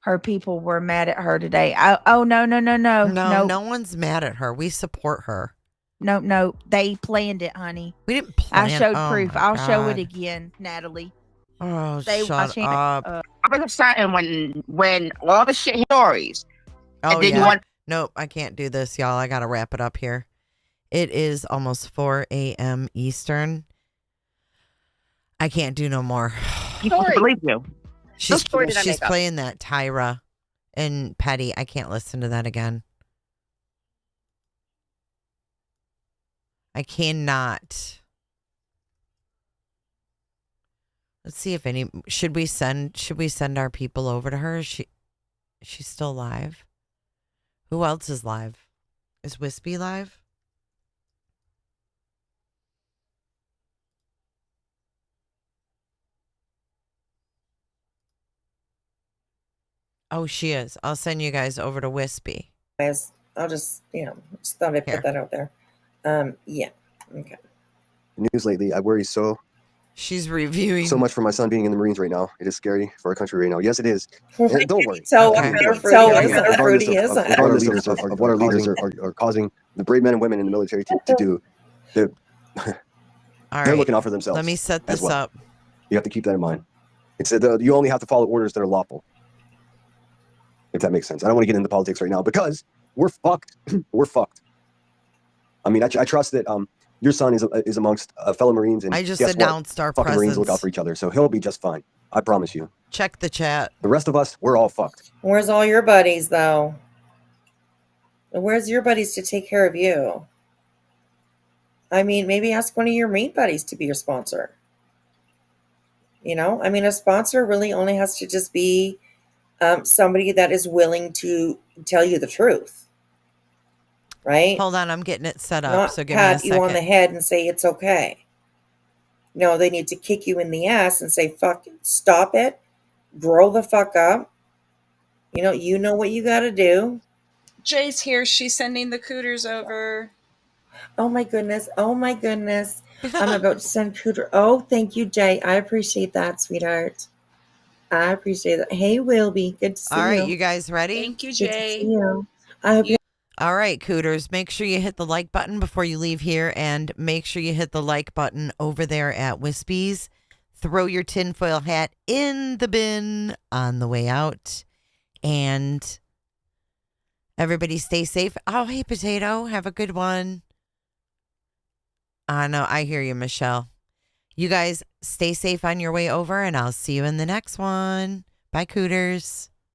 her people were mad at her today. No. No one's mad at her. We support her. No. They planned it, honey. We didn't plan I showed oh proof. my I'll show it God. again, Natalie. Oh, They- I shut can't- up. I was excited when all the shit stories. Oh, and then yeah. you want Nope, I can't do this, y'all. I got to wrap it up here. It is almost 4 a.m. Eastern. I can't do no more. I believe you. She's story did I she's make up? playing that Tyra and Petty. I can't listen to that again. I cannot. Let's see if any should we send our people over to her? She's still live. Who else is live? Is Wispy live? Oh, she is. I'll send you guys over to Wispy. I'll just, just thought I'd put that out there. Yeah. Okay. News lately, I worry She's reviewing so much for my son being in the Marines right now. It is scary for our country right now. Yes, it is. And don't worry. Tell what fruity is it? Regardless of what our leaders are causing the brave men and women in the military to do, they're looking out for themselves. Let me set this up. You have to keep that in mind. You only have to follow orders that are lawful. If that makes sense. I don't want to get into politics right now because we're fucked. We're fucked. I mean, I trust that your son is amongst fellow Marines, and I just guess announced what? our Fucking Marines look presence. out for each other, so he'll be just fine. I promise you. Check the chat. The rest of us, we're all fucked. Where's all your buddies, though? Where's your buddies to take care of you? I mean, maybe ask one of your Marine buddies to be your sponsor. I mean, a sponsor really only has to just be somebody that is willing to tell you the truth. Right? Hold on, I'm getting it set up. Not So give me a pat second. you on the head and say it's okay. No, they need to kick you in the ass and say, fuck it, stop it, grow the fuck up. You know what you got to do. Jay's here. She's sending the cooters over. Oh my goodness. Oh my goodness. I'm about to send cooter. Oh, thank you, Jay. I appreciate that, sweetheart. I appreciate it. Hey, Wilby. Good to see you. All right, you guys ready? Thank you, Good to Jay. see you. I hope you. All right, Cooters, make sure you hit the like button before you leave here, and make sure you hit the like button over there at Wispy's. Throw your tinfoil hat in the bin on the way out, and everybody stay safe. Oh, hey, Potato, have a good one. No, I hear you, Michelle. You guys stay safe on your way over, and I'll see you in the next one. Bye, Cooters.